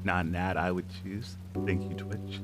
non-nat I would choose. Thank you, Twitch.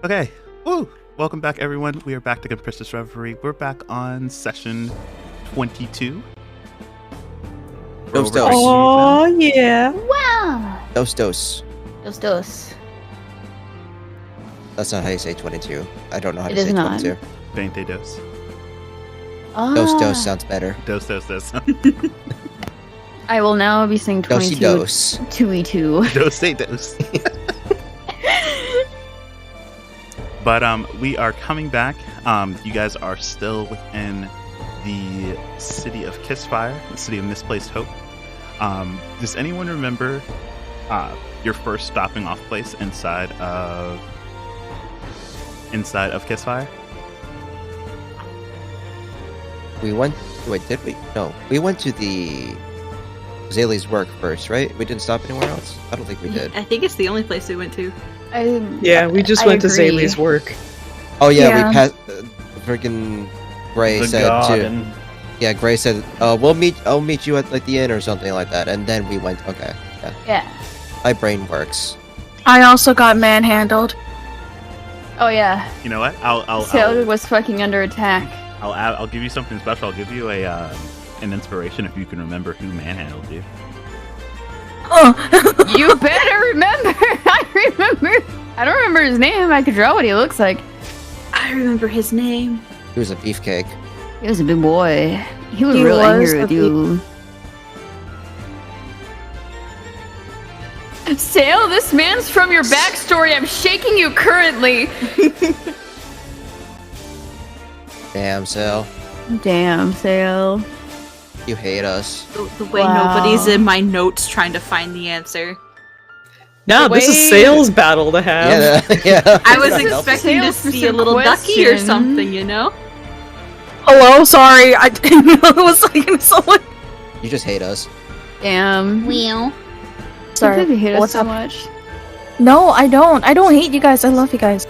Okay. Woo! Welcome back, everyone. We are back to Capricious Reverie. We're back on session 22. Dos. Oh, yeah. Wow. Dos. Dos. That's not how you say 22. I don't know how It to is say not. 22. Veinte dos. Ah. Dos sounds better. Dos. I will now be saying 22. Dos. 2e2. Dos. But we are coming back. You guys are still within the city of Kissfire, the city of Misplaced Hope. Does anyone remember your first stopping off place inside of Kissfire? We went. Wait, did we? No. We went to the Zaylee's work first, right? We didn't stop anywhere else? I don't think we did. I think it's the only place we went to. Yeah, we just went to agree. Zaylee's work. Oh, yeah, Yeah. we passed. Freaking Gray The said garden. too. Yeah, Gray said, I'll meet you at like the inn or something like that. And then we went, okay. Yeah. My brain works. I also got manhandled. Oh yeah. You know what? I'll Sailor was fucking under attack. I'll give you something special. I'll give you an inspiration if you can remember who manhandled you. Oh. You better remember. I don't remember his name. I could draw what he looks like. I remember his name. He was a beefcake. He was a big boy. He was He real was angry a with you. Sail, this man's from your backstory. I'm shaking you currently. Damn, Sal. Damn, Sail. You hate us. The way Wow. nobody's in my notes trying to find the answer. Now this is sales battle to have. Yeah. I was Help. expecting to Sales see a little ducky or question. something, you know? Hello, sorry, I didn't know it was like someone. You just hate us. Damn. Well. Sorry, Sometimes you hate us what's so up? much. No, I don't. I don't hate you guys. I love you guys.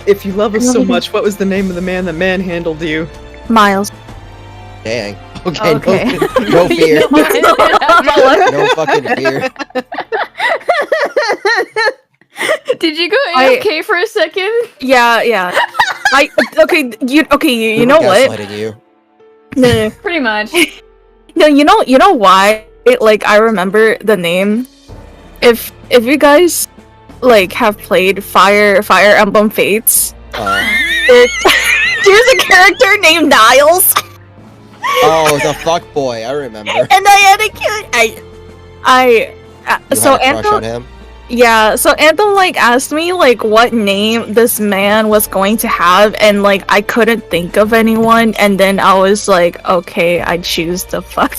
If you love us so much, what was the name of the man that manhandled you? Miles. Dang. Okay. Okay. No fear. No. No fucking fear. Did you go I- AFK for a second? Yeah. You know what? Gaslighting you. No, Pretty much. no, you know why? Like I remember the name. If you guys like have played Fire Emblem Fates, there's a character named Niles. Oh, the fuck boy. I remember. And I had a kid. You So had a crush on Anthem, him. yeah. So Anthem like asked me like what name this man was going to have, and like I couldn't think of anyone, and then I was like, okay, I choose the fuck.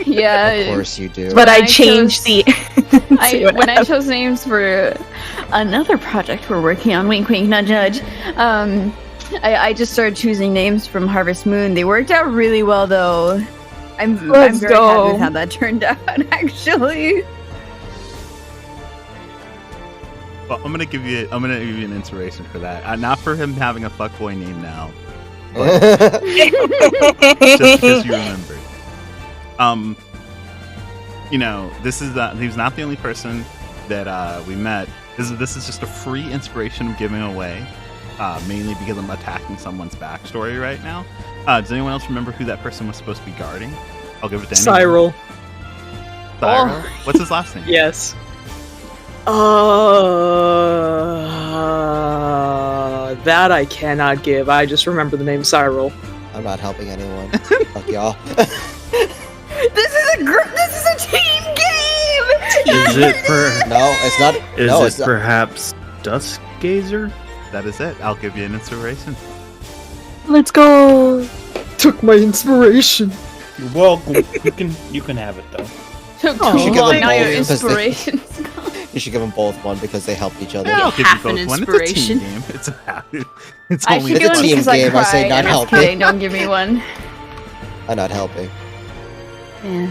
Yeah. Of course you do. But When I I changed chose- the. When I chose names for another project we're working on, wink wink, not judge, I just started choosing names from Harvest Moon. They worked out really well though. I'm very happy with how that turned out actually. Well, I'm gonna give you an inspiration for that. Not for him having a fuckboy name now, just because you remembered. You know, he was not the only person that we met. This is just a free inspiration I'm giving away, mainly because I'm attacking someone's backstory right now. Does anyone else remember who that person was supposed to be guarding? I'll give it to anyone. Cyril. Cyril? What's his last name? Yes. That I cannot give. I just remember the name Cyril. I'm not helping anyone. Fuck y'all. This is a team game. Is it for? No, it's not. Is no, it it's not. perhaps Dusk Gazer? That is it. I'll give you an inspiration. Let's go. Took my inspiration. You're welcome. you can have it though. Took Oh, too you should give long. them Now your both because they- inspirations. You should give them both one because they helped each other. Yeah, I'll give you half both an one. It's a team inspiration. game. It's I only should It's give a one team because I game, I say cried. not I'm just helping. kidding. Don't give me one. I'm not helping. Yeah.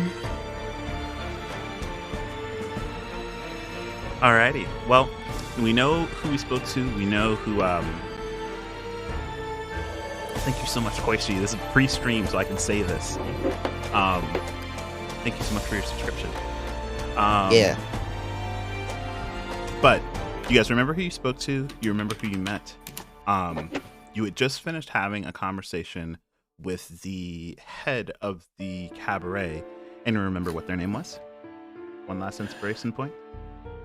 Alrighty. Well, we know who we spoke to. We know who. Thank you so much, Koichi. This is pre-stream, so I can say this. Thank you so much for your subscription. Yeah. But you guys remember who you spoke to? You remember who you met? You had just finished having a conversation with the head of the cabaret, and you remember what their name was? One last inspiration point.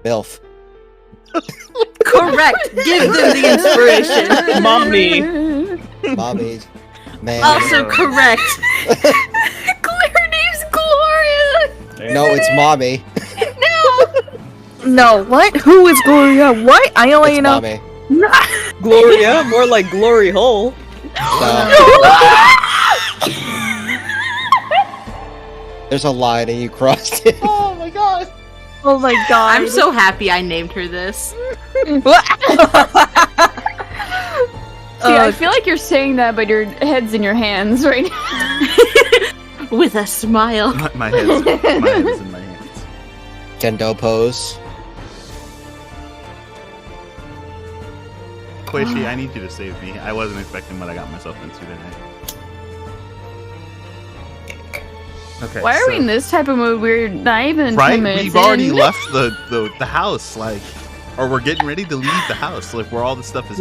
MILF. Correct. Give them the inspiration. Mommy. Mommy. Man. Also correct. Her name's Gloria. No, it's mommy. No, what? Who is Gloria? What? I only It's know. mommy. Gloria, more like Glory Hole. There's a line and you crossed it. Oh my god. I'm so happy I named her this. See, I feel like you're saying that, but your head's in your hands right now. With a smile. My head is in my hands. Kendo pose. Koichi, I need you to save me. I wasn't expecting what I got myself into tonight. Okay. Why are we in this type of mood? We're not even 10 minutes We've already in. left the house, like, or we're getting ready to leave the house, like where all this stuff is.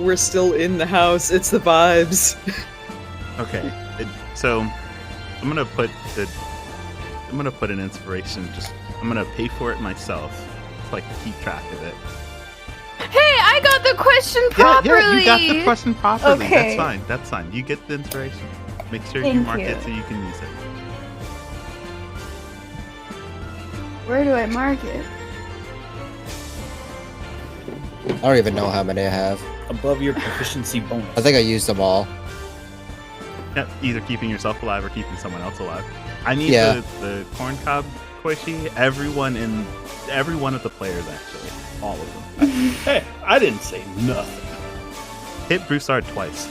We're still in the house. It's the vibes. Okay. So I'm gonna put an inspiration. I'm gonna pay for it myself, so I can keep track of it. Hey, I got the question properly. Yeah, you got the question properly. Okay. That's fine. You get the inspiration. Make sure you Thank mark you. it so you can use it. Where do I mark it? I don't even know how many I have. Above your proficiency bonus. I think I used them all. Yeah, either keeping yourself alive or keeping someone else alive. I need Yeah. the corn cob Koichi, every one of the players actually, all of them. Hey, I didn't say nothing. Hit Broussard twice,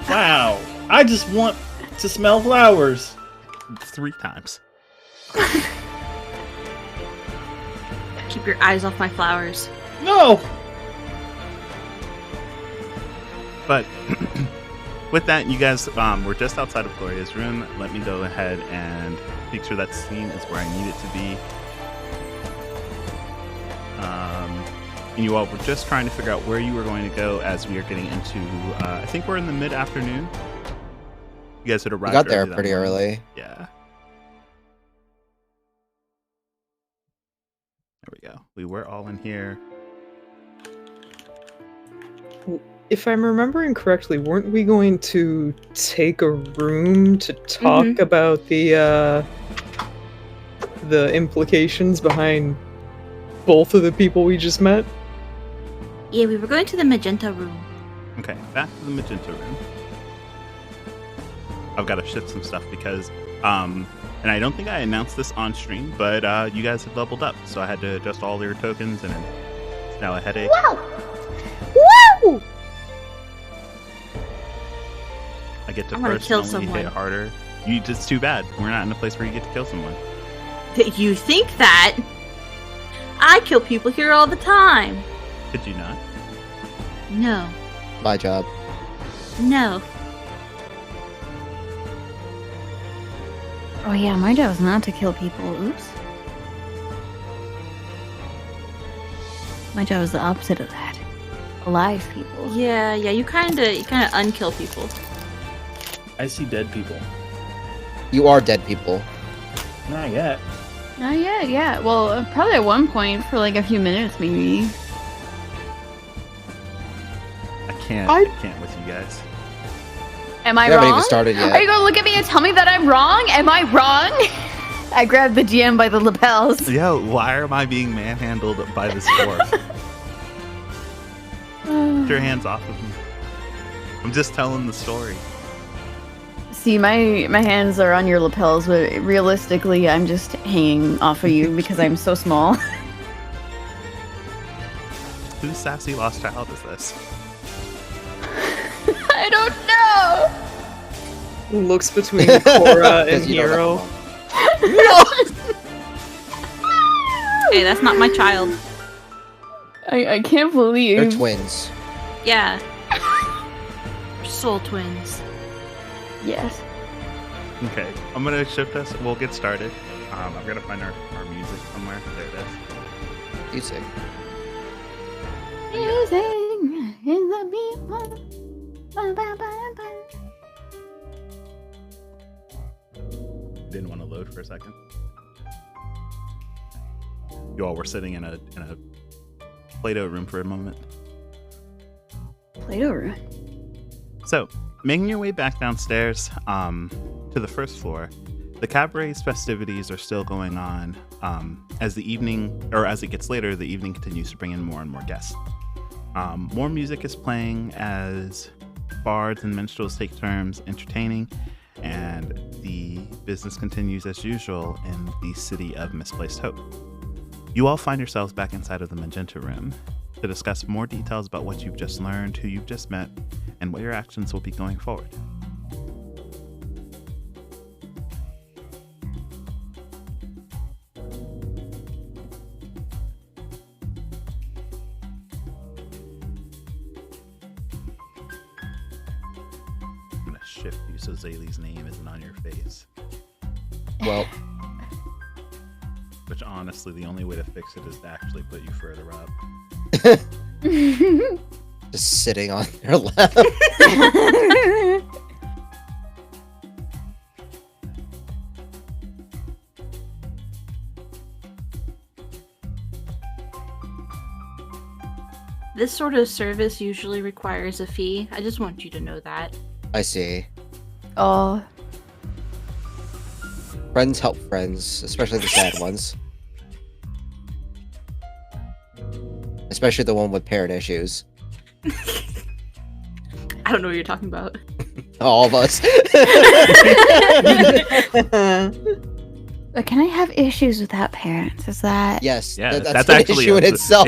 Wow. I just want to smell flowers. 3 times. Keep your eyes off my flowers. No. But with that, you guys were just outside of Gloria's room. Let me go ahead and make sure that scene is where I need it to be. And you all were just trying to figure out where you were going to go as we are getting into, I think we're in the mid-afternoon. You guys had We arrived got there early that pretty morning. early. Yeah. There we go. We were all in here. If I'm remembering correctly, weren't we going to take a room to talk about the implications behind both of the people we just met? Yeah, we were going to the magenta room. Okay, back to the magenta room. I've got to shift some stuff because, and I don't think I announced this on stream, but you guys had leveled up, so I had to adjust all your tokens, and it's now a headache. Wow! Woo! I get to I wanna kill personally hit someone. harder. It's too bad. We're not in a place where you get to kill someone. You think that? I kill people here all the time. Could you not? No. My job. No. Oh yeah, my job is not to kill people. Oops. My job is the opposite of that. Alive people. Yeah, you kinda unkill people. I see dead people. You are dead people. Not yet. Not yet, yeah. Well, probably at one point for like a few minutes, maybe. I can't with you guys. Am I We haven't wrong? even started yet. Are you gonna look at me and tell me that I'm wrong? Am I wrong? I grabbed the GM by the lapels. Yo, why am I being manhandled by this dwarf? Get your hands off of me. I'm just telling the story. See, my hands are on your lapels, but realistically, I'm just hanging off of you because I'm so small. Whose sassy lost child is this? I don't know. Looks between Cora and Because you don't Hero. have a mom. Hey, that's not my child. I can't believe. They're twins. Yeah. Soul twins. Yes. Okay, I'm gonna shift us. We'll get started. I've got to find our music somewhere. There it is. Music. Music is the people. Ba, ba, ba, ba. Didn't want to load for a second. You all were sitting in a Play-Doh room for a moment. Play-Doh room. So, making your way back downstairs to the first floor, the cabaret's festivities are still going on. As it gets later, the evening continues to bring in more and more guests. More music is playing as bards and minstrels take turns entertaining, and the business continues as usual in the city of Misplaced Hope. You all find yourselves back inside of the Magenta Room to discuss more details about what you've just learned, who you've just met, and what your actions will be going forward. I'm gonna shift you so Zaylee's name isn't on your face. Well, Which honestly, the only way to fix it is to actually put you further up. just sitting on their lap. This sort of service usually requires a fee. I just want you to know that. I see. Oh, Friends help friends, especially the sad ones. Especially the one with parent issues. I don't know what you're talking about. All of us. But can I have issues without parents? Is that... Yes, Yeah, that's that's an actually issue in itself.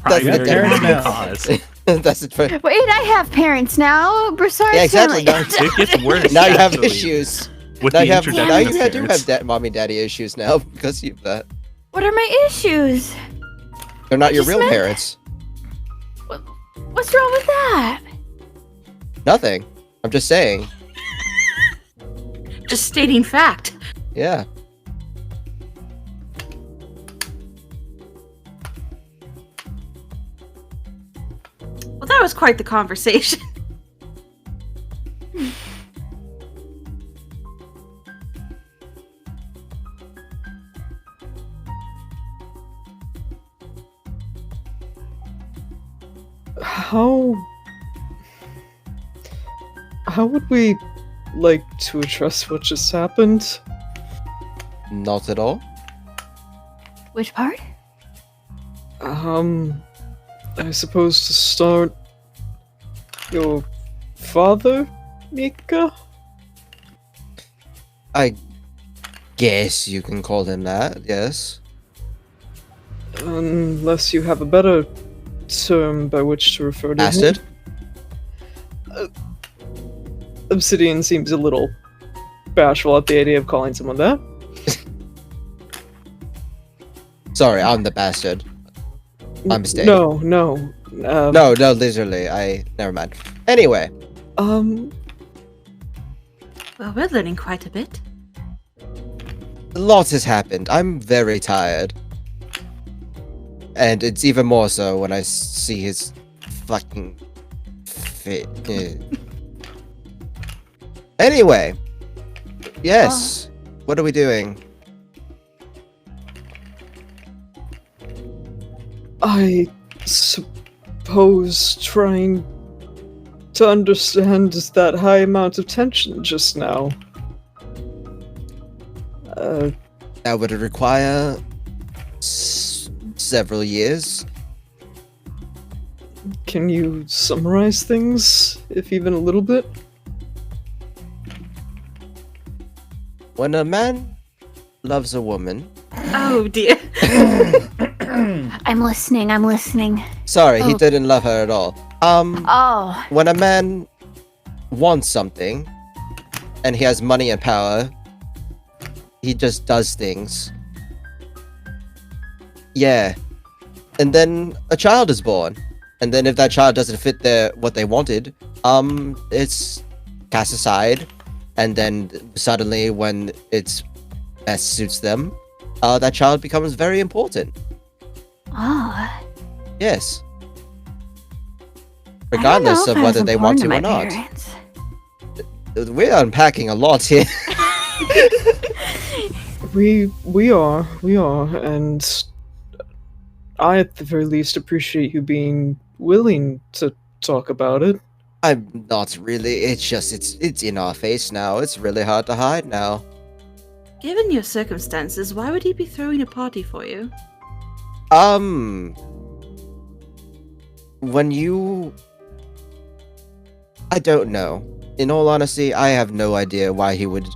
primary parents now. cause. That's it. Wait, I have parents now. Besides Yeah, exactly. family. Now, It gets worse. now you have actually, issues. with Now the you have introduction of do parents. have mommy daddy issues now because you've that. What are my issues? They're not your just real meant- parents. What's wrong with that? Nothing. I'm just saying. Just stating fact. Yeah. Well, that was quite the conversation. How would we like to address what just happened? Not at all. Which part? I suppose to start, your father, Mika? I guess you can call him that, yes. Unless you have a better term by which to refer to Acid? him. Obsidian seems a little bashful at the idea of calling someone that. Sorry, I'm the bastard. My mistake. No. No, literally, never mind. Anyway, Well, we're learning quite a bit. lots has happened. I'm very tired. And it's even more so when I see his fucking fit. Anyway, yes. What are we doing? I suppose trying to understand that high amount of tension just now. That would require several years. Can you summarize things, if even a little bit? When a man loves a woman. Oh dear. I'm listening. Sorry, he Oh. didn't love her at all. Oh, When a man wants something and he has money and power, he just does things. Yeah. And then a child is born. And then if that child doesn't fit what they wanted, it's cast aside. And then suddenly when it's best suits them, that child becomes very important. oh. Yes. I don't know Regardless if of I was whether they want important to or my not. parents. We're unpacking a lot here. We are, and I at the very least appreciate you being willing to talk about it. I'm not really. It's just it's in our face now. It's really hard to hide now. Given your circumstances, why would he be throwing a party for you? When you I don't know. In all honesty, I have no idea why he would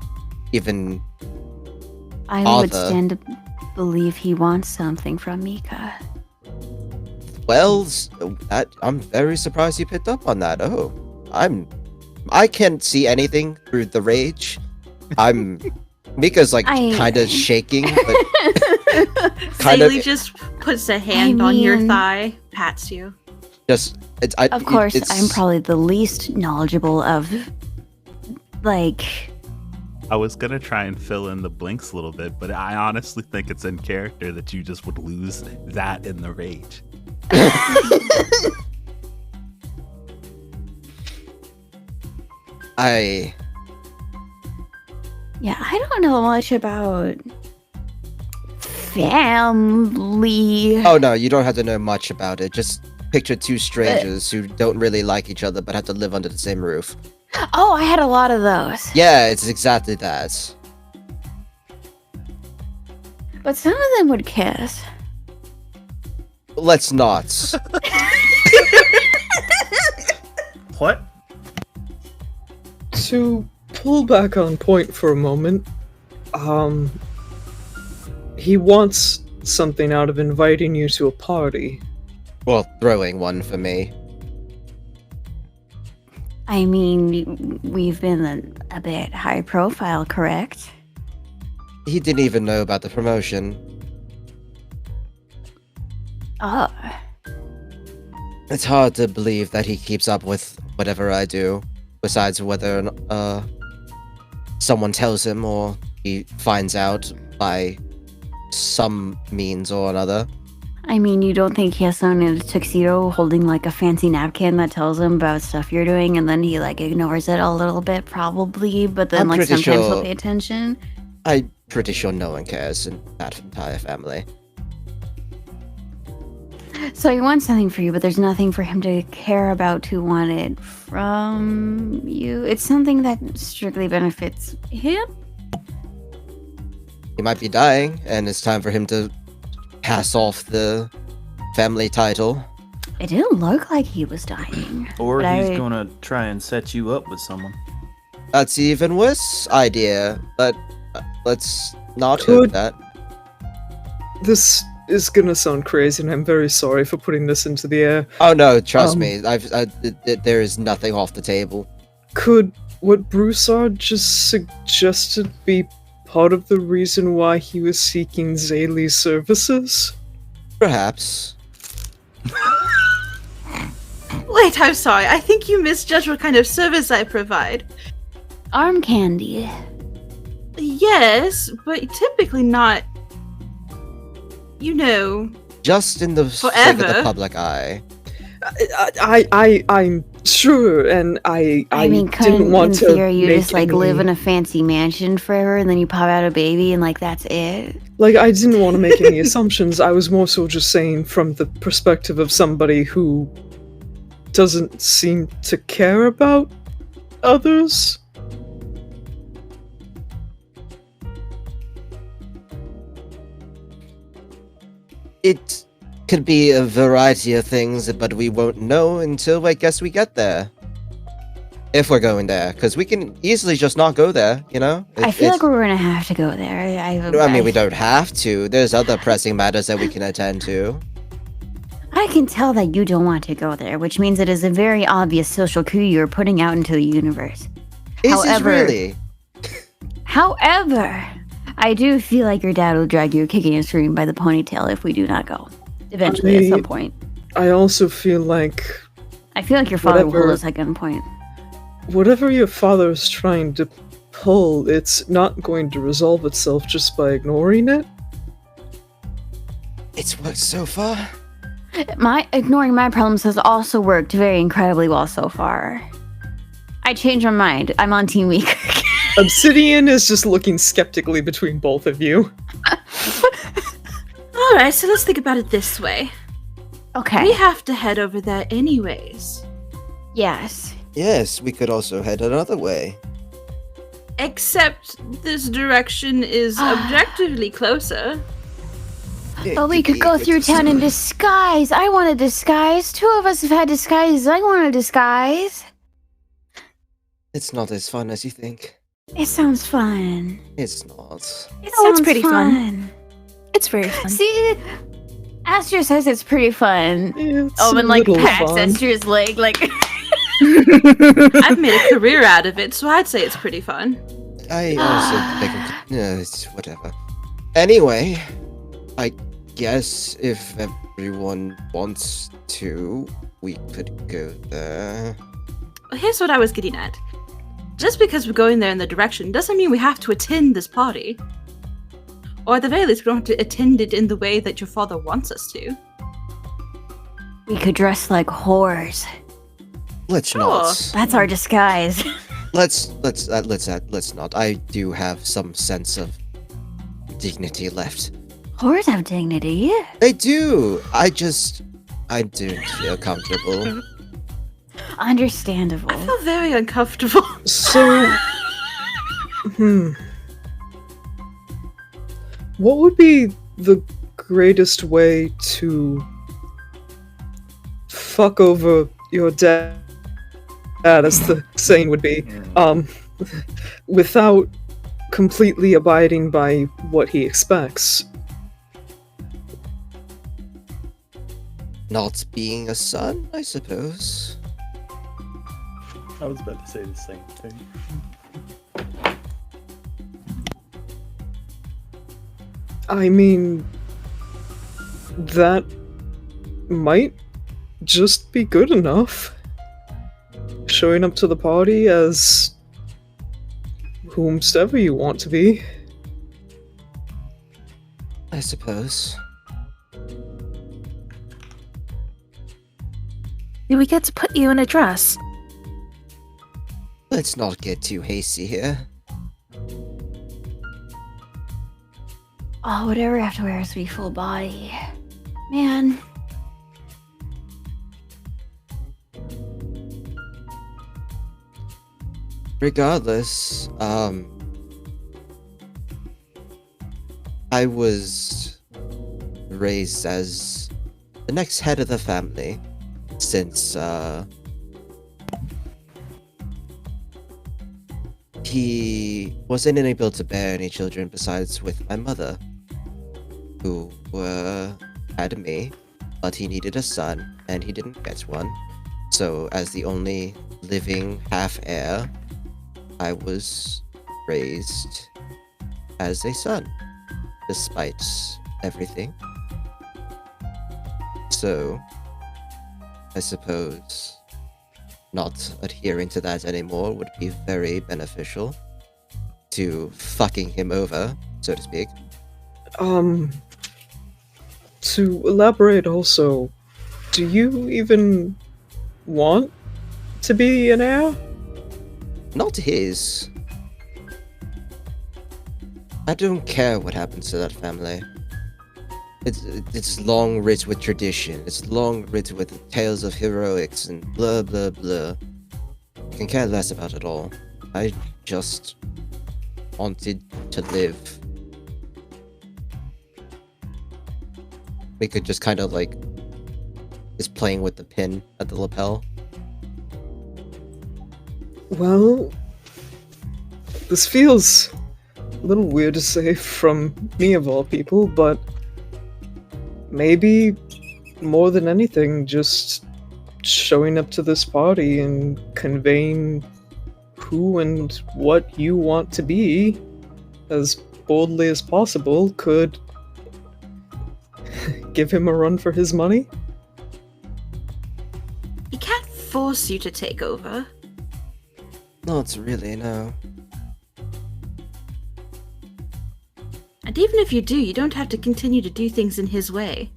even I would Arthur. stand to believe he wants something from Mika. well I'm very surprised you picked up on that. Oh. I can't see anything through the rage. Mika's like I- kinda shaking, but kind Saley of just puts a hand on your mean- thigh, pats you. just Of course, it's, I'm probably the least knowledgeable of, like... I was gonna try and fill in the blinks a little bit, but I honestly think it's in character that you just would lose that in the rage. Yeah, I don't know much about family. Oh no, you don't have to know much about it. Just picture two strangers who don't really like each other but have to live under the same roof. Oh, I had a lot of those. Yeah, it's exactly that. But some of them would kiss. Let's not. What? To pull back on point for a moment, He wants something out of inviting you to a party. Well, throwing one for me. I mean, we've been a bit high profile, correct? He didn't even know about the promotion. Oh. It's hard to believe that he keeps up with whatever I do, besides whether someone tells him or he finds out by some means or another. I mean, you don't think he has someone in a tuxedo holding like a fancy napkin that tells him about stuff you're doing, and then he like ignores it a little bit, probably, but then I'm like pretty sometimes sure- he'll pay attention? I'm pretty sure no one cares in that entire family. So he wants something for you, but there's nothing for him to care about to want it from you. It's something that strictly benefits him? He might be dying, and it's time for him to pass off the family title. It didn't look like he was dying. Or But he's I- gonna try and set you up with someone. That's even worse idea, but let's not Could- hope that. This is gonna sound crazy, and I'm very sorry for putting this into the air. Oh no, trust Um, me. There is nothing off the table. Could what Broussard just suggested be part of the reason why he was seeking Zaylee's services? Perhaps. Wait, I'm sorry. I think you misjudged what kind of service I provide. Arm candy. Yes, but typically not. You know. Just in the sake of the Forever. public eye. I'm sure, and I mean, didn't couldn't want in to theory you make just like any- live in a fancy mansion forever and then you pop out a baby and like that's it? Like, I didn't want to make any assumptions. I was more so just saying from the perspective of somebody who doesn't seem to care about others. It could be a variety of things, but we won't know until I guess we get there. If we're going there, because we can easily just not go there, you know? I feel like we're gonna have to go there. I mean, we don't have to. There's other pressing matters that we can attend to. I can tell that you don't want to go there, which means it is a very obvious social coup you're putting out into the universe. Is However- it really? However, I do feel like your dad will drag you kicking and screaming by the ponytail if we do not go. Eventually, at some point. I also feel like I feel like your father will hold Whatever- us at gunpoint. whatever your father is trying to pull, it's not going to resolve itself just by ignoring it. It's worked so far. My ignoring my problems has also worked very incredibly well so far. I changed my mind. I'm on Team Weak. Obsidian is just looking skeptically between both of you. Alright, so let's think about it this way. Okay. We have to head over there anyways. Yes. Yes, we could also head another way. Except this direction is objectively closer. But we could go through town in disguise. I want a disguise. Two of us have had disguises. I want a disguise. It's not as fun as you think. It sounds fun. It's not. It Oh, it's sounds pretty fun. fun. It's very fun. See, Astro says it's pretty fun. It's Omen a like little pats fun. Astra's leg like I've made a career out of it, so I'd say it's pretty fun. I also think it's whatever. Anyway, I guess if everyone wants to, we could go there. Well, here's what I was getting at. Just because we're going there in the direction doesn't mean we have to attend this party. Or at the very least, we don't have to attend it in the way that your father wants us to. we could dress like whores. Let's Sure. not. That's our disguise. Let's not. I do have some sense of dignity left. Whores have dignity. They do. I don't feel comfortable. Understandable. I feel very uncomfortable. So, what would be the greatest way to fuck over your dad, as the saying would be, without completely abiding by what he expects. Not being a son, I suppose. I was about to say the same thing. I mean, that might just be good enough. Showing up to the party as whomsoever you want to be. I suppose. Do we get to put you in a dress? Let's not get too hasty here. Oh, whatever I have to wear has to be full body. Man. Regardless, I was raised as the next head of the family since, he wasn't able to bear any children besides with my mother, who had me, but he needed a son, and he didn't get one. So, as the only living half-heir, I was raised as a son, despite everything. So, I suppose not adhering to that anymore would be very beneficial to fucking him over, so to speak. To elaborate also, do you even want to be an heir? Not his. I don't care what happens to that family. It's long rich with tradition. It's long rich with tales of heroics and blah blah blah. I can care less about it all. I just wanted to live. We could just kind of like is playing with the pin at the lapel. Well, this feels a little weird to say from me of all people, but maybe more than anything, just showing up to this party and conveying who and what you want to be as boldly as possible could give him a run for his money. He can't force you to take over. Not really, no. And even if you do, you don't have to continue to do things in his way.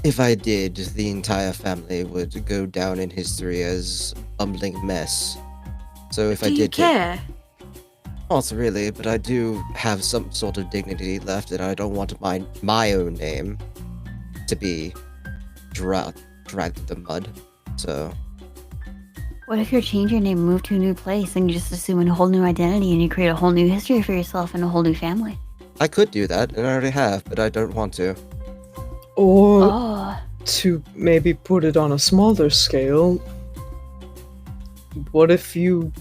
If I did, the entire family would go down in history as a bumbling mess. So if I Do did you care? Not really, but I do have some sort of dignity left, and I don't want my own name to be dragged through the mud. So What if you change your name, move to a new place, and you just assume a whole new identity and you create a whole new history for yourself and a whole new family? I could do that, and I already have, but I don't want to. Or Oh. to maybe put it on a smaller scale, what if you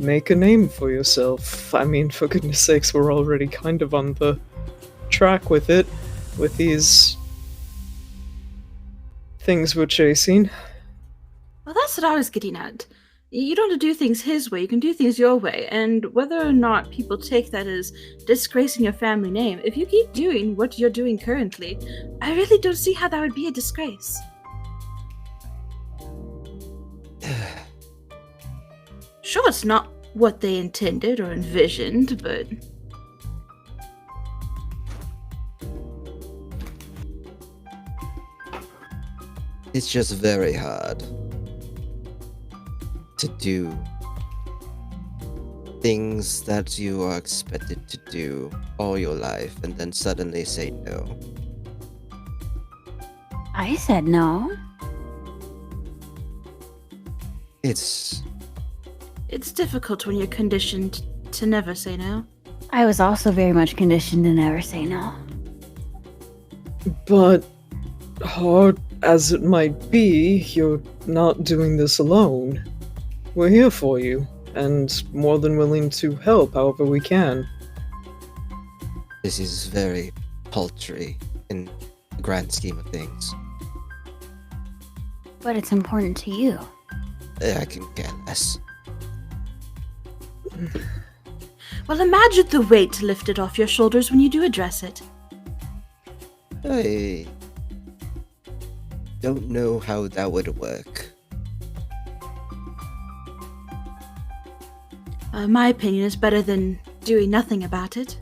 make a name for yourself? I mean, for goodness sakes, we're already kind of on the track with it, with these things we're chasing. Well, that's what I was getting at. You don't have to do things his way, you can do things your way, and whether or not people take that as disgracing your family name, if you keep doing what you're doing currently, I really don't see how that would be a disgrace. Sure, it's not what they intended or envisioned, but It's just very hard to do things that you are expected to do all your life and then suddenly say no. I said no. It's difficult when you're conditioned to never say no. I was also very much conditioned to never say no. But hard as it might be, you're not doing this alone. We're here for you, and more than willing to help however we can. This is very paltry in the grand scheme of things. But it's important to you. I can care less. Well, imagine the weight lifted off your shoulders when you do address it. I don't know how that would work. My opinion is better than doing nothing about it.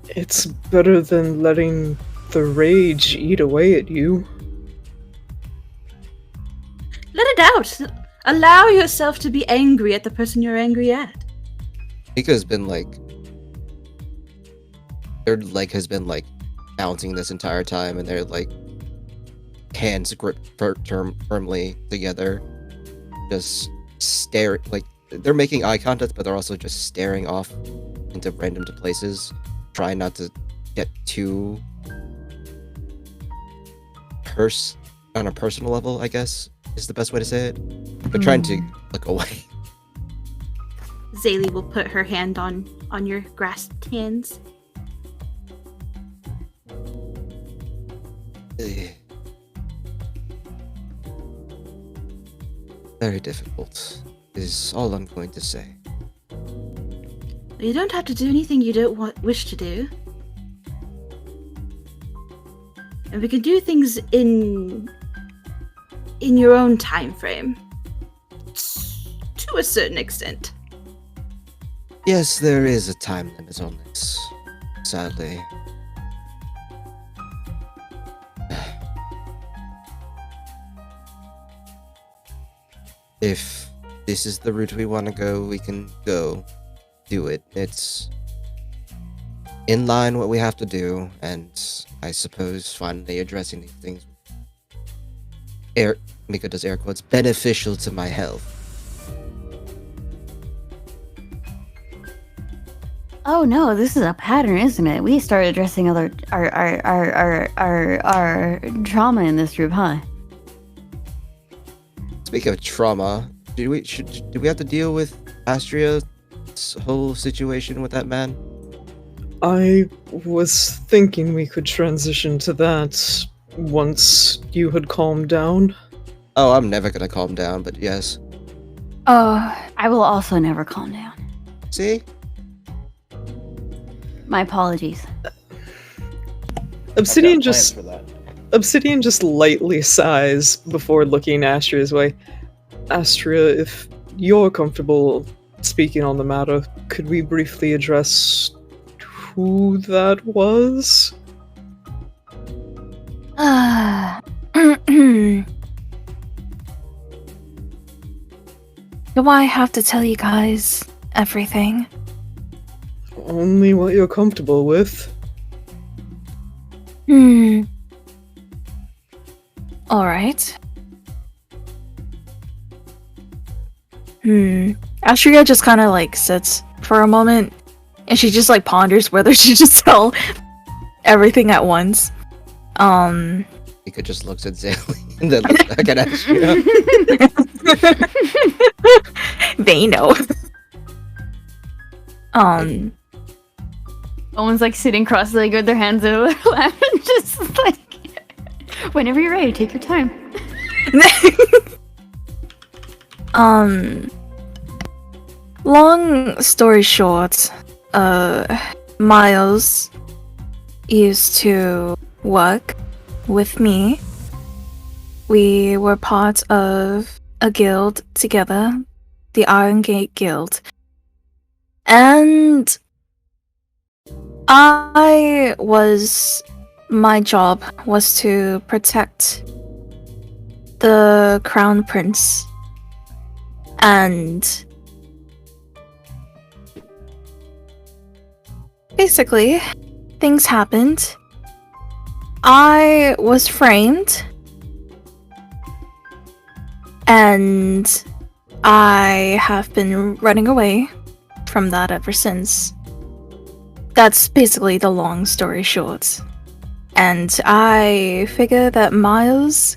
It's better than letting the rage eat away at you. Let it out. Allow yourself to be angry at the person you're angry at. Mika's been their leg has been bouncing this entire time, and their hands gripped firmly together, just stare. They're making eye contact, but they're also just staring off into random places, trying not to get too on a personal level, I guess is the best way to say it, but trying to look away. Zaylee will put her hand on your grasped hands. Very difficult is all I'm going to say. You don't have to do anything you don't wish to do. And we can do things in your own time frame. To a certain extent. Yes, there is a time limit on this, sadly. If this is the route we want to go, we can go do it. It's in line what we have to do, and I suppose finally addressing these things. Mika does air quotes, beneficial to my health. Oh no, this is a pattern, isn't it? We started addressing our trauma in this group, huh? Speaking of trauma, do we have to deal with Astria's whole situation with that man? I was thinking we could transition to that once you had calmed down. Oh, I'm never gonna calm down, but yes. I will also never calm down. See? My apologies. Obsidian For just that. Obsidian just lightly sighs before looking Astria's way. Astria, if you're comfortable speaking on the matter, could we briefly address who that was? Do I have to tell you guys everything? Only what you're comfortable with. Alright. Astria just kind of sits for a moment, and she just ponders whether she should tell everything at once. Mika just looks at Zaylee and then looks back at Astria. They know. Someone's sitting cross-legged with their hands in their lap and just whenever you're ready, take your time. Long story short, Miles used to work with me. We were part of a guild together, the Iron Gate Guild. And my job was to protect the Crown Prince. And basically, things happened. I was framed. And I have been running away from that ever since. That's basically the long story short. And I figure that Miles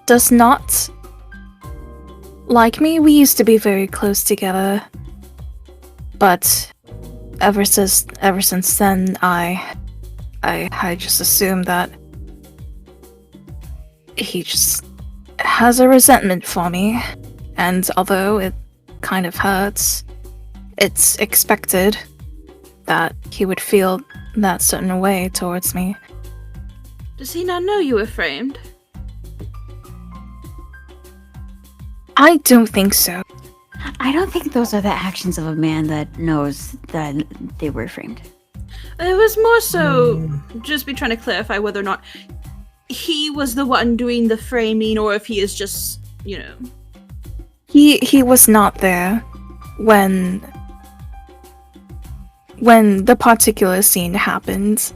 does not like me, we used to be very close together. But ever since then, I just assumed that he just has a resentment for me. And although it kind of hurts, it's expected that he would feel that certain way towards me. Does he not know you were framed? I don't think so. I don't think those are the actions of a man that knows that they were framed. It was more so just be trying to clarify whether or not he was the one doing the framing, or if he is just, you know. He was not there when the particular scene happened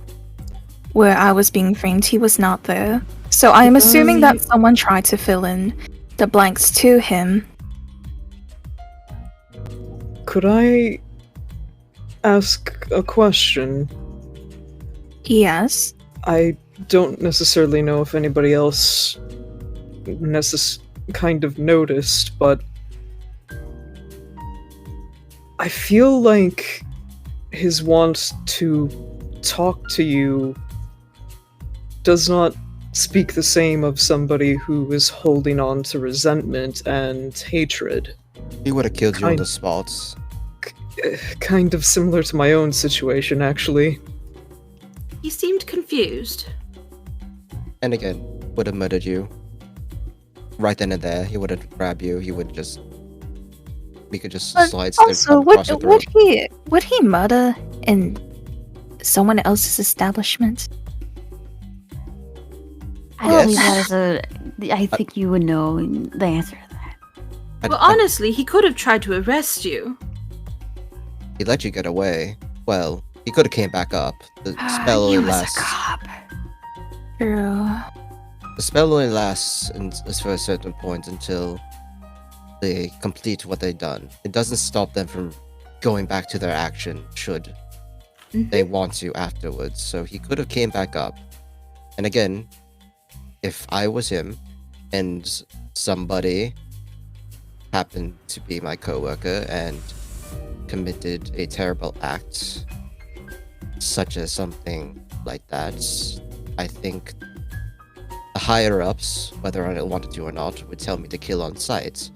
where I was being framed. He was not there. So I am assuming that someone tried to fill in the blanks to him. Could I ask a question? Yes. I don't necessarily know if anybody else kind of noticed, but I feel like his want to talk to you does not speak the same of somebody who is holding on to resentment and hatred. He would have killed you on the spot. Kind of similar to my own situation, actually. He seemed confused. And again, would have murdered you. Right then and there, he would have grabbed you. He would just... We could just slide Also, across your throat. would he murder in someone else's establishment? I believe that is a. I think you would know the answer to that. Well, honestly, he could have tried to arrest you. He let you get away. Well, he could have came back up. The spell only lasts. A cop. True. The spell only lasts for a certain point until they complete what they've done. It doesn't stop them from going back to their action should they want to afterwards. So he could have came back up. And again, if I was him and somebody happened to be my coworker and committed a terrible act such as something like that, I think the higher ups, whether I wanted to or not, would tell me to kill on sight.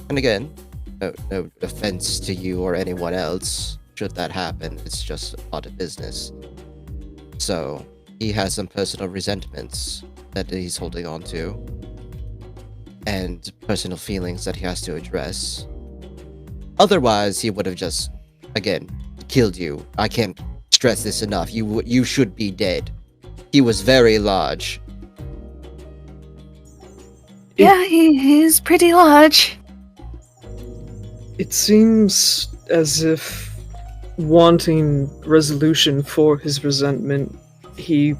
And again, no offense to you or anyone else should that happen. It's just part of business. So he has some personal resentments that he's holding on to, and personal feelings that he has to address. Otherwise, he would have just, again, killed you. I can't stress this enough. You should be dead. He was very large. Yeah, he's pretty large. It seems as if wanting resolution for his resentment, he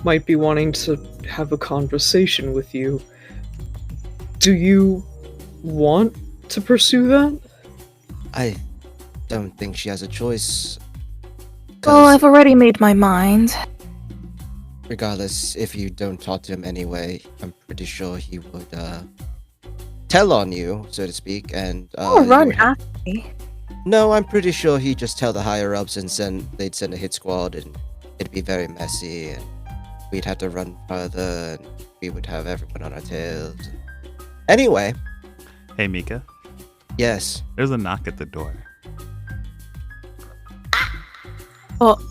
might be wanting to have a conversation with you. Do you want to pursue that? I don't think she has a choice. Well, I've already made my mind. Regardless, if you don't talk to him anyway, I'm pretty sure he would tell on you, so to speak, and Run after me. No, I'm pretty sure he'd just tell the higher ups and they'd send a hit squad, and it'd be very messy, and we'd have to run further, and we would have everyone on our tails. Anyway. Hey, Mika. Yes. There's a knock at the door. Well,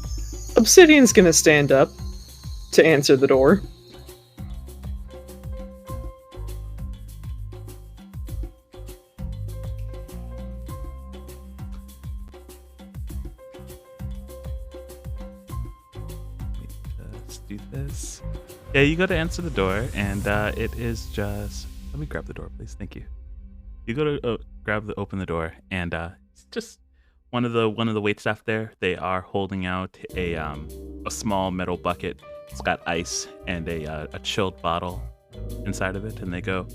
Obsidian's gonna stand up to answer the door. Let's do this. Yeah, you go to answer the door, and it is just... Let me grab the door, please. Thank you. You go to open the door, and it's just one of the waitstaff there. They are holding out a small metal bucket. It's got ice and a chilled bottle inside of it, and they go,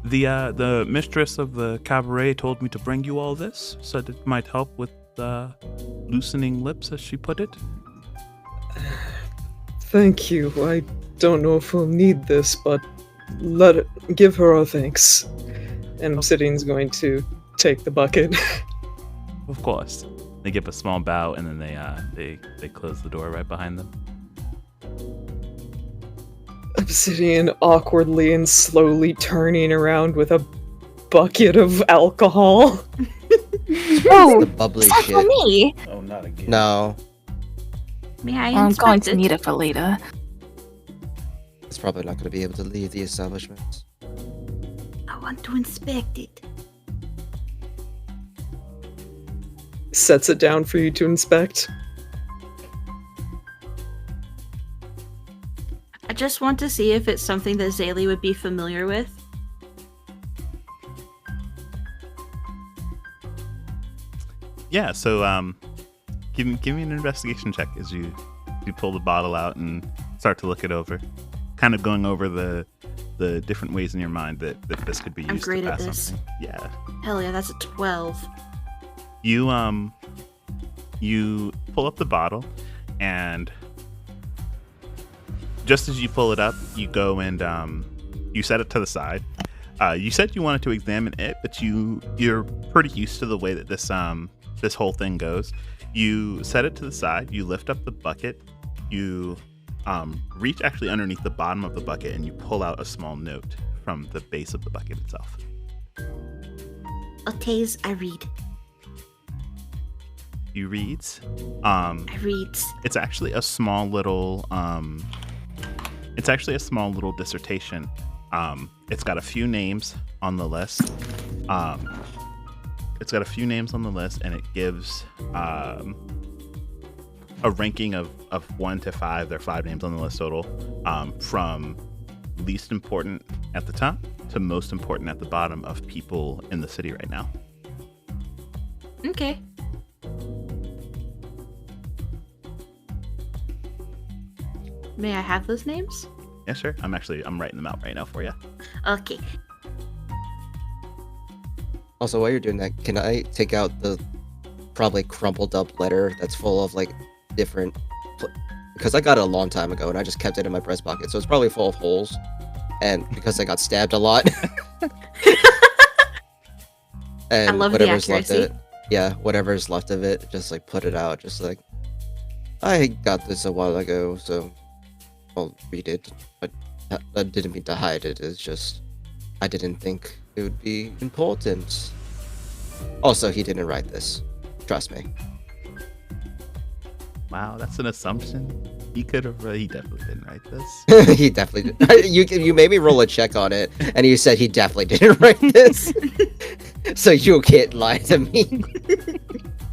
the mistress of the cabaret told me to bring you all this, so that it might help with loosening lips, as she put it. Thank you. don't know if we'll need this, but give her our thanks. And Obsidian's going to take the bucket. Of course. They give a small bow and then they close the door right behind them. Obsidian awkwardly and slowly turning around with a bucket of alcohol. Oh, the bubbly That's shit. for me. Oh, not again. No, May I I'm going inspect to it? need it for later. it's probably not going to be able to leave the establishment. I want to inspect it. Sets it down for you to inspect. I just want to see if it's something that Zaylee would be familiar with. Yeah, so give me an investigation check as you pull the bottle out and start to look it over, kind of going over the different ways in your mind that this could be used I'm great to at pass this. something. Yeah. Hell yeah, that's a 12. You pull up the bottle, and just as you pull it up, you go and you set it to the side. You said you wanted to examine it, but you're pretty used to the way that this whole thing goes. You set it to the side, you lift up the bucket, you reach actually underneath the bottom of the bucket, and you pull out a small note from the base of the bucket itself. Otaze, I read. You read. I read. It's actually a small little dissertation. It's got a few names on the list. And it gives a ranking of 1 to 5. There are 5 names on the list total, from least important at the top to most important at the bottom of people in the city right now. Okay. May I have those names? Yeah, sure. I'm writing them out right now for you. Okay. Also, while you're doing that, can I take out the probably crumpled up letter that's full of like different? Because I got it a long time ago and I just kept it in my breast pocket, so it's probably full of holes. And because I got stabbed a lot, and I love the whatever's left of accuracy. it, yeah, whatever's left of it, just like put it out. Just like I got this a while ago, so I'll read it. But I didn't mean to hide it. It's just I didn't think it would be important. Also, he didn't write this. Trust me. Wow, that's an assumption. He definitely didn't write this. He definitely did. You made me roll a check on it, and you said he definitely didn't write this. So you can't lie to me.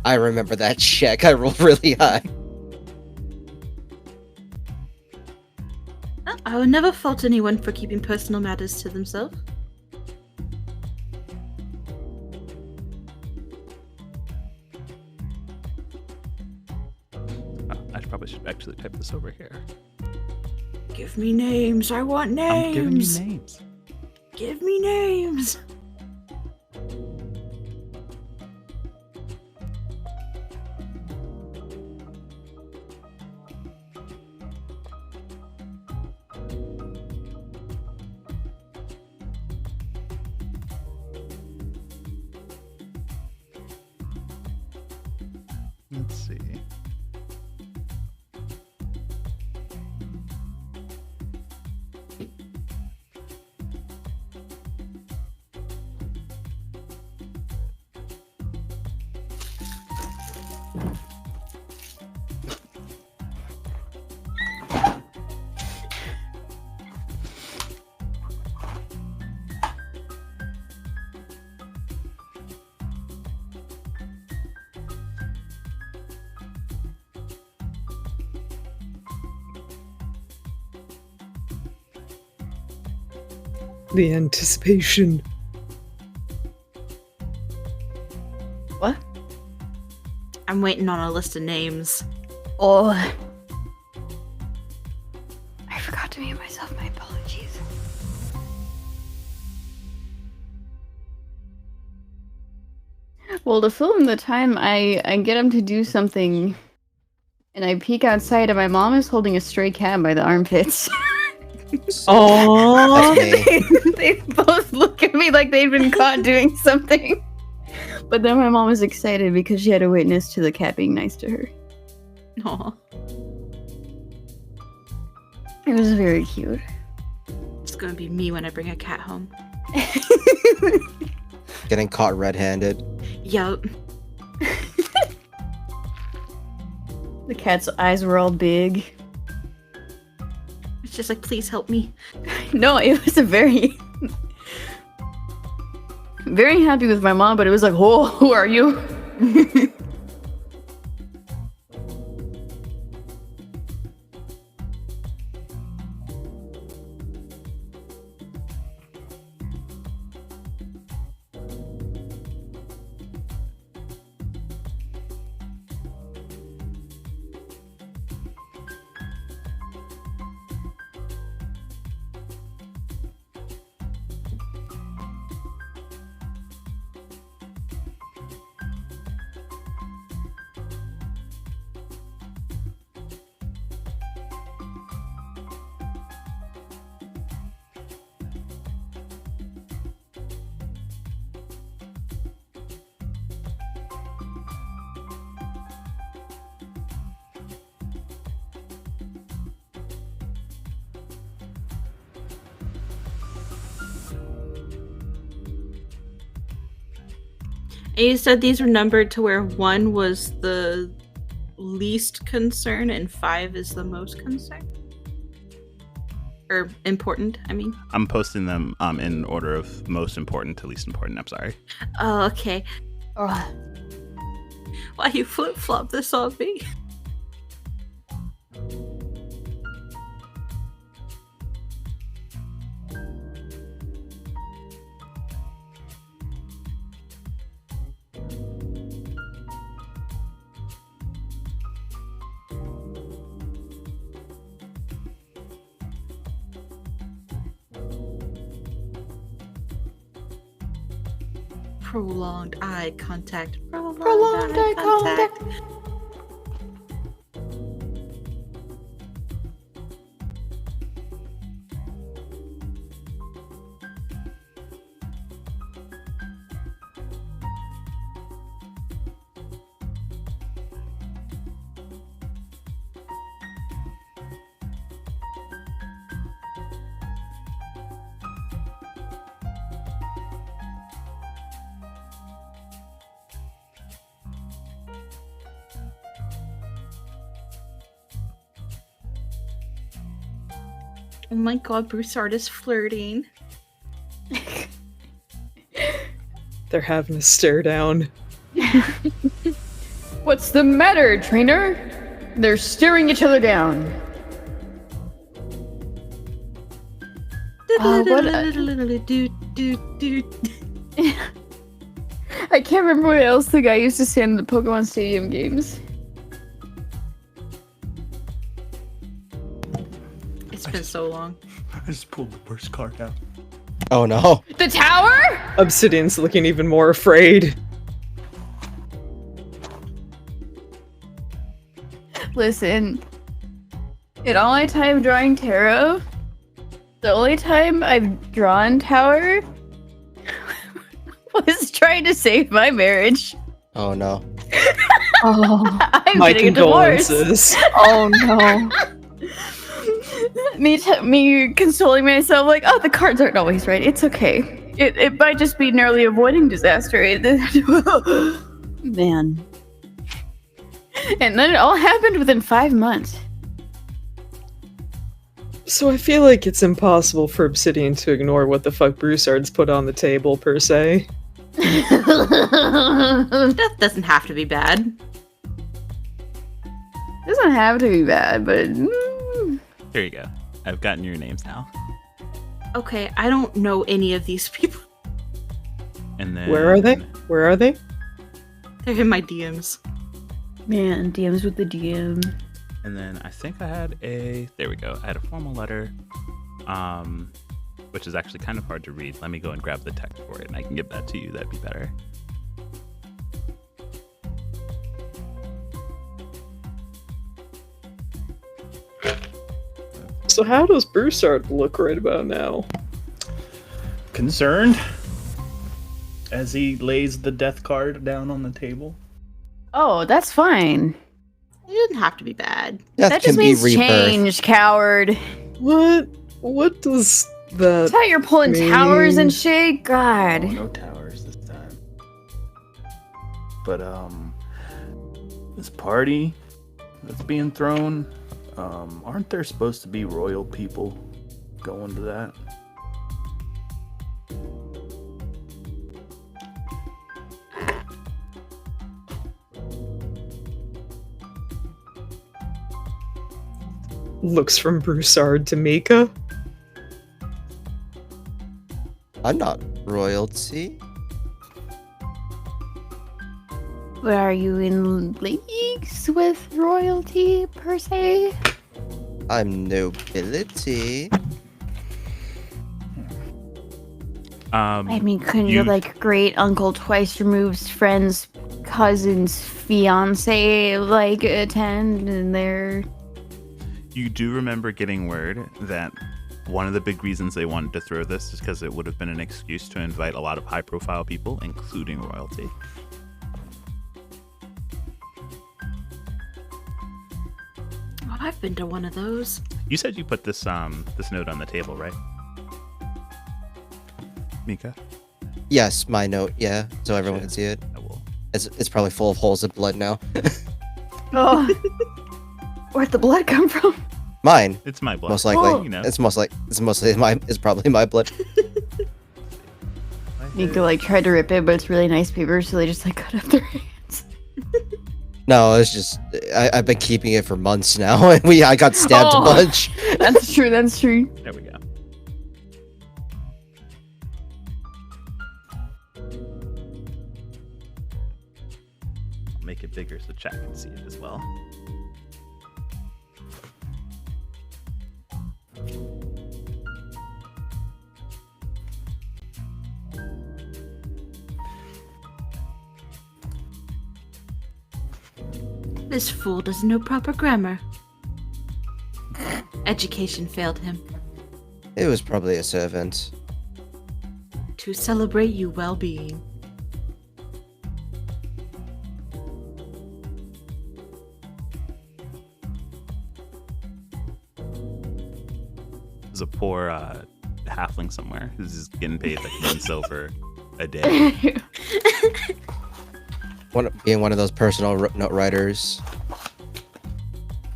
I remember that check. I rolled really high. I would never fault anyone for keeping personal matters to themselves. I probably should actually type this over here. Give me names. I want names. I'm giving you names. Give me names. Let's see. The anticipation. What? I'm waiting on a list of names. Oh. I forgot to mute myself. My apologies. Well, to fill in the time, I get him to do something, and I peek outside, and my mom is holding a stray cat by the armpits. Aww. That's me. They both look at me like they've been caught doing something. But then my mom was excited because she had a witness to the cat being nice to her. Aw. It was very cute. It's gonna be me when I bring a cat home. Getting caught red-handed. Yup. The cat's eyes were all big. It's just like, please help me. No, it was a very... very happy with my mom, but it was like, oh, who are you? And you said these were numbered to where 1 was the least concern and 5 is the most concern? Or important, I mean. I'm posting them in order of most important to least important. I'm sorry. Oh, okay. Oh, Why you flip-flop this on me? Prolonged eye contact. Prolonged eye contact. Oh my god, Broussard is flirting. They're having a stare down. what's the matter, trainer? They're staring each other down. What I can't remember what else the guy used to say in the Pokemon Stadium games. It's been so long. I just pulled the worst card out. Oh no. The tower? Obsidian's looking even more afraid. Listen, in all my time drawing tarot, the only time I've drawn tower was trying to save my marriage. Oh no. Oh, I'm My getting a divorce. condolences. oh no. Me consoling myself like, oh, the cards aren't always right. It's okay. It might just be narrowly avoiding disaster. Man. And then it all happened within 5 months. So I feel like it's impossible for Obsidian to ignore what the fuck Broussard's put on the table, per se. That doesn't have to be bad. Doesn't have to be bad, but Here you go. I've gotten your names now. Okay, I don't know any of these people. And then Where are they? Where are they? They're in my DMs. man, DMs with the DM. And then I think I had there we go. I had a formal letter, which is actually kind of hard to read. Let me go and grab the text for it, and I can give that to you. That'd be better. So how does Broussard look right about now? Concerned as he lays the death card down on the table. Oh, that's fine. It didn't have to be bad. Death That can just be means rebirth. change, coward. What? What does that? That's how you're pulling mean- towers and shit. God. Oh, no towers this time. But this party that's being thrown, aren't there supposed to be royal people going to that? Looks from Broussard to Mika. I'm not royalty. But are you in leagues with royalty per se? I'm nobility. I mean, couldn't your like great uncle twice removed friend's cousin's fiance like attend and they're You do remember getting word that one of the big reasons they wanted to throw this is because it would have been an excuse to invite a lot of high-profile people, including royalty. Oh, I've been to one of those. You said you put this this note on the table, right, Mika? Yes, my note. Yeah, so everyone Sure. can see it. I will. It's probably full of holes and blood now. Oh. Where'd the blood come from? Mine, It's my blood. most likely. Oh, you know. It's mostly mine. It's probably my blood. Nico like tried to rip it, but it's really nice paper, so they just like cut up their hands. No, it's just I've been keeping it for months now, and I got stabbed Oh. a bunch. That's true. That's true. There we go. I'll make it bigger so chat can see it as well. This fool doesn't know proper grammar. Education failed him. It was probably a servant. To celebrate you well-being. There's a poor halfling somewhere who's just getting paid like 1 silver a day. Being one of those personal note writers.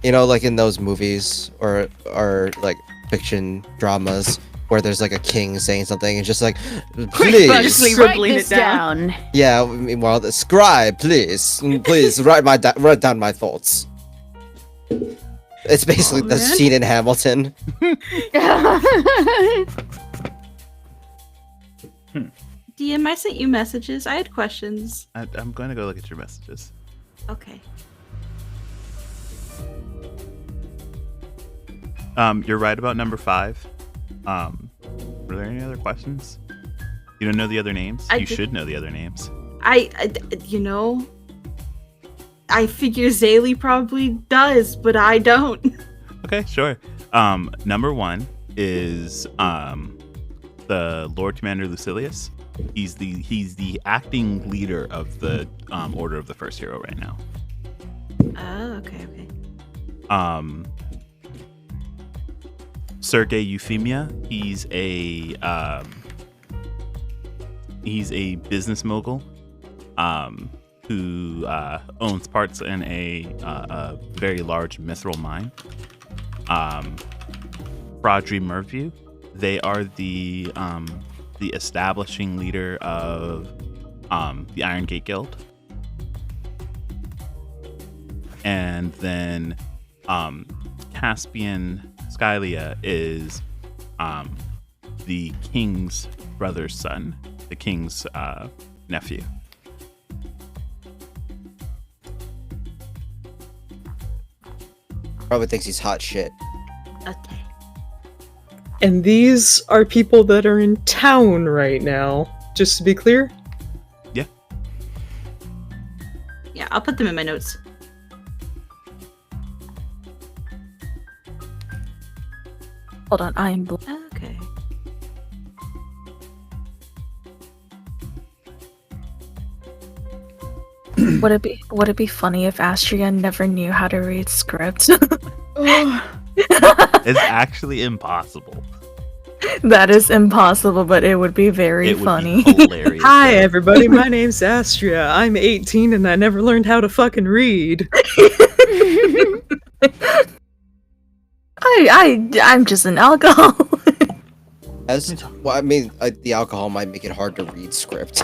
You know, like in those movies or like fiction dramas where there's like a king saying something and just like, please. Write scribbling this it down. Yeah, meanwhile, the scribe, please write down my thoughts. It's basically the man. scene in Hamilton. DM, I sent you messages. I had questions. I'm going to go look at your messages. Okay. You're right about number 5. Were there any other questions? You don't know the other names? I You did- should know the other names. I figure Zaylee probably does, but I don't. Okay, sure. Number 1 is the Lord Commander Lucilius. He's the acting leader of the Order of the First Hero right now. Oh, okay. Sergei Euphemia. He's a business mogul who owns parts in a very large mithril mine. Frodry Merview. They are the establishing leader of the Iron Gate Guild. And then Caspian Skylia is the king's brother's son, the king's nephew. Probably thinks he's hot shit. Okay. And these are people that are in town right now, just to be clear. Yeah, I'll put them in my notes. Hold on, I am. Okay. Would it be funny if Astria never knew how to read script? It's actually impossible. That is impossible, but it would be very It would funny. be hilarious. Hi, though. everybody. My name's Astria. I'm 18 and I never learned how to fucking read. I'm just an alcohol. Well, I mean, the alcohol might make it hard to read script.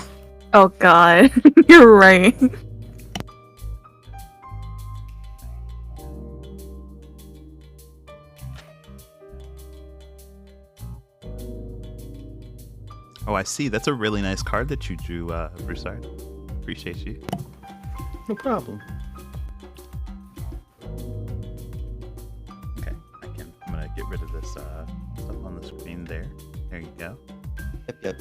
Oh god, you're right. Oh, I see. That's a really nice card that you drew, Broussard. Appreciate you. No problem. Okay, I'm gonna get rid of this stuff on the screen there. There you go. Yep.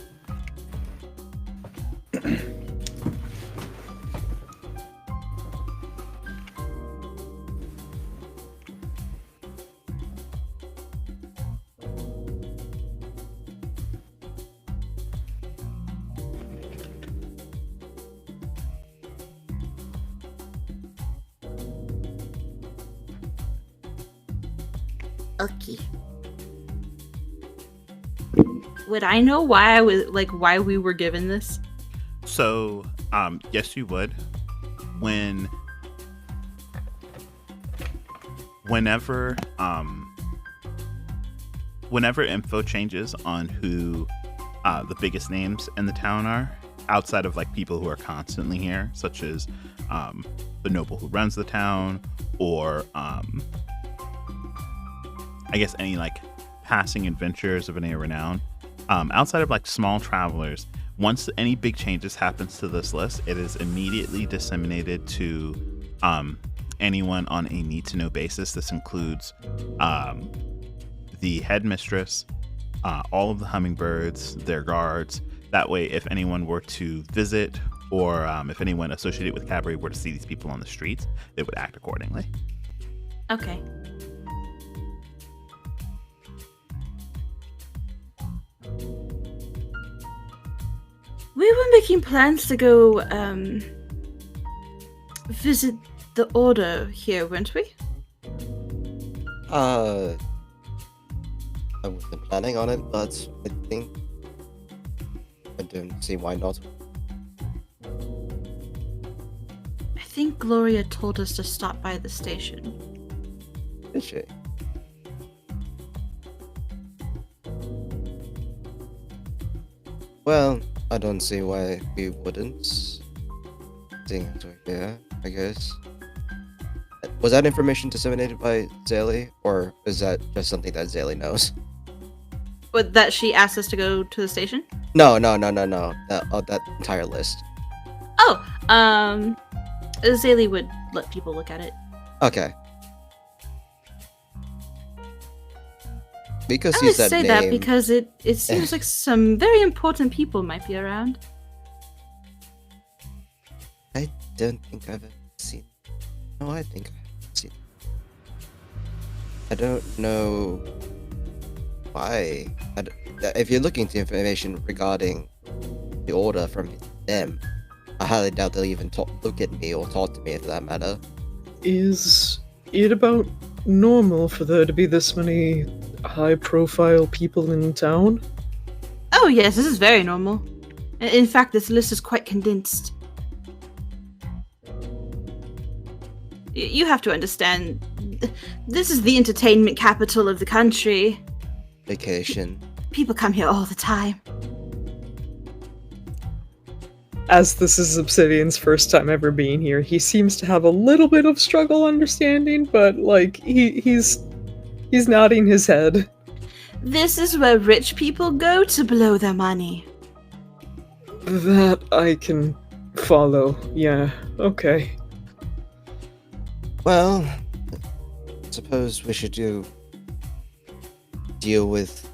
Okay. Would I know why why we were given this? So, yes, you would. Whenever info changes on who the biggest names in the town are, outside of like people who are constantly here, such as the noble who runs the town, or I guess any like passing adventurers of any renown, outside of like small travelers, once any big changes happens to this list, it is immediately disseminated to anyone on a need-to-know basis. This includes the headmistress, all of the hummingbirds, their guards. That way, if anyone were to visit, or if anyone associated with Cabaret were to see these people on the streets, they would act accordingly. Okay. We were making plans to go visit the order here, weren't we? I wasn't planning on it, but I think I don't see why not. I think Gloria told us to stop by the station. Did she? Well, I don't see why we wouldn't. Seeing as we're here, I guess. Was that information disseminated by Zaylee, or is that just something that Zaylee knows? But that she asked us to go to the station? No. That entire list. Oh, Zaylee would let people look at it. Okay. Because I he always said say name. that because it seems like some very important people might be around. I don't think I've ever seen. No, I think I've seen. I don't know why. If you're looking to information regarding the order from them, I highly doubt they'll even look at me or talk to me for that matter. Is it about normal for there to be this many high-profile people in town? Oh yes, this is very normal. In fact, this list is quite condensed. You have to understand, this is the entertainment capital of the country. Vacation. People come here all the time. As this is Obsidian's first time ever being here, he seems to have a little bit of struggle understanding, but like he's nodding his head. This is where rich people go to blow their money. That I can follow. Yeah, okay. Well, suppose we should deal with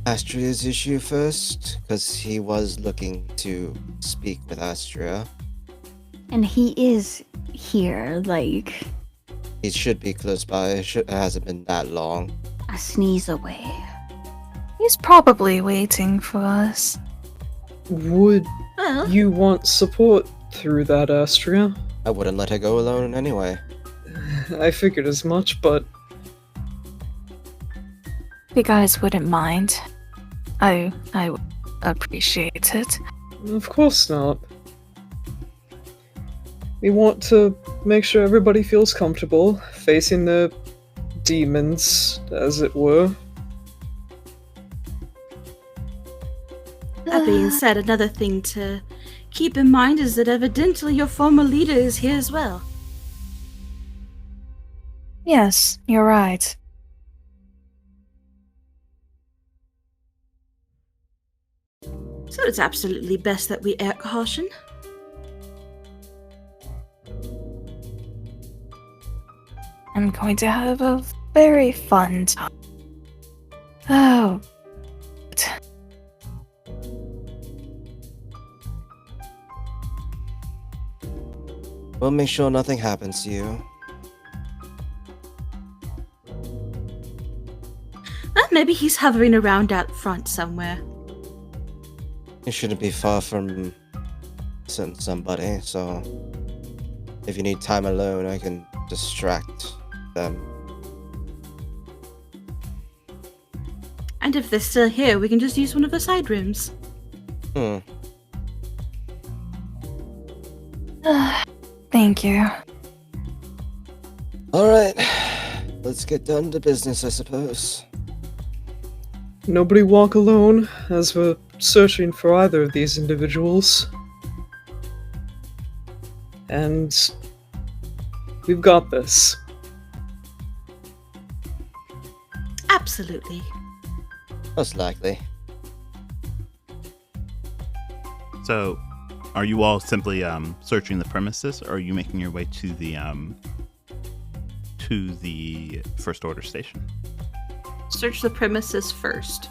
Astria's issue first, because he was looking to speak with Astria. And he is here, like... He should be close by. It hasn't been that long. a sneeze away. He's probably waiting for us. Would Well, you want support through that, Astria? I wouldn't let her go alone anyway. I figured as much, but If you guys wouldn't mind, I would appreciate it. of course not. We want to make sure everybody feels comfortable facing the demons, as it were. that being said, another thing to keep in mind is that evidently your former leader is here as well. Yes, you're right. So it's absolutely best that we air caution. I'm going to have a very fun time. Oh. We'll make sure nothing happens to you. Maybe he's hovering around out front somewhere. You shouldn't be far from somebody, so if you need time alone, I can distract them. And if they're still here, we can just use one of the side rooms. Thank you. Alright, let's get down to business, I suppose. Nobody walk alone as we're searching for either of these individuals. And we've got this. Absolutely. Most likely. So, are you all simply searching the premises, or are you making your way to the First Order station? Search the premises first.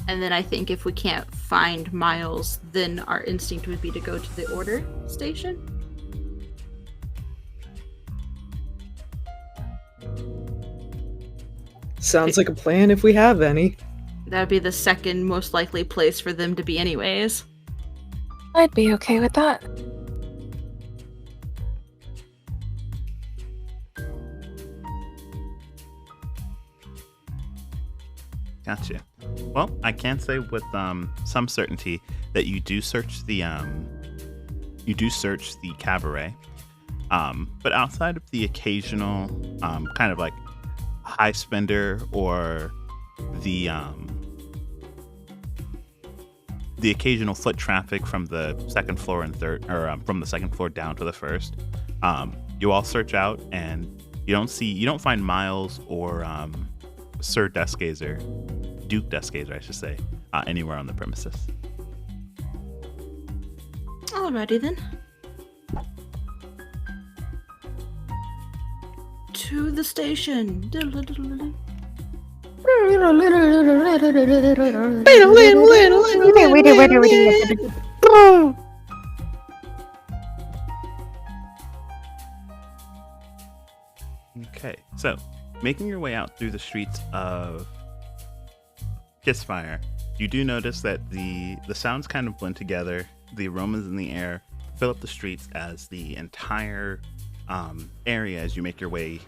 And then I think if we can't find Miles, then our instinct would be to go to the Order station. Sounds like a plan if we have any. That would be the second most likely place for them to be anyways. I'd be okay with that. Gotcha. Well, I can say with some certainty that you do search the cabaret, but outside of the occasional kind of like high spender or the occasional foot traffic from the second floor and third, or from the second floor down to the first, you all search out and you don't find Miles or Sir Duskgazer, Duke Duskgazer, I should say, anywhere on the premises. Alrighty then. To the station. Okay, so making your way out through the streets of Kissfire, you do notice that the sounds kind of blend together. The aromas in the air fill up the streets as the entire area, as you make your way,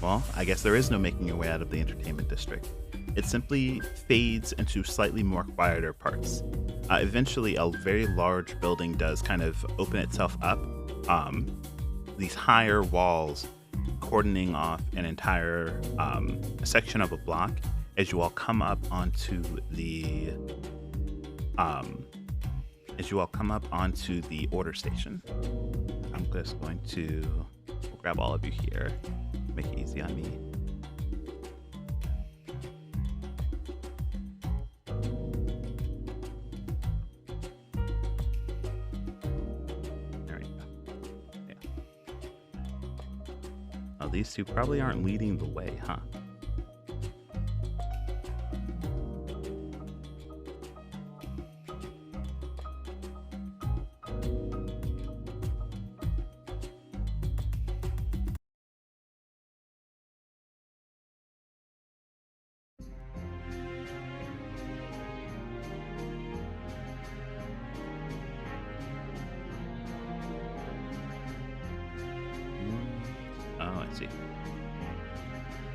well, I guess there is no making your way out of the entertainment district. It simply fades into slightly more quieter parts. Eventually, a very large building does kind of open itself up. These higher walls cordoning off an entire section of a block as you all come up onto the order station. I'm just going to grab all of you here, make it easy on me. There we go. Yeah. Oh, these two probably aren't leading the way, huh?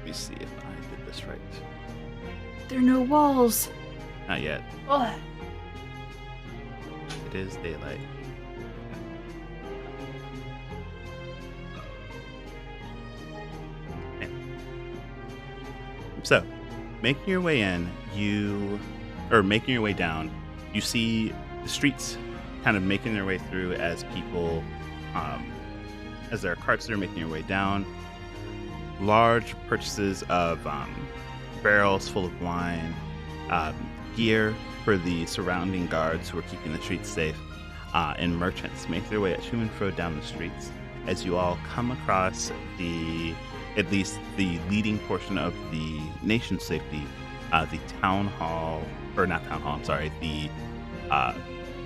Let me see if I did this right. There are no walls. Not yet. Ugh. It is daylight. Okay. So, making your way in, making your way down, you see the streets kind of making their way through as people, as there are carts that are making their way down. Large purchases of barrels full of wine, gear for the surrounding guards who are keeping the streets safe, and merchants make their way to and fro down the streets as you all come across at least the leading portion of the nation's safety, the town hall, or not town hall, I'm sorry, the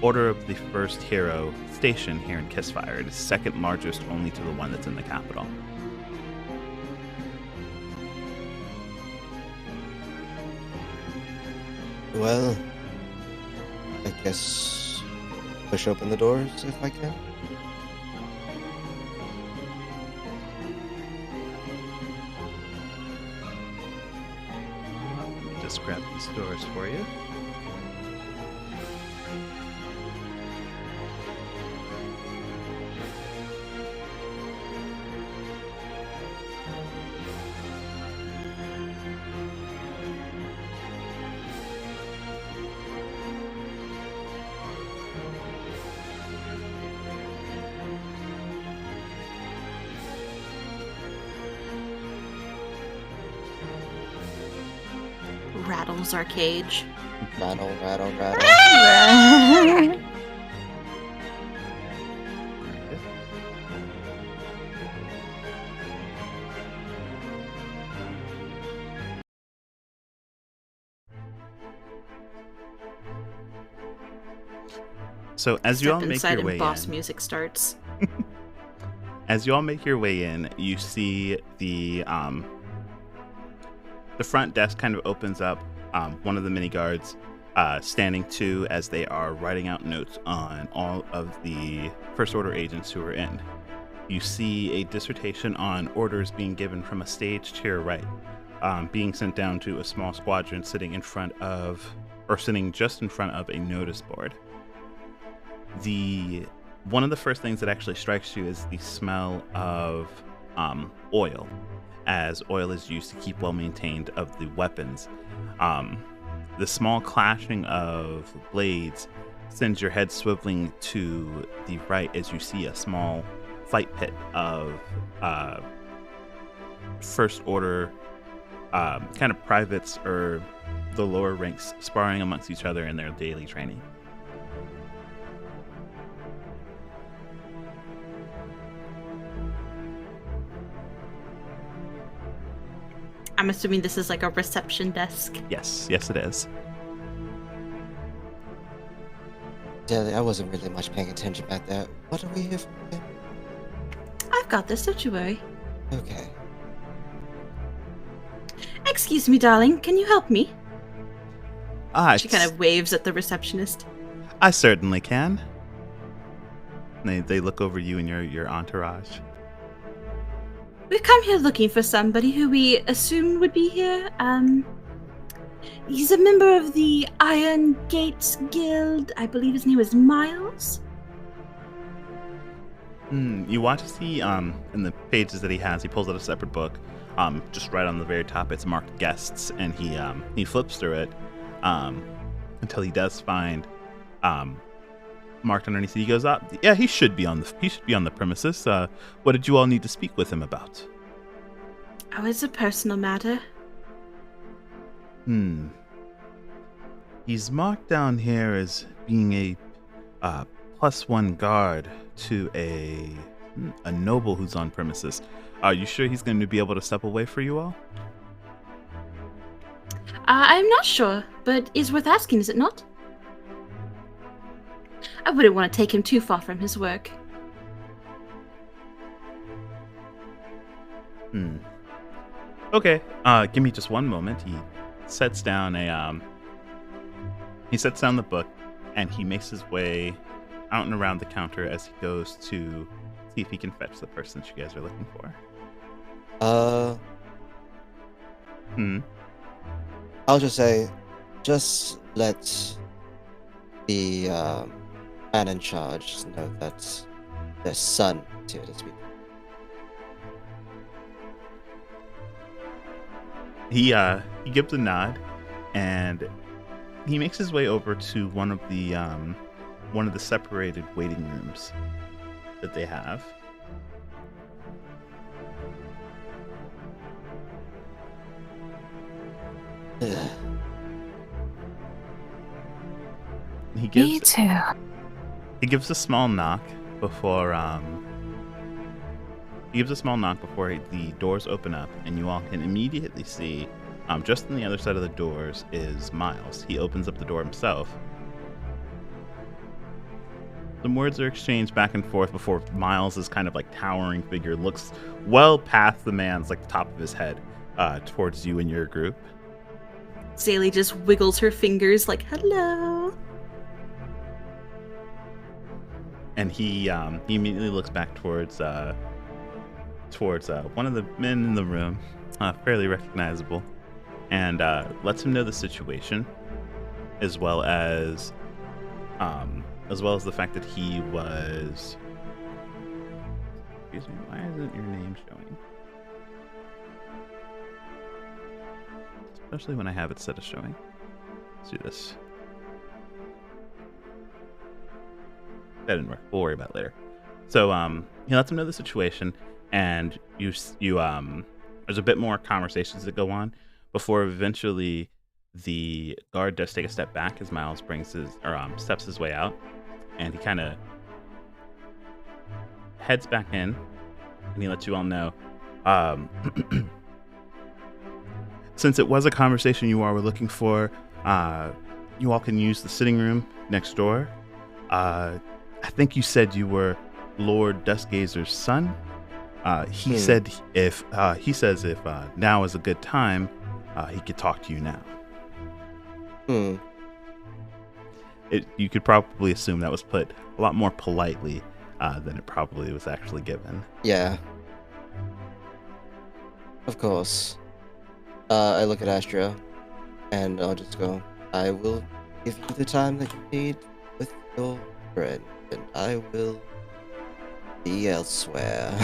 Order of the First Hero station here in Kissfire. It is second largest only to the one that's in the capital. Well, I guess push open the doors if I can. Let me just grab these doors for you. Rattles our cage. Rattle, rattle, rattle. So as you all Step make inside your and way boss in, music starts. as you all make your way in, you see the front desk kind of opens up. One of the mini guards standing to as they are writing out notes on all of the First Order agents who are in. You see a dissertation on orders being given from a stage to your right, being sent down to a small squadron sitting just in front of a notice board. One of the first things that actually strikes you is the smell of oil, as oil is used to keep well maintained of the weapons. The small clashing of blades sends your head swiveling to the right as you see a small fight pit of First Order kind of privates or the lower ranks sparring amongst each other in their daily training. I'm assuming this is like a reception desk. Yes, it is. Yeah, I wasn't really much paying attention back there. What are we here for? I've got this, don't you worry. Okay. Excuse me, darling, can you help me? She kind It's- of waves at the receptionist. I certainly can. They look over you and your entourage. We've come here looking for somebody who we assume would be here. He's a member of the Iron Gates Guild. I believe his name is Miles. You want to see in the pages that he has, he pulls out a separate book. Just right on the very top, it's marked guests, and he flips through it until he does find marked underneath. He goes up. Yeah, he should be on the premises. What did you all need to speak with him about? Oh, it's a personal matter. He's marked down here as being a +1 guard to a noble who's on premises. Are you sure he's going to be able to step away for you all? I'm not sure, but it's worth asking, is it not? I wouldn't want to take him too far from his work. Okay, give me just one moment. He sets down the book, and he makes his way out and around the counter as he goes to see if he can fetch the person that you guys are looking for. I'll just say, just let the man in charge know that their son is here to speak. He gives a nod, and he makes his way over to one of the separated waiting rooms that they have. He gives, Me too. He gives a small knock before the doors open up, and you all can immediately see, just on the other side of the doors is Miles. He opens up the door himself. Some words are exchanged back and forth before Miles' kind of like towering figure looks well past the man's like the top of his head towards you and your group. Zaylee just wiggles her fingers like, hello. And he immediately looks back towards one of the men in the room, fairly recognizable, and lets him know the situation, as well as the fact that he was. Excuse me, why isn't your name showing? Especially when I have it set as showing. Let's do this. That didn't work. We'll worry about it later. So he lets him know the situation, and you there's a bit more conversations that go on before eventually the guard does take a step back as Miles steps his way out, and he kind of heads back in, and he lets you all know, since it was a conversation you all were looking for, you all can use the sitting room next door. I think you said you were Lord Duskgazer's son. He said if now is a good time, he could talk to you now. You could probably assume that was put a lot more politely than it probably was actually given. Yeah. Of course. I look at Astra, and I'll just go, I will give you the time that you need with your friend, and I will be elsewhere.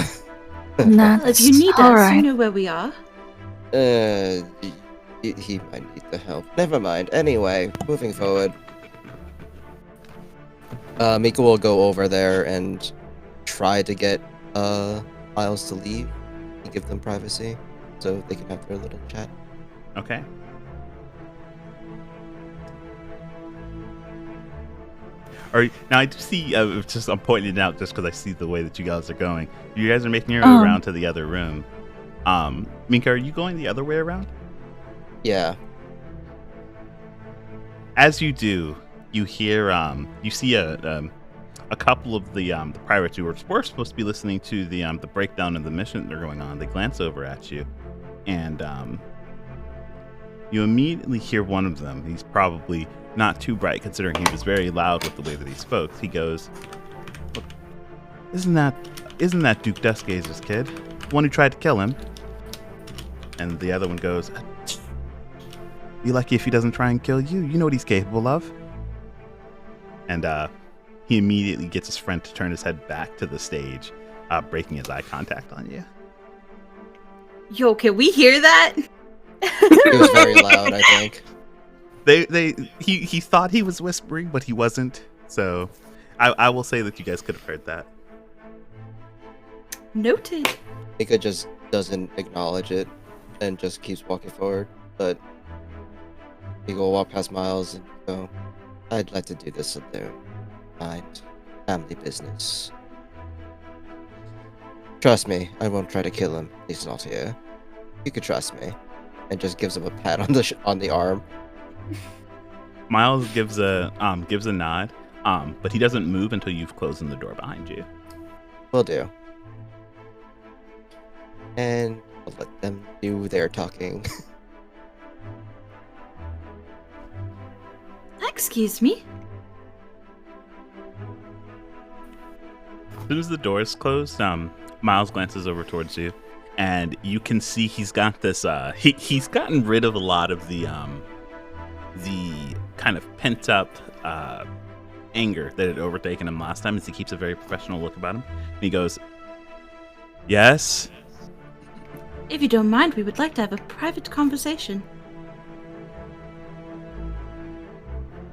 Well, if you need all us, right. you know where we are. He might need the help. Never mind. Anyway, moving forward. Mika will go over there and try to get Miles to leave and give them privacy so they can have their little chat. Okay. Now I do see. I'm pointing it out just because I see the way that you guys are going. You guys are making your way around to the other room. Minka, are you going the other way around? Yeah. As you do, you hear. You see a couple of the pirates who were supposed to be listening to the breakdown of the mission that they're going on. They glance over at you, and you immediately hear one of them. He's probably not too bright, considering he was very loud with the way that he spoke. He goes, "Look, isn't that Duke Duskgazer's kid? The one who tried to kill him?" And the other one goes, "Be lucky if he doesn't try and kill you. You know what he's capable of." And he immediately gets his friend to turn his head back to the stage, breaking his eye contact on you. Yo, can we hear that? It was very loud, I think. He thought he was whispering, but he wasn't. So I will say that you guys could have heard that. Noted. Mika just doesn't acknowledge it and just keeps walking forward. But he will walk past Miles and go, I'd like to do this in their mind. Family business. Trust me, I won't try to kill him. He's not here. You could trust me. And just gives him a pat on the arm. Miles gives a nod, but he doesn't move until you've closed the door behind you. Will do. And I'll let them do their talking. Excuse me. As soon as the door is closed, Miles glances over towards you, and you can see he's got this. He's gotten rid of a lot of the kind of pent up anger that had overtaken him last time, as he keeps a very professional look about him. And he goes, "Yes." If you don't mind, we would like to have a private conversation.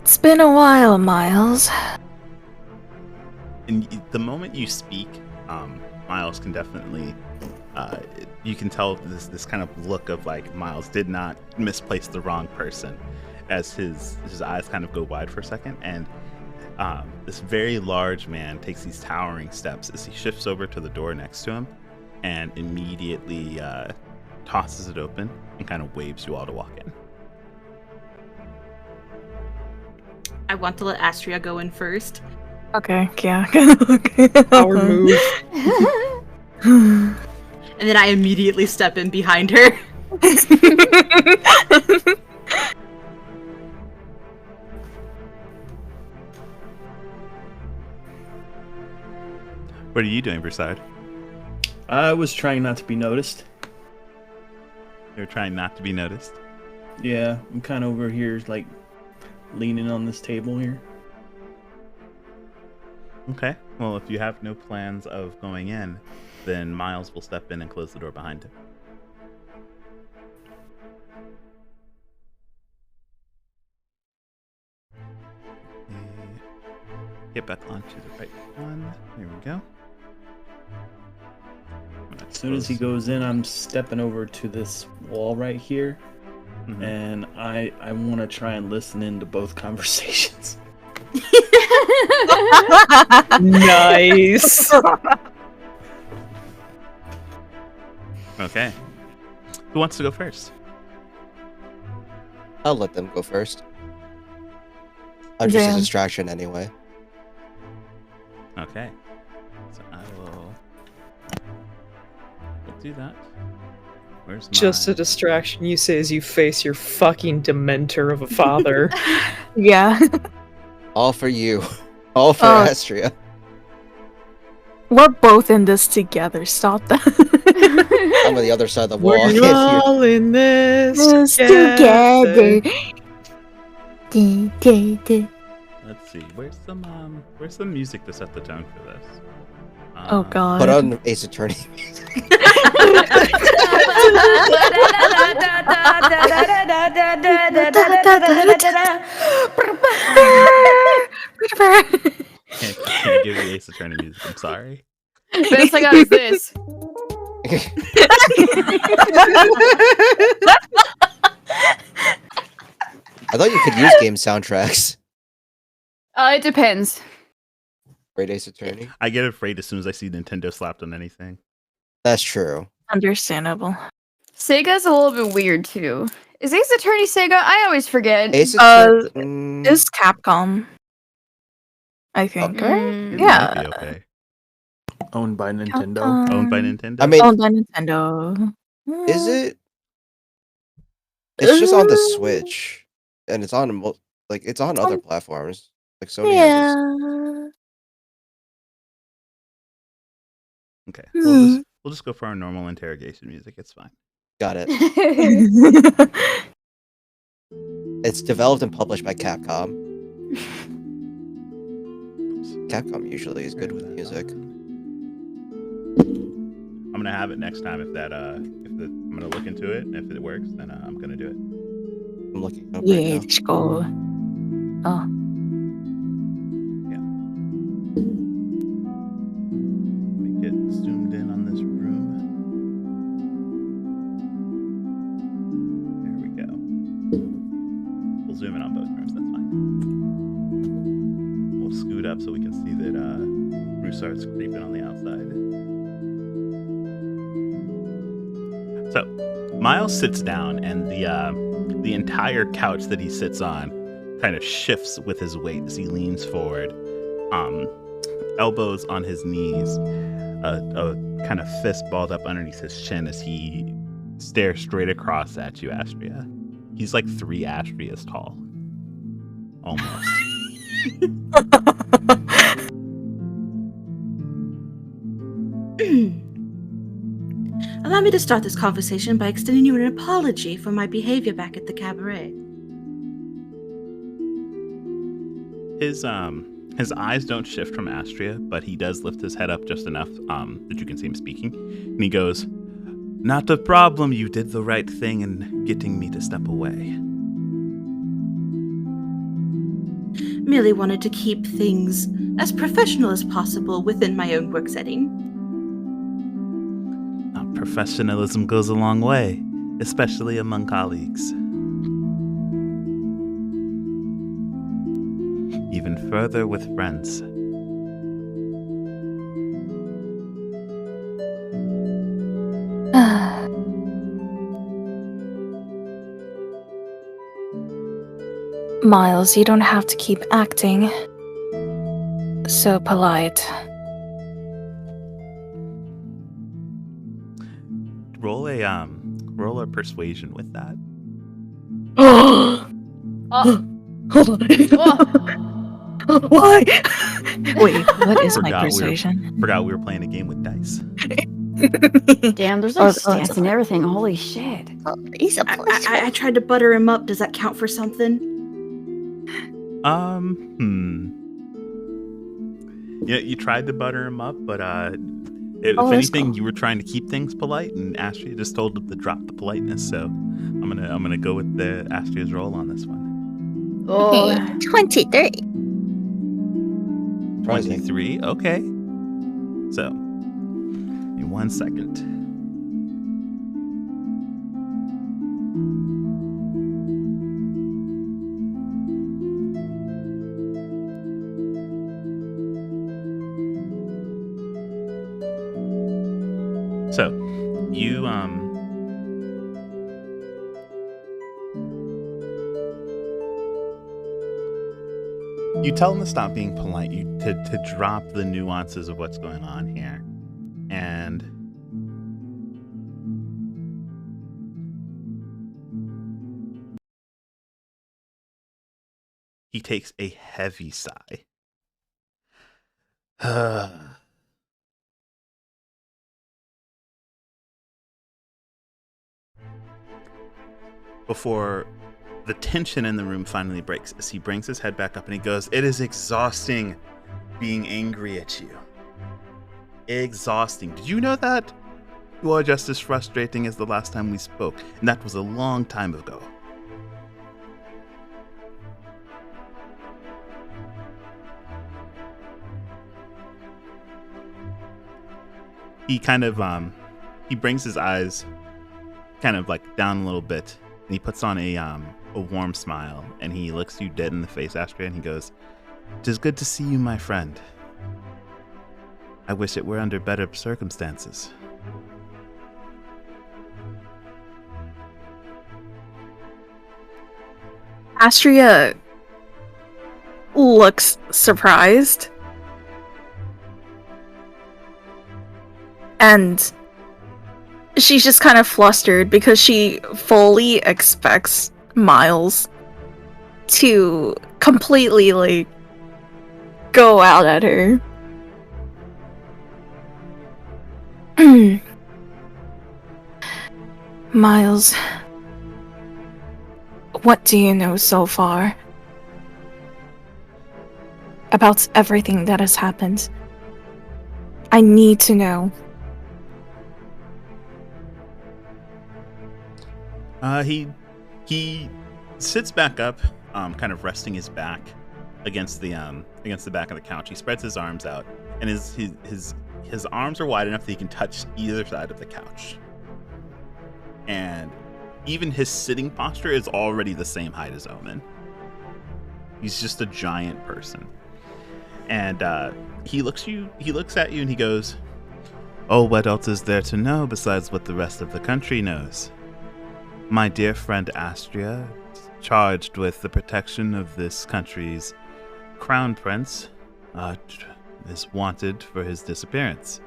It's been a while, Miles. And the moment you speak, Miles can definitely, you can tell this kind of look of like Miles did not misplace the wrong person, as his eyes kind of go wide for a second, and this very large man takes these towering steps as he shifts over to the door next to him, and immediately tosses it open and kind of waves you all to walk in. I want to let Astria go in first. Okay, yeah. Okay. Power move. And then I immediately step in behind her. What are you doing, Broussard? I was trying not to be noticed. You're trying not to be noticed? Yeah, I'm kind of over here, like, leaning on this table here. Okay. Well, if you have no plans of going in, then Miles will step in and close the door behind him. Get back onto the right one. Here we go. As soon as he goes in, I'm stepping over to this wall right here, Mhm. and I want to try and listen into both conversations. Nice. Okay. Who wants to go first? I'll let them go first. I'm just a Damn. distraction anyway. Okay. So I will. We'll do that. Where's my... Just a distraction, you say as you face your fucking dementor of a father. Yeah. All for you. All for Oh. Astria. We're both in this together. Stop that. I'm on the other side of the wall. I We're can't all in this Us together. together. Let's see. Where's some music to set the tone for this? Oh god. Put on Ace Attorney. Can't give you Ace Attorney music. I'm sorry. Best I got is this. I thought you could use game soundtracks. It depends. Great Ace Attorney. I get afraid as soon as I see Nintendo slapped on anything. That's true. Understandable. Sega's a little bit weird too. Is Ace Attorney Sega? I always forget. Ace Uh, Attorney. Is Capcom. I think, right? Mm, It Yeah. might be okay. Owned by Nintendo. Capcom. Owned by Nintendo. I mean, Owned by Nintendo. is it? It's just on the Switch, and it's on it's on other platforms. Like Sony has Yeah. Okay. Hmm. We'll just go for our normal interrogation music. It's fine. got it. It's developed and published by Capcom. Capcom usually is good with music. I'm gonna have it next time I'm gonna look into it. If it works, then I'm gonna do it. I'm looking up Yeah, right now. let's go. Oh. Let me get zoomed in on this room. There we go. We'll zoom in on both rooms. That's fine. We'll scoot up so we can see that Broussard's creeping on the outside. So, Miles sits down, and the entire couch that he sits on kind of shifts with his weight as he leans forward, elbows on his knees, a kind of fist balled up underneath his chin as he stares straight across at you, Astria. He's like 3 Astrias tall. Almost. Allow me to start this conversation by extending you an apology for my behavior back at the cabaret. His eyes don't shift from Astria, but he does lift his head up just enough that you can see him speaking. And he goes, "Not a problem. You did the right thing in getting me to step away. Merely wanted to keep things as professional as possible within my own work setting." Professionalism goes a long way, especially among colleagues. Even further with friends. Miles, you don't have to keep acting so polite. Roll a persuasion with that. Why? Wait, what is my persuasion? Forgot we were playing a game with dice. Damn, there's like stats and everything. Holy shit. He's a plus. I tried to butter him up. Does that count for something? Yeah, you tried to butter him up, but if anything, cool. You were trying to keep things polite, and Astria just told him to drop the politeness. So I'm gonna go with the Astria's roll on this one. Oh, 23. 23. Okay. So, in 1 second. So, you tell him to stop being polite, to drop the nuances of what's going on here. And he takes a heavy sigh. Before the tension in the room finally breaks, as he brings his head back up and he goes, "It is exhausting being angry at you. Exhausting. Did you know that? You are just as frustrating as the last time we spoke, and that was a long time ago." He kind of, he brings his eyes kind of like down a little bit, and he puts on a warm smile, and he looks you dead in the face, Astria, and he goes, "'Tis good to see you, my friend. I wish it were under better circumstances." Astria looks surprised. And she's just kind of flustered because she fully expects Miles to completely, like, go out at her. Miles, what do you know so far about everything that has happened? I need to know. He sits back up, kind of resting his back against the back of the couch. He spreads his arms out, and his arms are wide enough that he can touch either side of the couch. And even his sitting posture is already the same height as Omen. He's just a giant person. And he looks at you and he goes, "Oh, what else is there to know besides what the rest of the country knows? My dear friend Astria, charged with the protection of this country's crown prince, is wanted for his disappearance.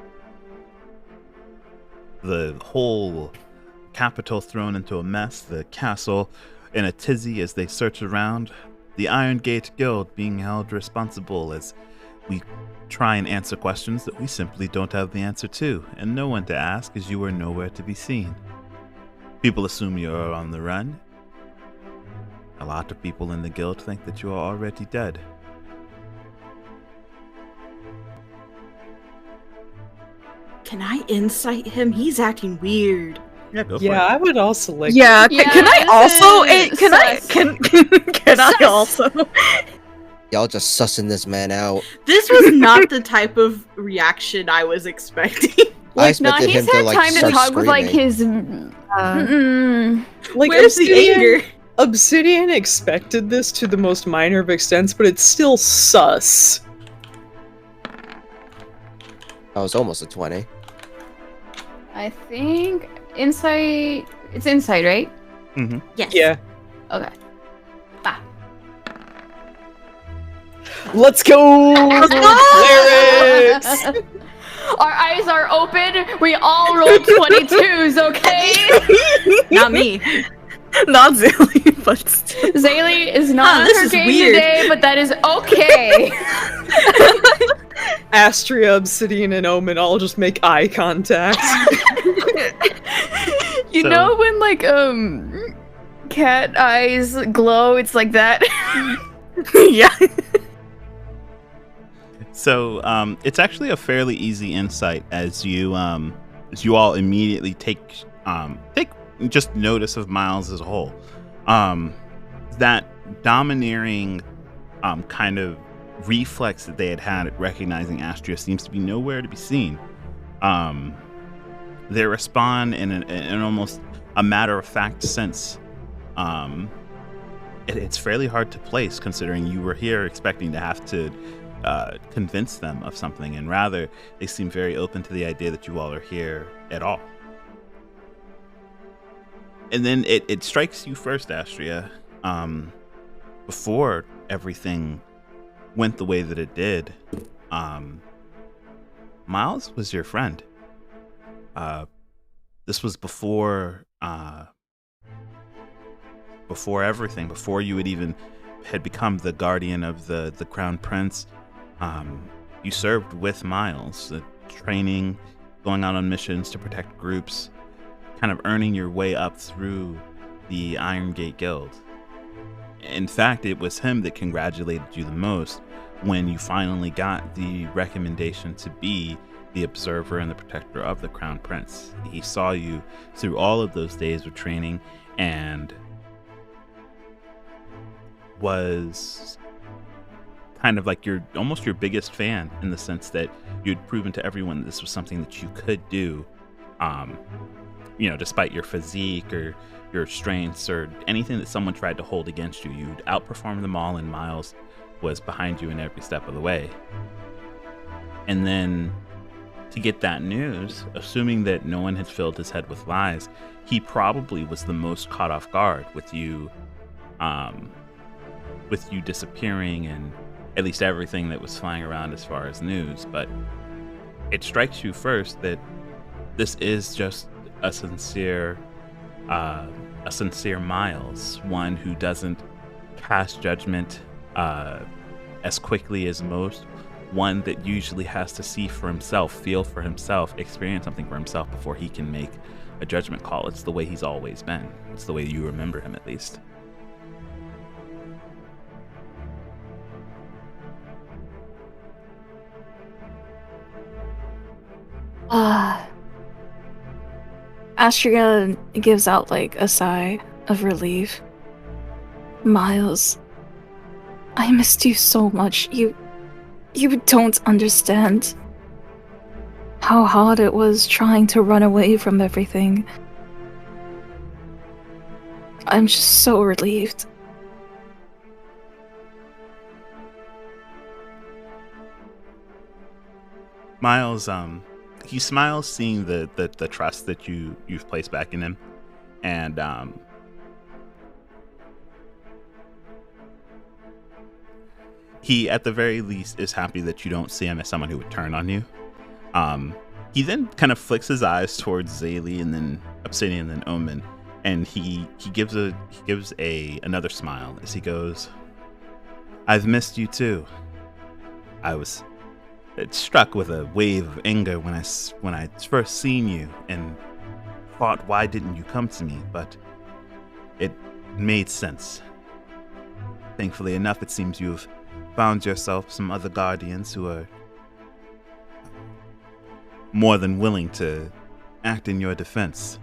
The whole capital thrown into a mess, the castle in a tizzy as they search around, the Iron Gate Guild being held responsible as we try and answer questions that we simply don't have the answer to, and no one to ask as you are nowhere to be seen. People assume you are on the run. A lot of people in the guild think that you are already dead. Can I insight him? He's acting weird. Yeah, go for Yeah, it. I would also like. Yeah, Yeah, can I this also? is Can I? sus. Can I Sus. also? Y'all just sussing this man out. This was not the type of reaction I was expecting. I Like, nah, expected he's him to had like time to start talk with like screaming. his. Like Where's the anger? Obsidian expected this to the most minor of extents, but it's still sus. I was almost a 20. I think insight. It's insight, right? Yes. Yeah. Okay. Let's go! Clerics! Our eyes are open. We all rolled 22s, okay? Not me. Not Zilly, but still. Zaylee is not on this her is game weird. today, but that is okay. Astria, Obsidian, and Omen all just make eye contact. You So- know when like cat eyes glow? It's like that. Yeah. So it's actually a fairly easy insight as you all immediately take just notice of Miles as a whole. That domineering kind of reflex that they had at recognizing Astria seems to be nowhere to be seen. They respond in an almost a matter-of-fact sense. It's fairly hard to place considering you were here expecting to have to convince them of something, and rather they seem very open to the idea that you all are here at all. And then it strikes you first, Astria, before everything went the way that it did. Miles was your friend. This was before everything, before you had become the guardian of the Crown Prince. You served with Miles, training, going out on missions to protect groups, kind of earning your way up through the Iron Gate Guild. In fact, it was him that congratulated you the most when you finally got the recommendation to be the observer and the protector of the Crown Prince. He saw you through all of those days of training and was kind of like almost your biggest fan, in the sense that you'd proven to everyone that this was something that you could do, despite your physique or your strengths or anything that someone tried to hold against you. You'd outperform them all, and Miles was behind you in every step of the way. And then to get that news, assuming that no one had filled his head with lies, he probably was the most caught off guard with you disappearing and at least everything that was flying around as far as news. But it strikes you first that this is just a sincere Miles, one who doesn't pass judgment as quickly as most, one that usually has to see for himself, feel for himself, experience something for himself before he can make a judgment call. It's the way he's always been. It's the way you remember him, at least. Astria gives out like a sigh of relief. Miles, I missed you so much. You don't understand how hard it was trying to run away from everything. I'm just so relieved. Miles, he smiles, seeing the trust that you've placed back in him, and he, at the very least, is happy that you don't see him as someone who would turn on you. He then kind of flicks his eyes towards Zaylee and then Obsidian and then Omen, and he gives another smile as he goes, "I've missed you too. I was struck with a wave of anger when I first seen you and thought, why didn't you come to me? But it made sense. Thankfully enough, it seems you've found yourself some other guardians who are more than willing to act in your defense.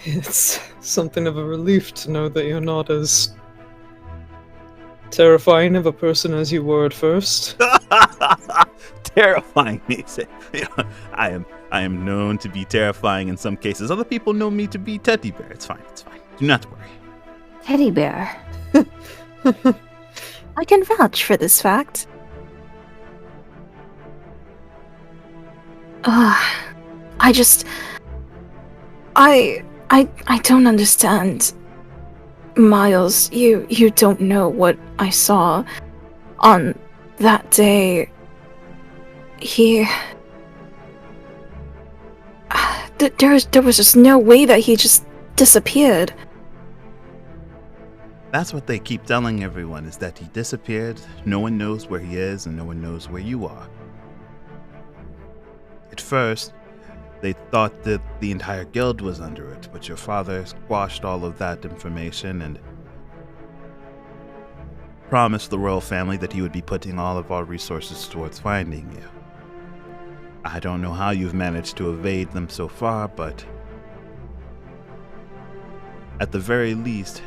It's something of a relief to know that you're not as terrifying of a person as you were at first. Terrifying, he said. I am known to be terrifying in some cases. Other people know me to be teddy bear. It's fine. Do not worry. Teddy bear. I can vouch for this fact. I don't understand. Miles, you don't know what I saw on that day. There was just no way that he just disappeared. That's what they keep telling everyone, is that he disappeared. No one knows where he is, and no one knows where you are. At first, they thought that the entire guild was under it, but your father squashed all of that information and promised the royal family that he would be putting all of our resources towards finding you. I don't know how you've managed to evade them so far, but at the very least,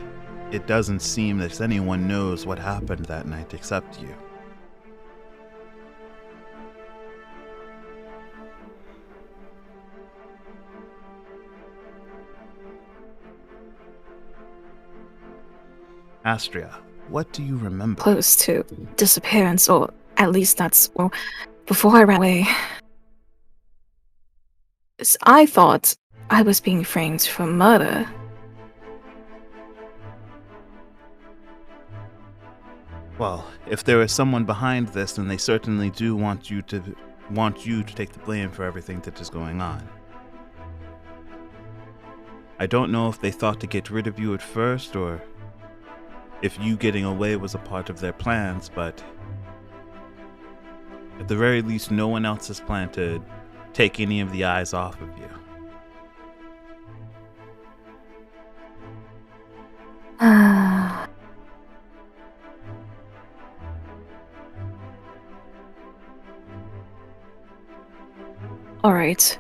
it doesn't seem that anyone knows what happened that night except you. Astria, what do you remember? Close to disappearance, or at least that's, well, before I ran away. I thought I was being framed for murder. Well, if there is someone behind this, then they certainly do want you to take the blame for everything that is going on. I don't know if they thought to get rid of you at first, or if you getting away was a part of their plans, but at the very least, no one else has planned to take any of the eyes off of you. All right.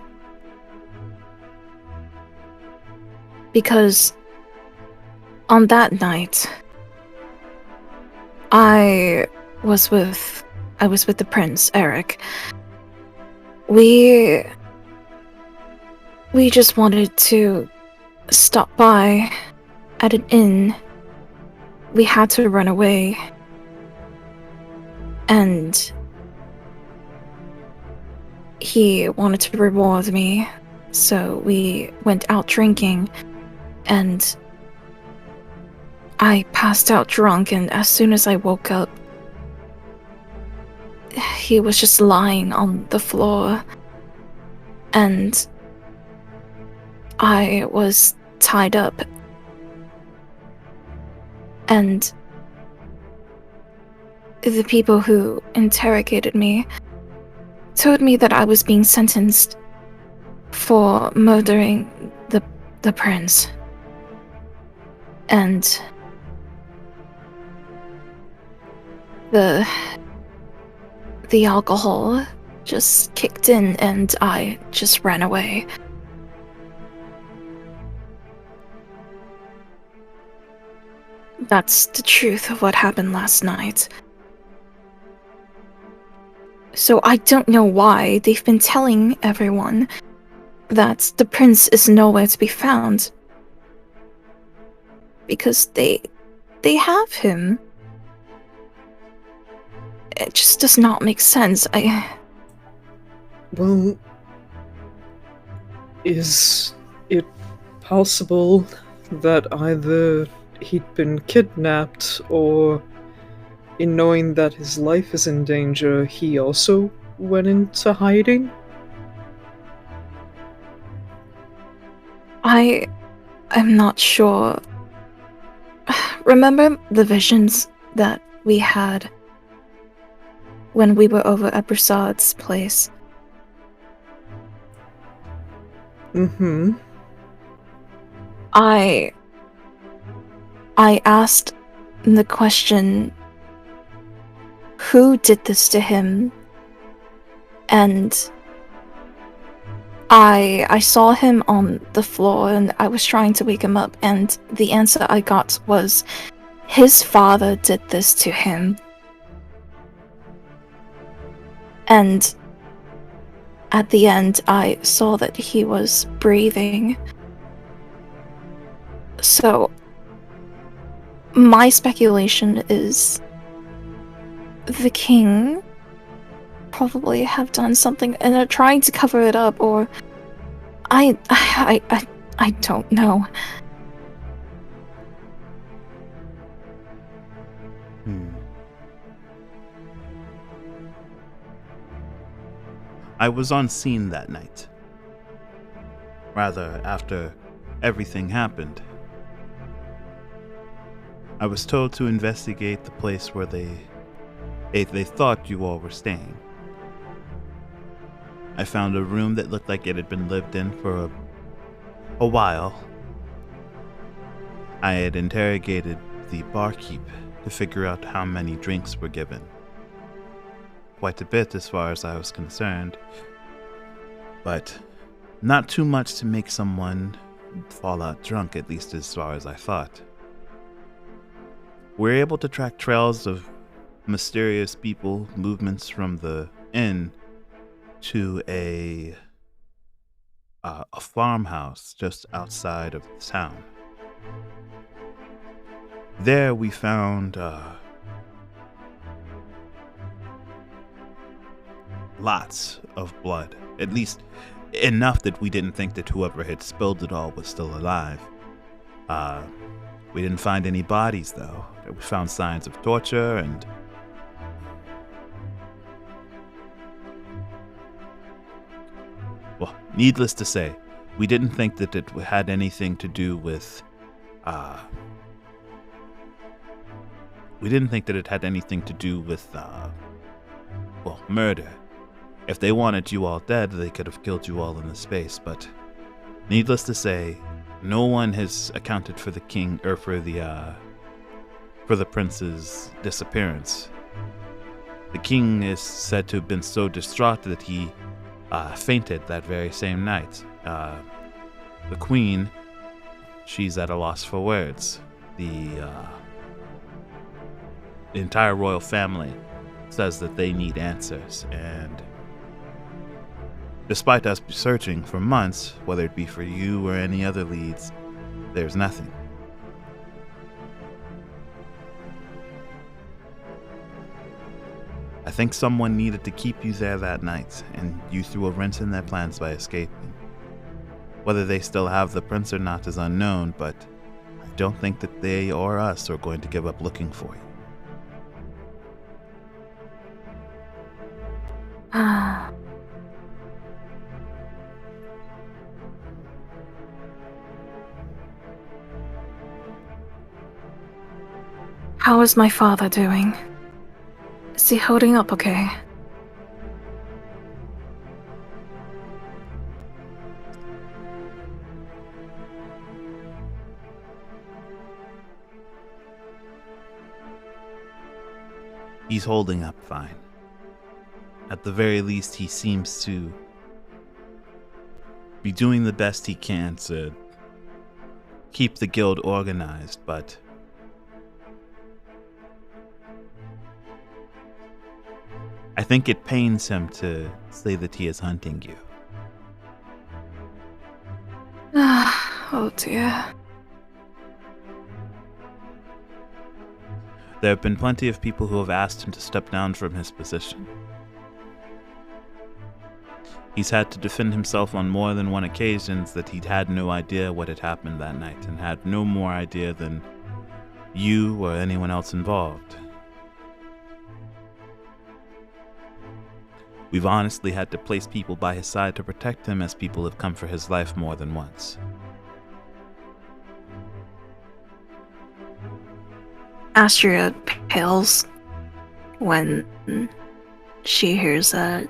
Because on that night, I was with the prince, Eric. We just wanted to stop by at an inn. We had to run away. And he wanted to reward me, so we went out drinking, and I passed out drunk, and as soon as I woke up, he was just lying on the floor, and I was tied up, and the people who interrogated me told me that I was being sentenced for murdering the prince. And the alcohol just kicked in and I just ran away. That's the truth of what happened last night. So I don't know why they've been telling everyone that the prince is nowhere to be found. Because they have him. It just does not make sense. Well, is it possible that either he'd been kidnapped, or in knowing that his life is in danger, he also went into hiding? I'm not sure. Remember the visions that we had when we were over at Broussard's place. Mm-hmm. I asked the question, who did this to him? And I saw him on the floor and I was trying to wake him up, and the answer I got was, his father did this to him. And at the end, I saw that he was breathing. So, my speculation is the king probably have done something and are trying to cover it up, or I don't know. I was on scene that night. Rather, after everything happened. I was told to investigate the place where they thought you all were staying. I found a room that looked like it had been lived in for a while. I had interrogated the barkeep to figure out how many drinks were given. Quite a bit as far as I was concerned, but not too much to make someone fall out drunk, at least as far as I thought. We're able to track trails of mysterious people, movements from the inn to a farmhouse just outside of the town. There we found lots of blood, at least enough that we didn't think that whoever had spilled it all was still alive. We didn't find any bodies, though. We found signs of torture and well, needless to say, we didn't think that it had anything to do with murder. If they wanted you all dead, they could have killed you all in the space, but needless to say, no one has accounted for the king or for the prince's disappearance. The king is said to have been so distraught that he fainted that very same night. The queen, she's at a loss for words. The entire royal family says that they need answers, and despite us searching for months, whether it be for you or any other leads, there's nothing. I think someone needed to keep you there that night, and you threw a wrench in their plans by escaping. Whether they still have the prince or not is unknown, but I don't think that they or us are going to give up looking for you. How is my father doing? Is he holding up okay? He's holding up fine. At the very least, he seems to be doing the best he can to keep the guild organized, but I think it pains him to say that he is hunting you. Oh dear. There have been plenty of people who have asked him to step down from his position. He's had to defend himself on more than one occasion that he'd had no idea what had happened that night, and had no more idea than you or anyone else involved. We've honestly had to place people by his side to protect him, as people have come for his life more than once. Astria pales when she hears that.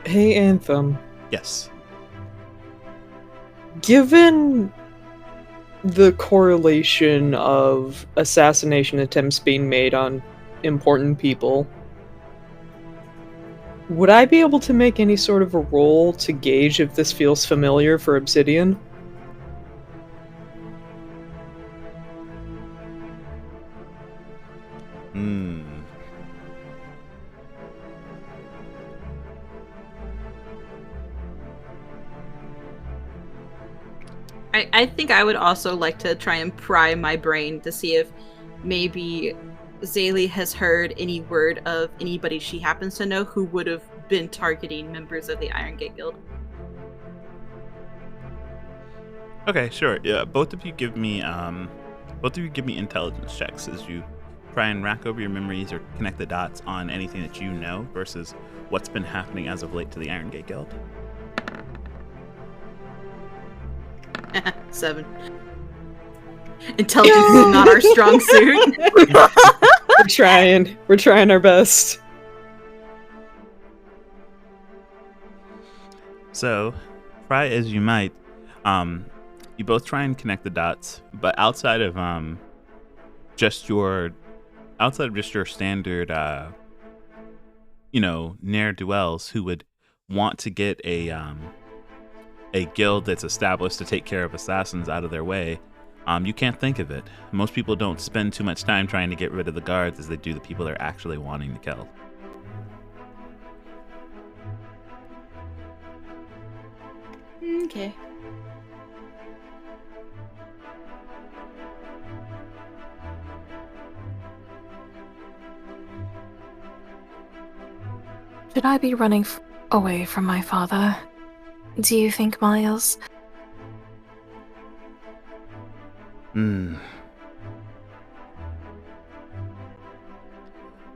Hey, Anthem. Yes. Given the correlation of assassination attempts being made on important people, would I be able to make any sort of a roll to gauge if this feels familiar for Obsidian? I think I would also like to try and pry my brain to see if maybe Zaylee has heard any word of anybody she happens to know who would have been targeting members of the Iron Gate Guild. Okay, sure. Yeah, both of you give me intelligence checks as you try and rack over your memories or connect the dots on anything that you know versus what's been happening as of late to the Iron Gate Guild. 7. Intelligence is not our strong suit. We're trying our best. So, try as you might, you both try and connect the dots, but outside of just your standard ne'er-do-wells who would want to get a guild that's established to take care of assassins out of their way, you can't think of it. Most people don't spend too much time trying to get rid of the guards as they do the people they're actually wanting to kill. Okay. Should I be running away from my father? Do you think, Miles?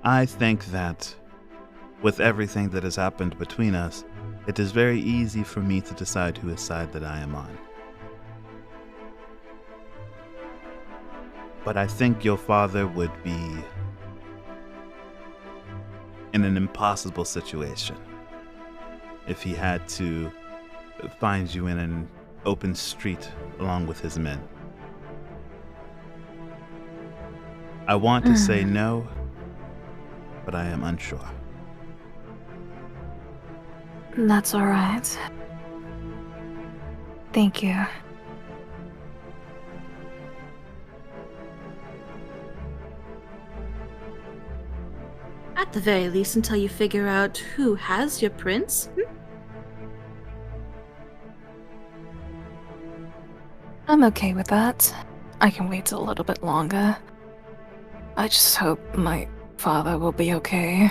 I think that with everything that has happened between us, it is very easy for me to decide whose side that I am on. But I think your father would be in an impossible situation if he had to find you in an open street along with his men. I want to say no, but I am unsure. That's alright. Thank you. At the very least, until you figure out who has your prince. I'm okay with that. I can wait a little bit longer. I just hope my father will be okay.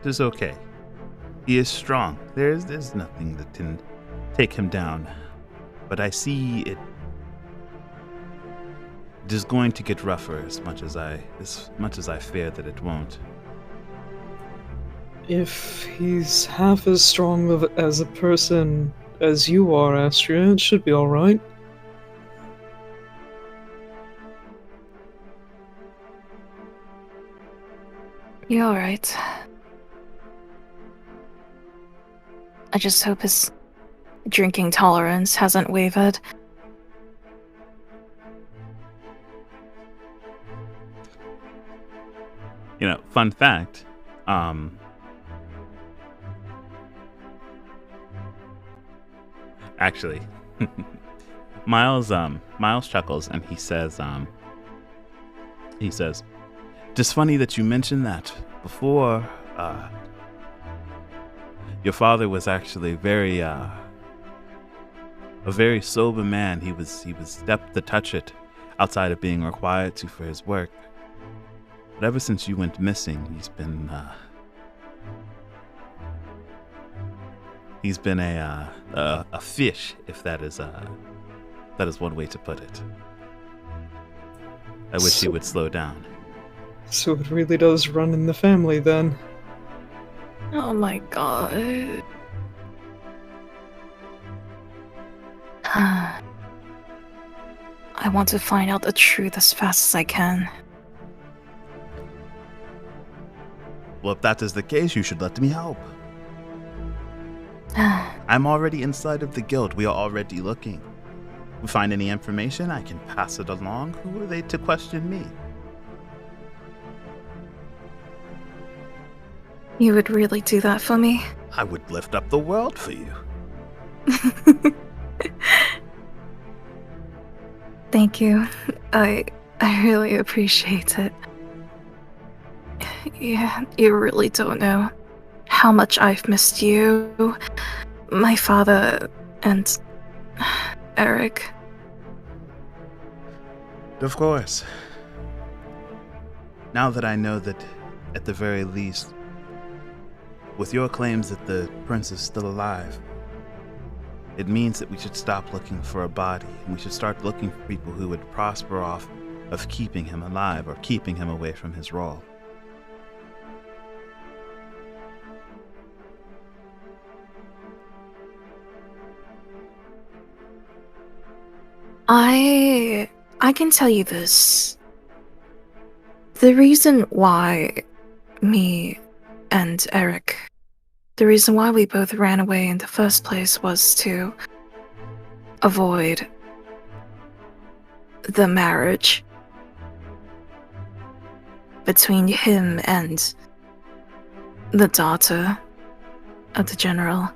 It is okay. He is strong. There's nothing that can take him down. But I see it is going to get rougher as much as I fear that it won't. If he's half as strong as a person as you are, Astria, it should be alright. You're alright. I just hope his drinking tolerance hasn't wavered. Fun fact, actually, Miles chuckles and he says, "Just funny that you mentioned that. Before, your father was actually a very sober man. He was adept to touch it outside of being required to for his work. But ever since you went missing, he's been a fish, if that is one way to put it. I wish he would slow down." So it really does run in the family then. Oh my god. I want to find out the truth as fast as I can. Well, if that is the case, you should let me help. I'm already inside of the guild. We are already looking. If we find any information, I can pass it along. Who are they to question me? You would really do that for me? I would lift up the world for you. Thank you. I really appreciate it. Yeah, you really don't know how much I've missed you, my father, and Eric. Of course. Now that I know that, at the very least, with your claims that the prince is still alive, it means that we should stop looking for a body, and we should start looking for people who would prosper off of keeping him alive or keeping him away from his role. I can tell you this. The reason why me and Eric, the reason why we both ran away in the first place was to avoid the marriage between him and the daughter of the general.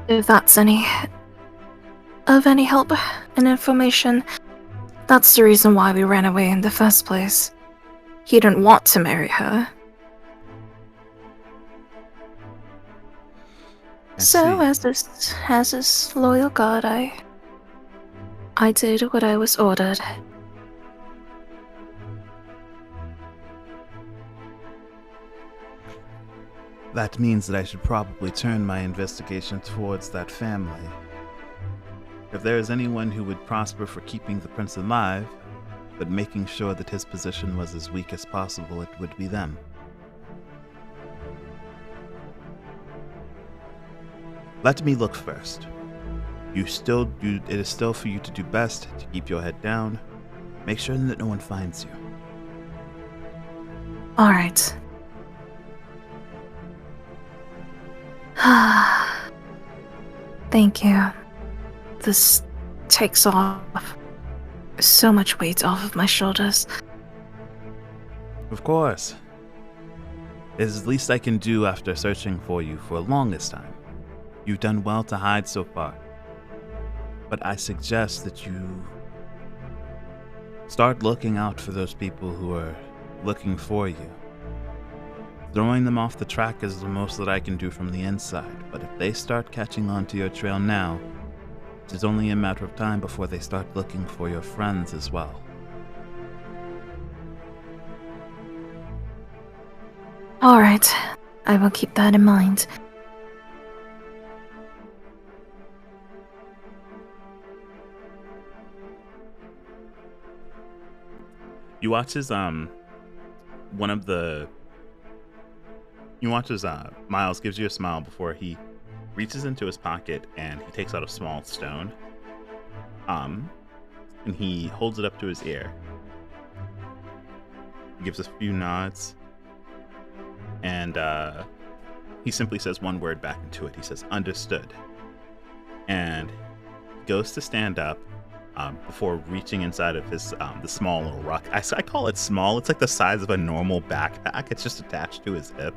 If that's of any help and information, that's the reason why we ran away in the first place. He didn't want to marry her. So, as this loyal guard, I did what I was ordered. That means that I should probably turn my investigation towards that family. If there is anyone who would prosper for keeping the prince alive, but making sure that his position was as weak as possible, it would be them. Let me look first. It is still for you to do best to keep your head down. Make sure that no one finds you. All right. Thank you. This takes off so much weight off of my shoulders. Of course. It is the least I can do after searching for you for the longest time. You've done well to hide so far. But I suggest that you start looking out for those people who are looking for you. Throwing them off the track is the most that I can do from the inside, but if they start catching on to your trail now, it is only a matter of time before they start looking for your friends as well. Alright, I will keep that in mind. You watch as Miles gives you a smile before he reaches into his pocket and he takes out a small stone. And he holds it up to his ear. He gives a few nods. And he simply says one word back into it. He says, "Understood." And he goes to stand up before reaching inside of his the small little ruck. I call it small. It's like the size of a normal backpack. It's just attached to his hip.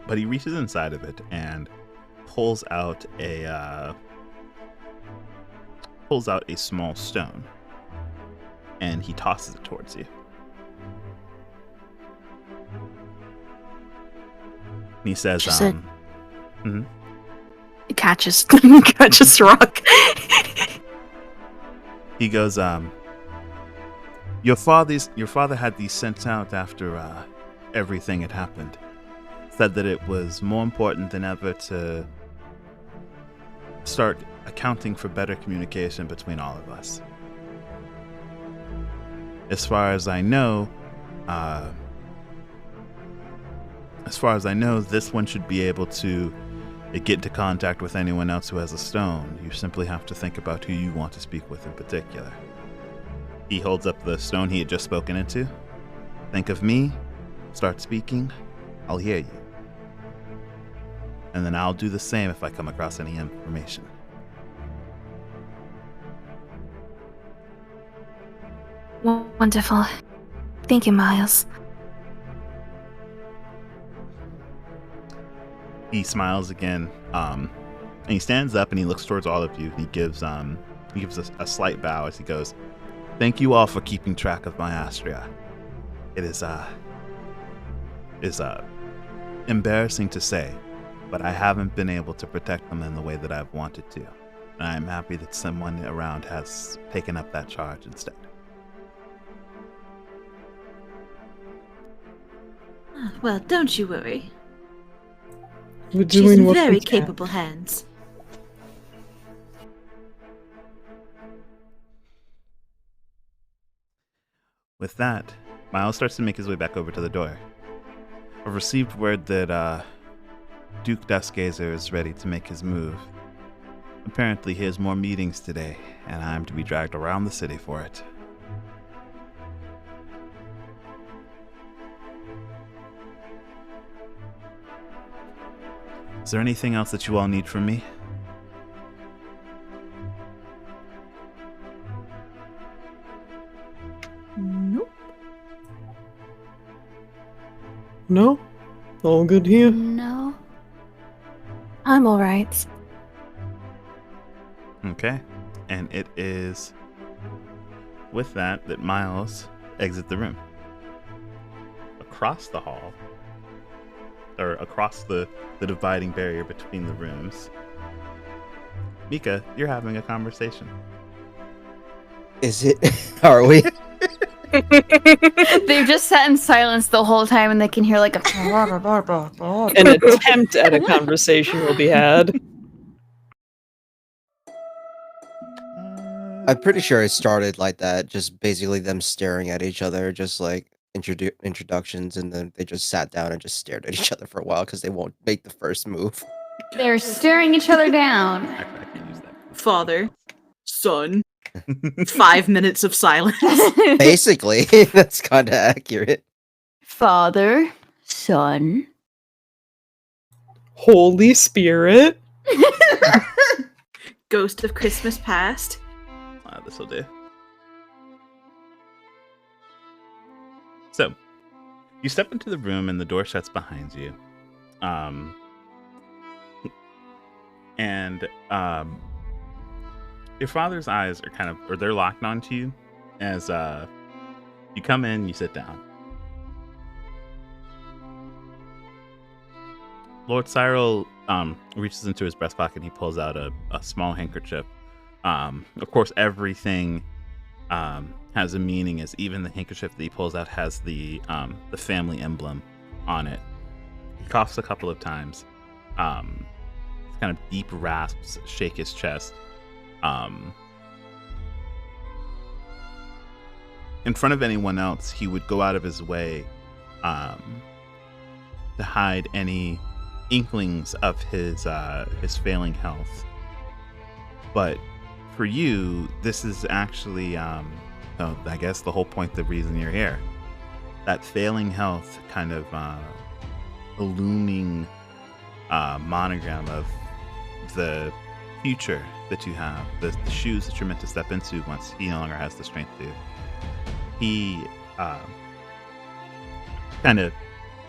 But he reaches inside of it and pulls out a small stone, and he tosses it towards you. And he says, Catches rock. He goes, your father had these sent out after everything had happened. Said that it was more important than ever to start accounting for better communication between all of us. As far as I know, as far as I know, this one should be able to get into contact with anyone else who has a stone. You simply have to think about who you want to speak with in particular. He holds up the stone he had just spoken into. Think of me, start speaking, I'll hear you. And then I'll do the same if I come across any information. Wonderful. Thank you, Miles. He smiles again, and he stands up and he looks towards all of you. He gives a slight bow as he goes, "Thank you all for keeping track of my Astria. It is embarrassing to say, but I haven't been able to protect them in the way that I've wanted to. And I'm happy that someone around has taken up that charge instead." Well, don't you worry. We're She's doing in what very we can. capable hands. With that, Miles starts to make his way back over to the door. I've received word that Duke Duskgazer is ready to make his move. Apparently he has more meetings today, and I'm to be dragged around the city for it. Is there anything else that you all need from me? Nope. No? All good here? No. I'm alright. Okay. And it is with that Miles exits the room. Across the hall, or across the dividing barrier between the rooms, Mika, you're having a conversation. Is it? Are we? They've just sat in silence the whole time, and they can hear like a. An attempt at a conversation will be had. I'm pretty sure it started like that, just basically them staring at each other, just like introductions, and then they just sat down and just stared at each other for a while because they won't make the first move. They're staring each other down. Actually, I can't use that. Father, son, 5 minutes of silence. Basically, that's kind of accurate. Father, son. Holy Spirit. Ghost of Christmas Past. This'll do. So, you step into the room and the door shuts behind you. Your father's eyes are they're locked onto you as you come in, you sit down. Lord Cyril reaches into his breast pocket and he pulls out a small handkerchief. Of course, everything has a meaning, as even the handkerchief that he pulls out has the family emblem on it. He coughs a couple of times. Kind of deep rasps shake his chest. In front of anyone else, he would go out of his way to hide any inklings of his failing health. But for you, this is actually, I guess the whole point, the reason you're here. That failing health kind of a looming monogram of the future that you have, the shoes that you're meant to step into once he no longer has the strength to. He kind of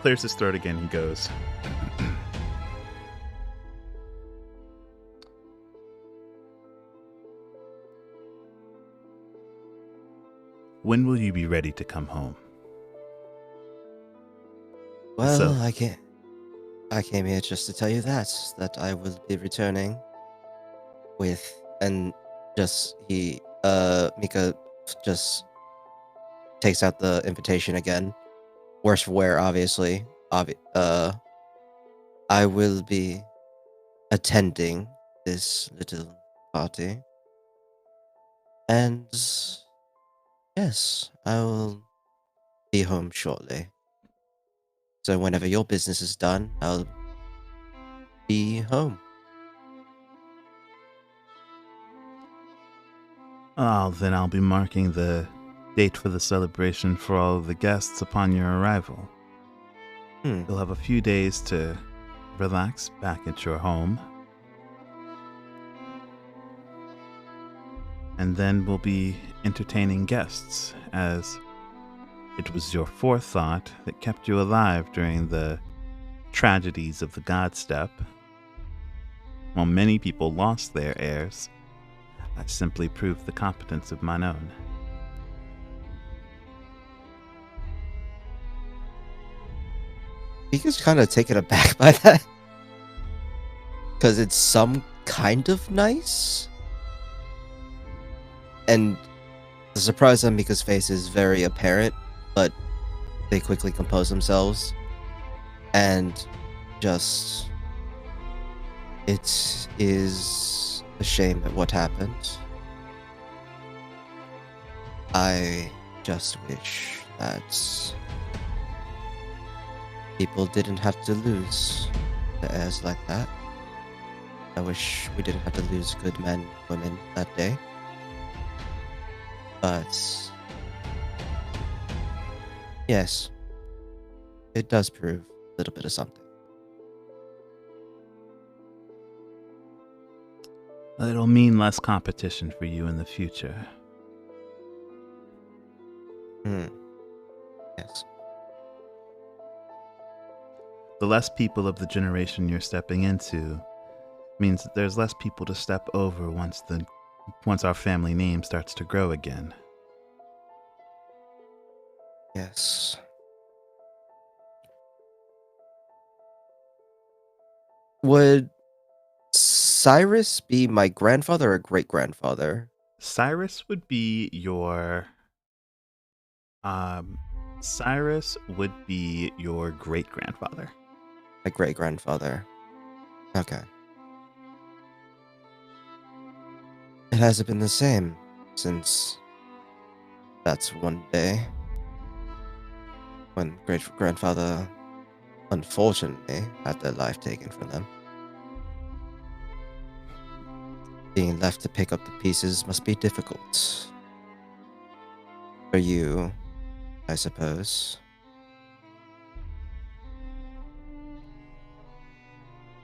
clears his throat again. He goes, "When will you be ready to come home?" Well, So- I came here just to tell you that I will be returning with, and just Mika just takes out the invitation again. Worse for wear, obviously. I will be attending this little party. And yes, I will be home shortly. So whenever your business is done, I'll be home. Oh, then I'll be marking the date for the celebration for all of the guests upon your arrival. You'll have a few days to relax back at your home. And then we'll be entertaining guests, as it was your forethought that kept you alive during the tragedies of the God Step. While many people lost their heirs, I simply proved the competence of mine own. He gets kind of taken aback by that. Because it's some kind of nice. And the surprise on Mika's face is very apparent, but they quickly compose themselves. And just... It is a shame at what happened. I just wish that people didn't have to lose the heirs like that. I wish we didn't have to lose good men and women that day. But yes, it does prove a little bit of something. It'll mean less competition for you in the future. Yes. The less people of the generation you're stepping into means that there's less people to step over once our family name starts to grow again. Yes. Would Cyrus be my grandfather or great-grandfather? Cyrus would be your great-grandfather. My great-grandfather. Okay. It hasn't been the same since that's one day when great-grandfather unfortunately had their life taken from them. Being left to pick up the pieces must be difficult. For you, I suppose.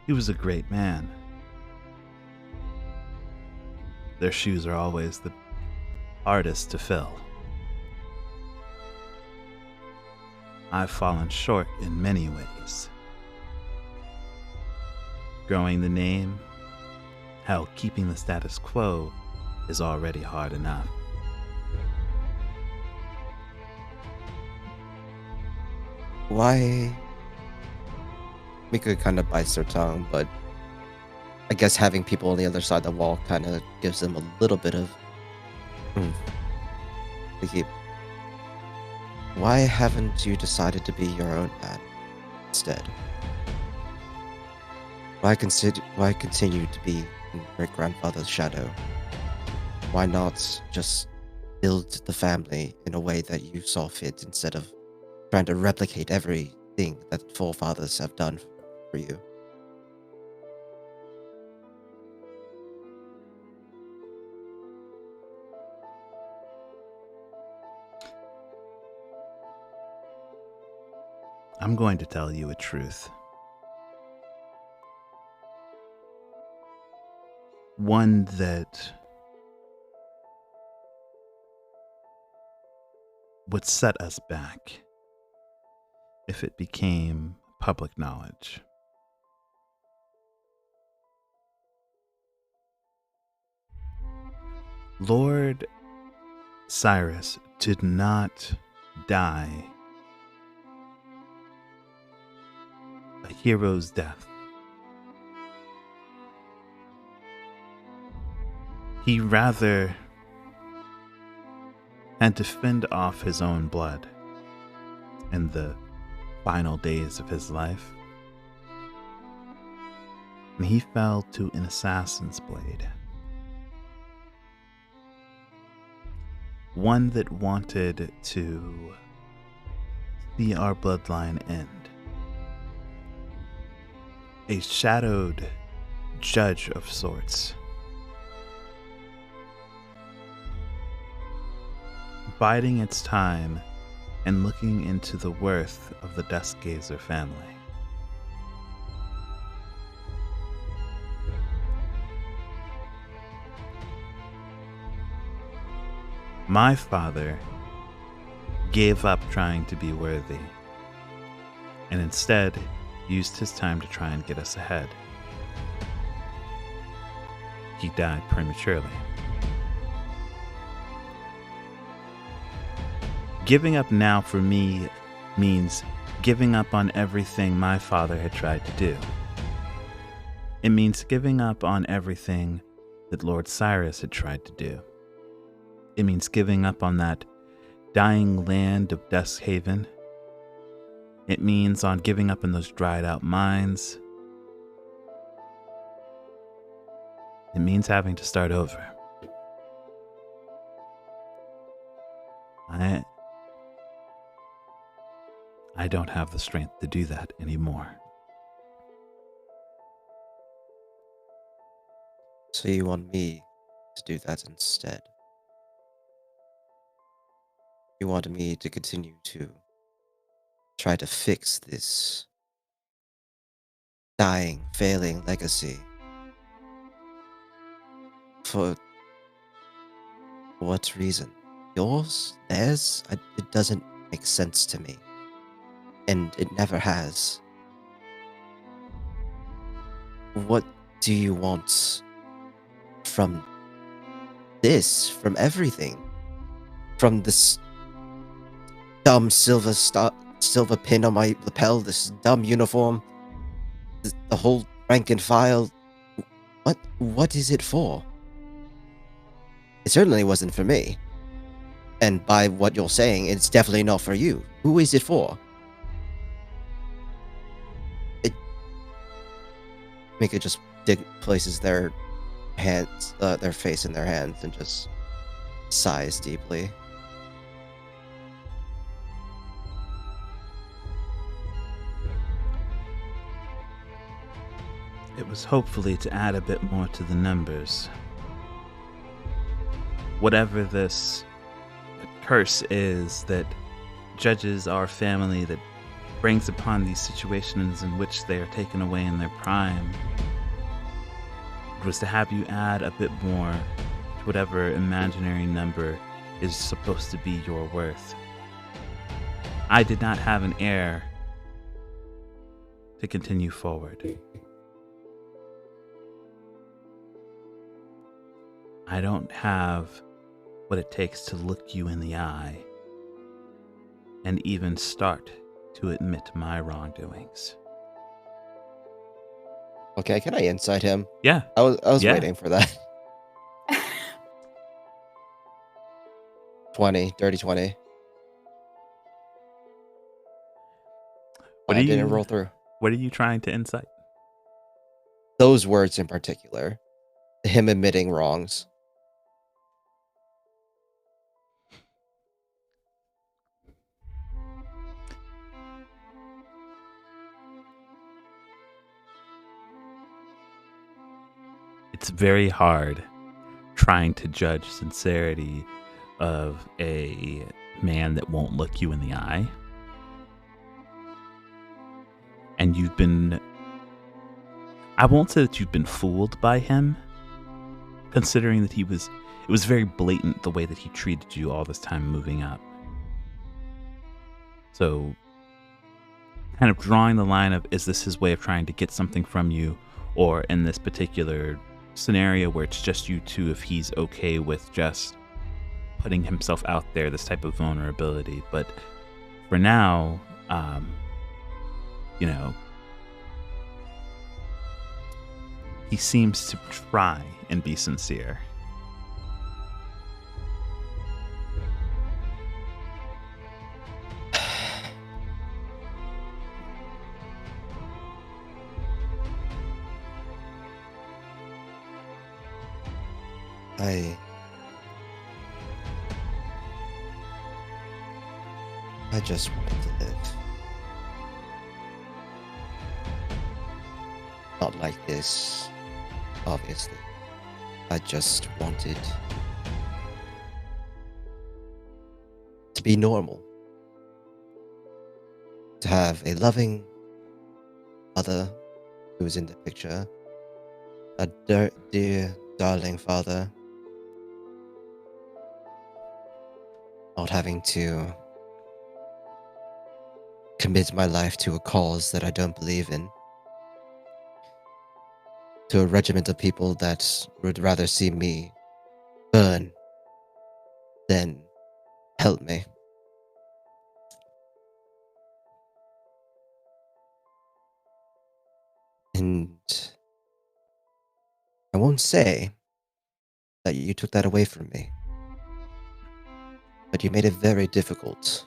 He was a great man. Their shoes are always the hardest to fill. I've fallen short in many ways. Growing the name, hell, keeping the status quo is already hard enough. Why? Mika kind of bites their tongue, but I guess having people on the other side of the wall kind of gives them a little bit of to keep. Why haven't you decided to be your own man instead? Why continue to be in great-grandfather's shadow? Why not just build the family in a way that you saw fit instead of trying to replicate everything that forefathers have done for you? I'm going to tell you a truth. One that would set us back if it became public knowledge. Lord Cyrus did not die a hero's death. He rather had to fend off his own blood in the final days of his life. And he fell to an assassin's blade. One that wanted to see our bloodline end. a shadowed judge of sorts. Biding its time and looking into the worth of the Duskgazer family. My father gave up trying to be worthy and instead used his time to try and get us ahead. He died prematurely. Giving up now for me means giving up on everything my father had tried to do. It means giving up on everything that Lord Cyrus had tried to do. It means giving up on that dying land of Duskhaven. It means on giving up on those dried out mines. It means having to start over. I don't have the strength to do that anymore. So you want me to do that instead? You want me to continue to try to fix this dying, failing legacy? For what reason? Yours? Theirs? It doesn't make sense to me. And it never has. What do you want from this? From everything? From this dumb silver pin on my lapel, this dumb uniform, the whole rank and file? What is it for? It certainly wasn't for me. And by what you're saying, it's definitely not for you. Who is it for? Mika just places their hands, their face in their hands, and just sighs deeply. It was hopefully to add a bit more to the numbers. Whatever this curse is that judges our family, that brings upon these situations in which they are taken away in their prime, it was to have you add a bit more to whatever imaginary number is supposed to be your worth. I did not have an heir to continue forward. I don't have what it takes to look you in the eye and even start to admit my wrongdoings. Okay, can I insight him? Yeah. I was waiting for that. 20, dirty 20. What I didn't roll through. What are you trying to insight? Those words in particular. Him admitting wrongs. It's very hard trying to judge sincerity of a man that won't look you in the eye. And you've been... I won't say that you've been fooled by him, considering that it was very blatant the way that he treated you all this time moving up. So, kind of drawing the line of, is this his way of trying to get something from you? Or in this particular scenario where it's just you two, if he's okay with just putting himself out there, this type of vulnerability. But for now, he seems to try and be sincere. I just want to live. Not like this, obviously. I just wanted to be normal. To have a loving mother who was in the picture, a dear, darling father, not having to commit my life to a cause that I don't believe in, to a regiment of people that would rather see me burn than help me. And I won't say that you took that away from me, but you made it very difficult.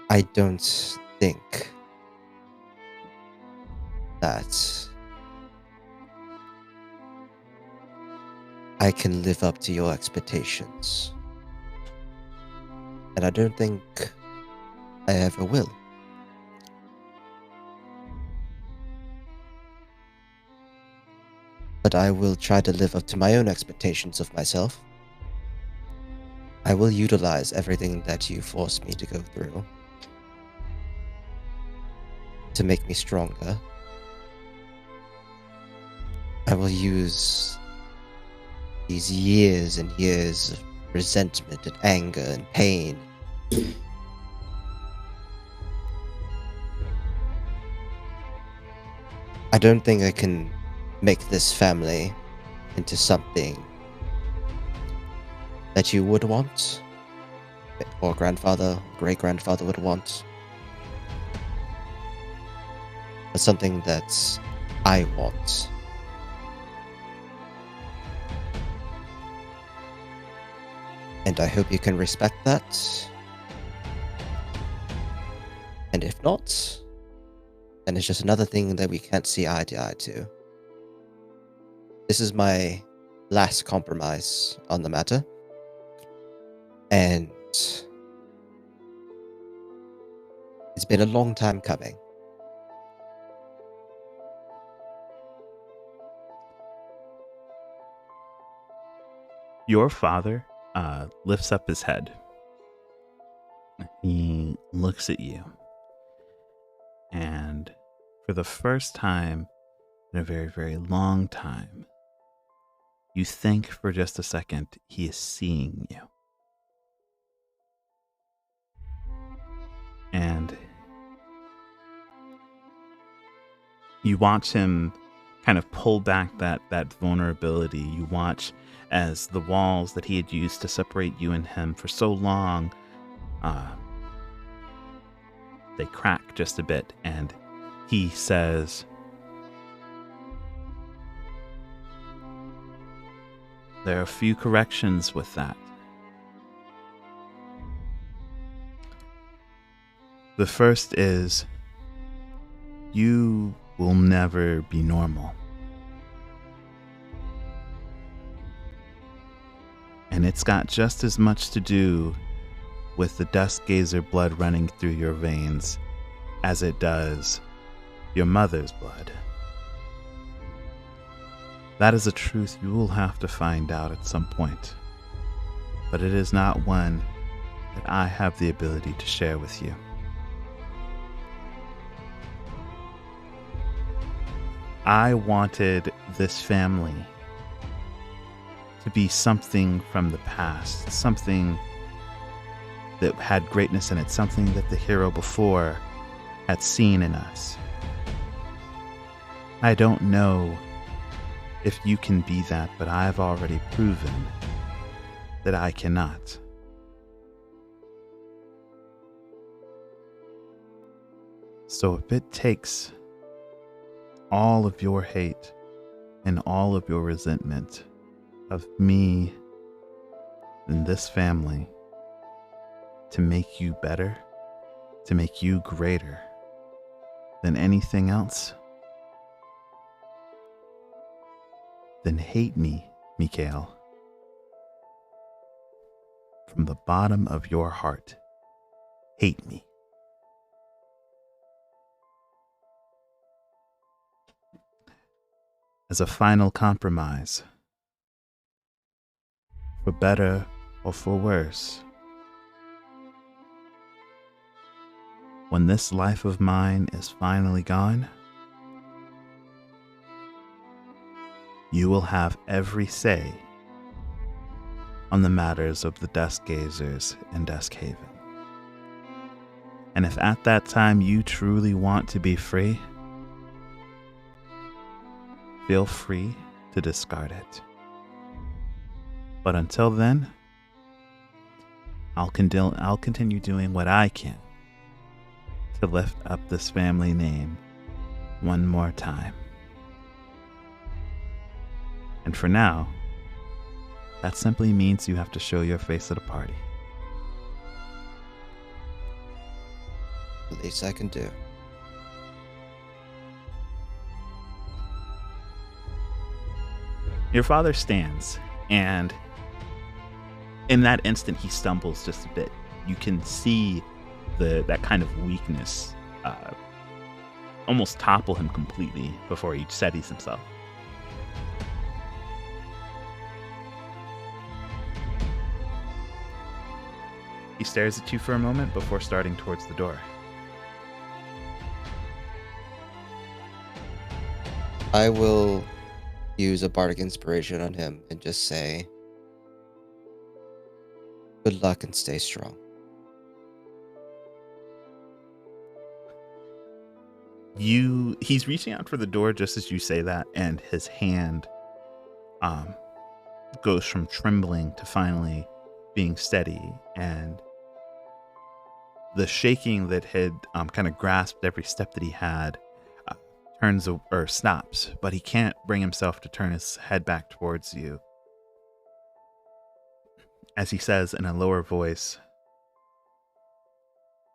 I don't think that I can live up to your expectations. And I don't think I ever will. But I will try to live up to my own expectations of myself. I will utilize everything that you forced me to go through to make me stronger. I will use these years and years of resentment and anger and pain I don't think I can make this family into something that you would want, or grandfather, great grandfather would want, but something that I want. And I hope you can respect that. And if not, then it's just another thing that we can't see eye to eye to. This is my last compromise on the matter. And it's been a long time coming. Your father lifts up his head. He looks at you. And for the first time in a very, very long time, you think for just a second he is seeing you. And you watch him kind of pull back that vulnerability. You watch as the walls that he had used to separate you and him for so long, they crack just a bit, and he says, there are a few corrections with that. The first is, you will never be normal. And it's got just as much to do with the Dusk Gazer blood running through your veins as it does your mother's blood. That is a truth you will have to find out at some point, but it is not one that I have the ability to share with you. I wanted this family to be something from the past, something that had greatness in it, something that the hero before had seen in us. I don't know if you can be that, but I've already proven that I cannot. So if it takes all of your hate and all of your resentment of me and this family to make you better, to make you greater than anything else, then hate me, Mikhail, from the bottom of your heart hate me. As a final compromise, for better or for worse, when this life of mine is finally gone, you will have every say on the matters of the Dusk Gazers in Dusk Haven. And if at that time you truly want to be free, feel free to discard it. But until then, I'll continue doing what I can to lift up this family name one more time. And for now, that simply means you have to show your face at a party. The least I can do. Your father stands, and in that instant he stumbles just a bit. You can see that kind of weakness almost topple him completely before he steadies himself. He stares at you for a moment before starting towards the door. I will use a bardic inspiration on him and just say, good luck and stay strong. He's reaching out for the door just as you say that, and his hand goes from trembling to finally being steady, and the shaking that had kind of grasped every step that he had turns or stops, but he can't bring himself to turn his head back towards you. As he says in a lower voice,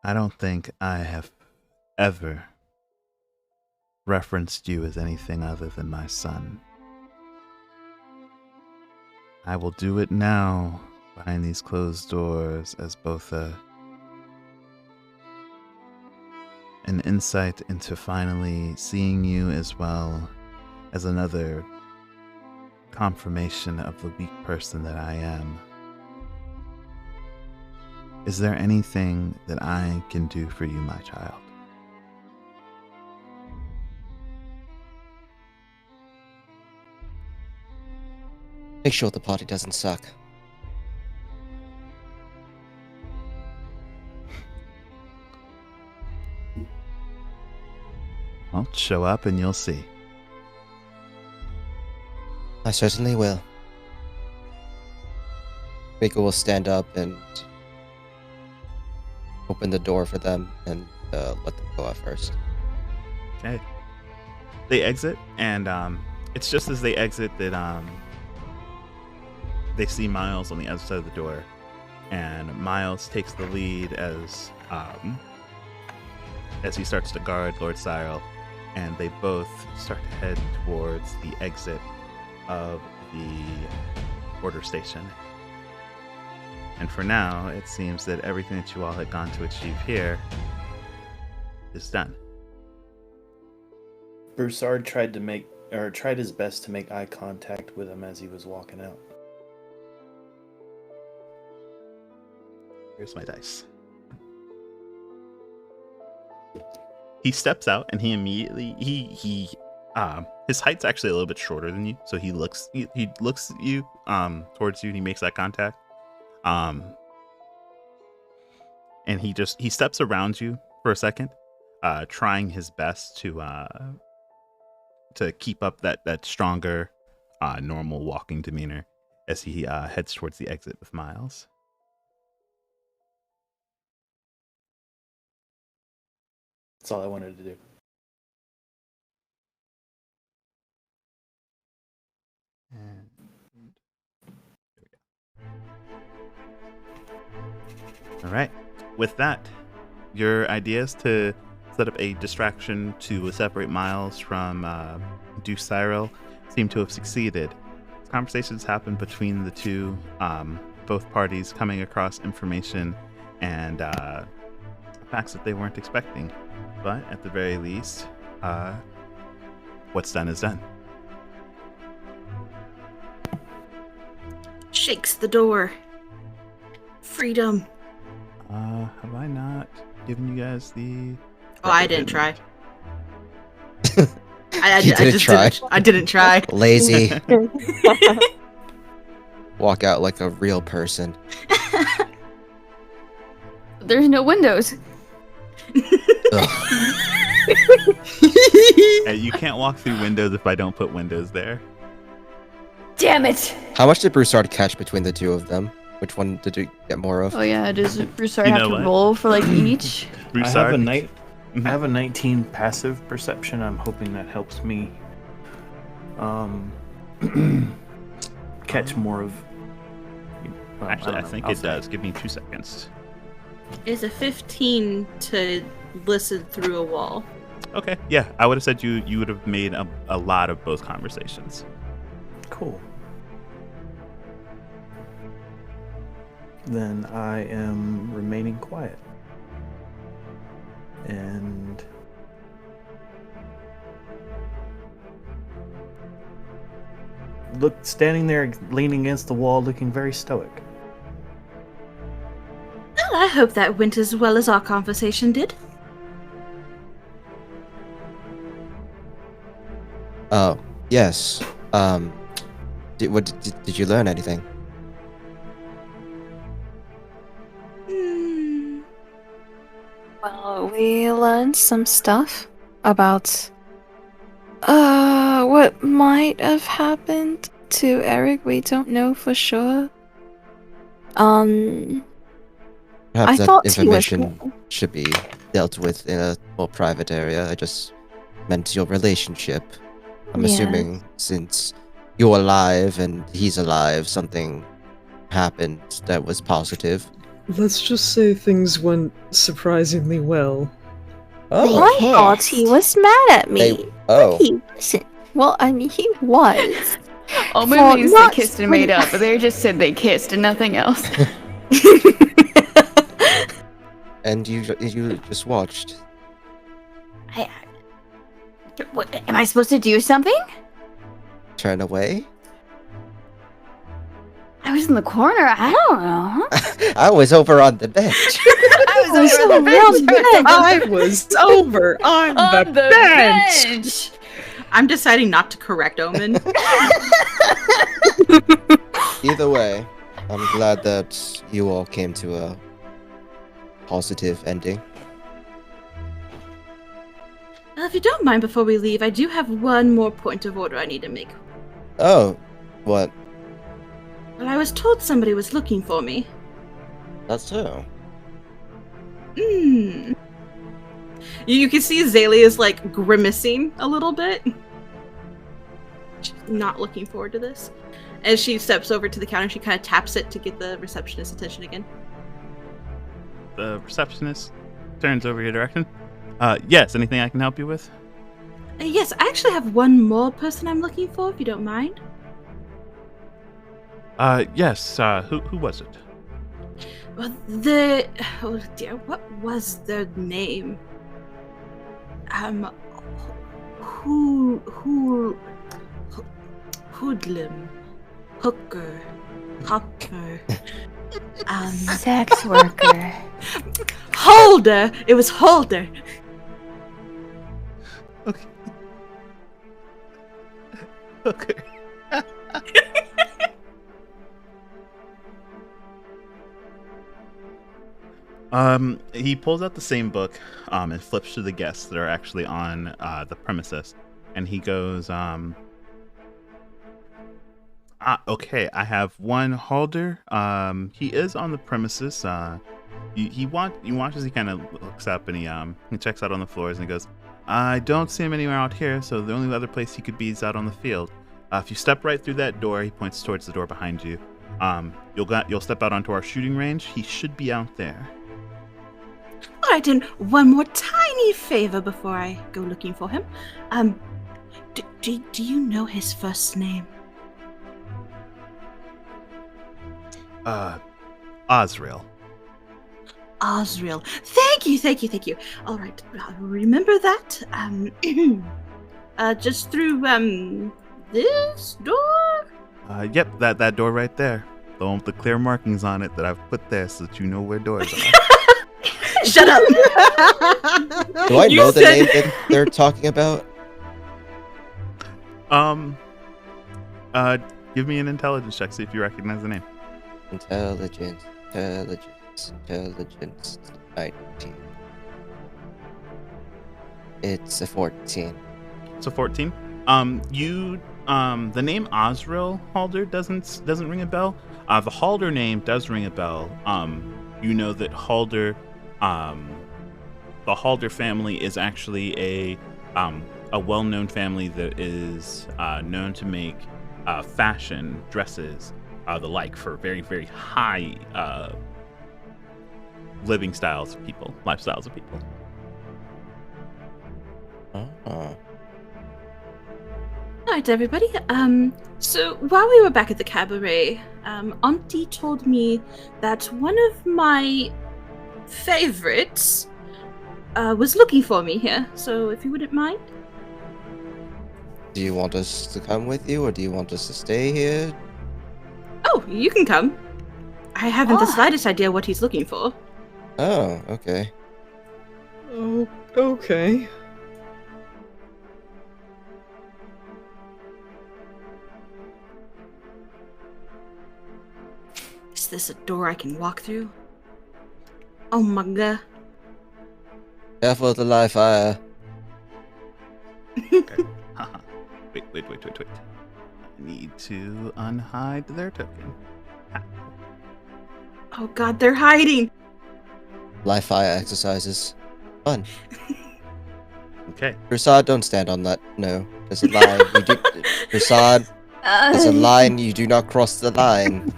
I don't think I have ever referenced you as anything other than my son. I will do it now behind these closed doors as both an insight into finally seeing you, as well as another confirmation of the weak person that I am. Is there anything that I can do for you, my child? Make sure the party doesn't suck. Well, show up and you'll see. I certainly will. Miko will stand up and open the door for them and let them go out first. Okay. They exit, and it's just as they exit that they see Miles on the other side of the door, and Miles takes the lead as he starts to guard Lord Cyril, and they both start to head towards the exit of the border station. And for now, it seems that everything that you all had gone to achieve here is done. Broussard tried his best to make eye contact with him as he was walking out. Here's my dice. He steps out, and he immediately his height's actually a little bit shorter than you, so he looks at you towards you, and he makes that contact. And he steps around you for a second, trying his best to keep up that stronger, normal walking demeanor as he heads towards the exit with Miles. That's all I wanted to do. And all right. With that, your ideas to set up a distraction to separate Miles from Deuce Cyril seem to have succeeded. Conversations happen between the two, both parties coming across information and facts that they weren't expecting. But at the very least, what's done is done. Shakes the door. Freedom. Have I not given you guys the... Oh, I didn't try. You didn't try. I didn't try. Lazy. Walk out like a real person. There's no windows. Hey, you can't walk through windows if I don't put windows there. Damn it! How much did Broussard catch between the two of them? Which one did you get more of? Oh yeah, does Broussard You have know to what? roll for like each? I have a Broussard? I have a 19 passive perception. I'm hoping that helps me catch more of. Well, Actually, I don't know. think I'll it say does. Give me 2 seconds. It's a 15 to listen through a wall. Okay, yeah, I would have said you would have made a lot of both conversations. Cool. Then I am remaining quiet. And standing there leaning against the wall looking very stoic. Well, I hope that went as well as our conversation did. Oh, yes. Did you learn anything? Well, we learned some stuff about what might have happened to Eric. We don't know for sure. Perhaps I that thought he was information should be dealt with in a more private area. I just meant your relationship. I'm Yeah. assuming since you're alive and he's alive, something happened that was positive. Let's just say things went surprisingly well. Oh, I thought he was mad at me. oh. He wasn't. Well, I mean, he was. All For my means they not kissed and made up, but they just said they kissed and nothing else. And you just watched. What, am I supposed to do something? Turn away? I was in the corner. I don't know. I was over on the bench. I was over on the bench. I was over on the bench. I'm deciding not to correct Omen. Either way, I'm glad that you all came to a positive ending. Well, if you don't mind, before we leave, I do have one more point of order I need to make. Oh, what? Well, I was told somebody was looking for me. That's so. You can see Azalea's like grimacing a little bit. She's not looking forward to this. As she steps over to the counter, she kind of taps it to get the receptionist's attention again. The receptionist turns over your direction. Yes, anything I can help you with? Yes, I actually have one more person I'm looking for, if you don't mind. Yes, who was it? Well, oh dear, what was their name? Hoodlum, hooker, hopper, Sex worker. Holder! It was Holder! Okay. Okay. He pulls out the same book, and flips to the guests that are actually on the premises, and he goes, okay, I have one Halder. He is on the premises. He watches. He kind of looks up and he checks out on the floors and he goes, I don't see him anywhere out here, so the only other place he could be is out on the field. If you step right through that door, he points towards the door behind you. You'll step out onto our shooting range. He should be out there. Alright, and one more tiny favor before I go looking for him. Do you know his first name? Osriel. Osriel. Thank Thank you. All right, I'll remember that. Just through this door. Yep, that door right there. The one with the clear markings on it that I've put there so that you know where doors are. Shut up. Do I know the name that they're talking about? Give me an intelligence check, see if you recognize the name. Intelligence. 19. It's a 14. It's a 14. The name Osriel Halder doesn't ring a bell. The Halder name does ring a bell. You know that Halder, the Halder family is actually a well-known family that is known to make fashion, dresses, the like for very, very high lifestyles of people. Oh. All right, everybody. So while we were back at the cabaret, Auntie told me that one of my favorites was looking for me here. So if you wouldn't mind. Do you want us to come with you, or do you want us to stay here? Oh, you can come. I haven't the slightest idea what he's looking for. Oh, okay. Oh, okay. Is this a door I can walk through? Oh my god. Careful with the live fire. Okay. Wait. I need to unhide their token. Oh god, they're hiding. Live fire exercises. Fun. Okay. Prasad, don't stand on that. No. There's a line. Prasad, there's a line. You do not cross the line.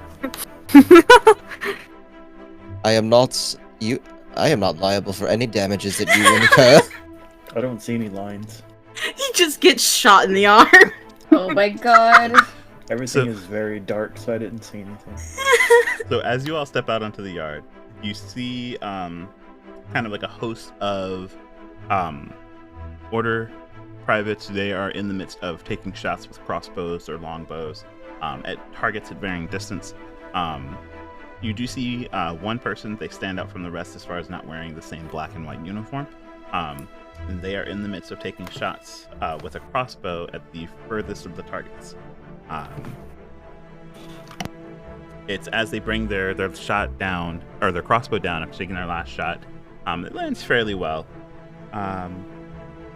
I am not liable for any damages that you incur. I don't see any lines. He just gets shot in the arm. Oh my god. Everything is very dark, so I didn't see anything. So as you all step out onto the yard, you see kind of like a host of order privates. They are in the midst of taking shots with crossbows or longbows at targets at varying distance. You do see one person. They stand out from the rest as far as not wearing the same black and white uniform. And they are in the midst of taking shots with a crossbow at the furthest of the targets. It's as they bring their shot down, or their crossbow down after taking their last shot. It lands fairly well.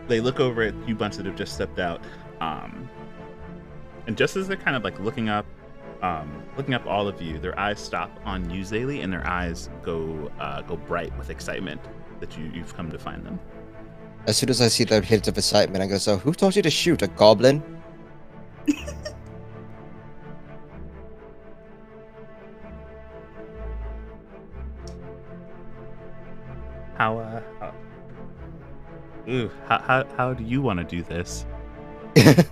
They look over at you bunch that have just stepped out. And just as they're kind of like looking up all of you, their eyes stop on you, Zaylee, and their eyes go bright with excitement that you've come to find them. As soon as I see that hint of excitement, I go, so who taught you to shoot, a goblin? How do you want to do this? Can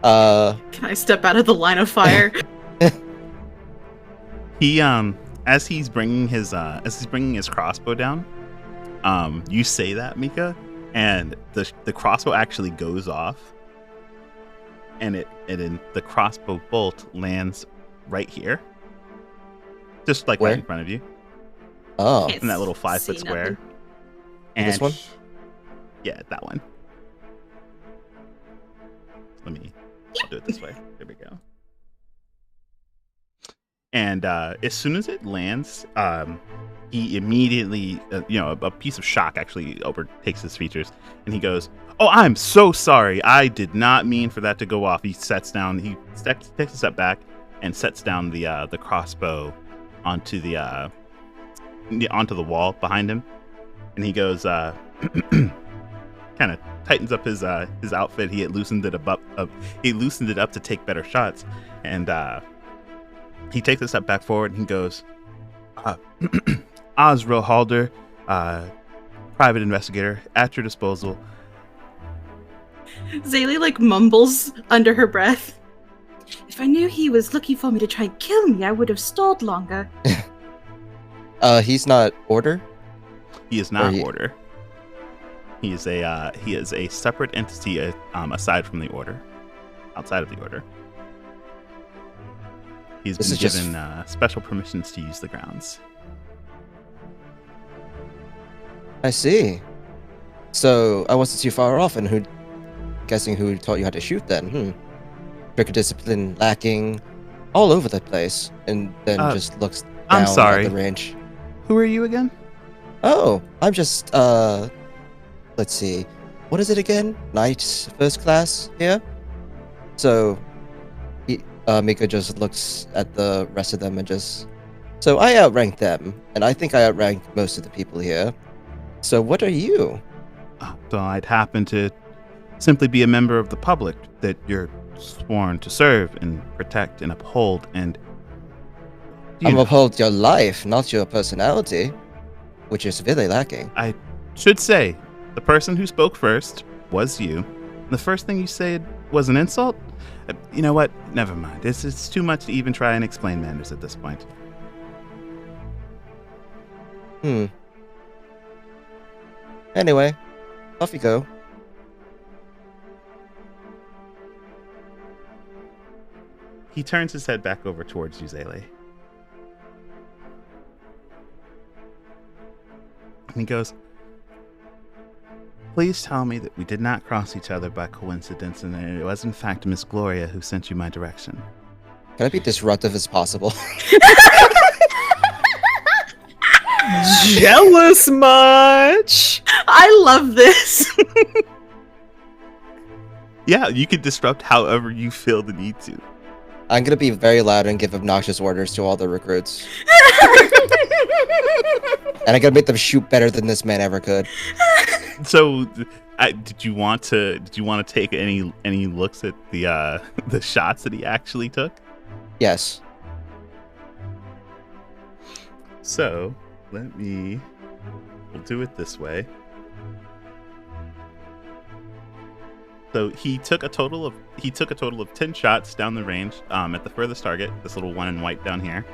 I step out of the line of fire? He as he's bringing his crossbow down, you say that, Mika, and the crossbow actually goes off, and the crossbow bolt lands right here, just like Where? right in front of you. Oh, In that little 5-foot square. Nothing. And this one? Yeah, that one. I'll do it this way. There we go. And as soon as it lands, he immediately, a piece of shock actually overtakes his features, and he goes, "Oh, I'm so sorry. I did not mean for that to go off." He sets down. He takes a step back and sets down the crossbow onto the wall behind him, and he goes, kind of tightens up his outfit. He had loosened it up. He loosened it up to take better shots, and he takes a step back forward and he goes, "Osriel Halder, private investigator, at your disposal." Zaylee mumbles under her breath. If I knew he was looking for me to try and kill me, I would have stalled longer. He's not Order? He is not Order. He is a separate entity aside from the Order, outside of the Order. He's been given special permissions to use the grounds. I see. So I wasn't too far off, and guessing who taught you how to shoot then? Trigger discipline lacking, all over the place, and then just looks down at the range. Who are you again? Oh, I'm just let's see, what is it again? Knight first class here. So, Mika just looks at the rest of them and just. So I outrank them, and I think I outrank most of the people here. So what are you? So I'd happen to simply be a member of the public that you're sworn to serve and protect and uphold, and uphold your life, not your personality, which is really lacking. I should say, the person who spoke first was you. The first thing you said was an insult? You know what? Never mind. It's too much to even try and explain manners at this point. Anyway, off you go. He turns his head back over towards you, Zaylee. And he goes, please tell me that we did not cross each other by coincidence and that it was in fact Miss Gloria who sent you my direction. Can I be disruptive as possible? Jealous much? I love this. Yeah, you can disrupt however you feel the need to. I'm gonna be very loud and give obnoxious orders to all the recruits. And I'm gonna make them shoot better than this man ever could. So, did you want to take any looks at the shots that he actually took? Yes. So, we'll do it this way. So he took a total of 10 shots down the range at the furthest target, this little one in white down here.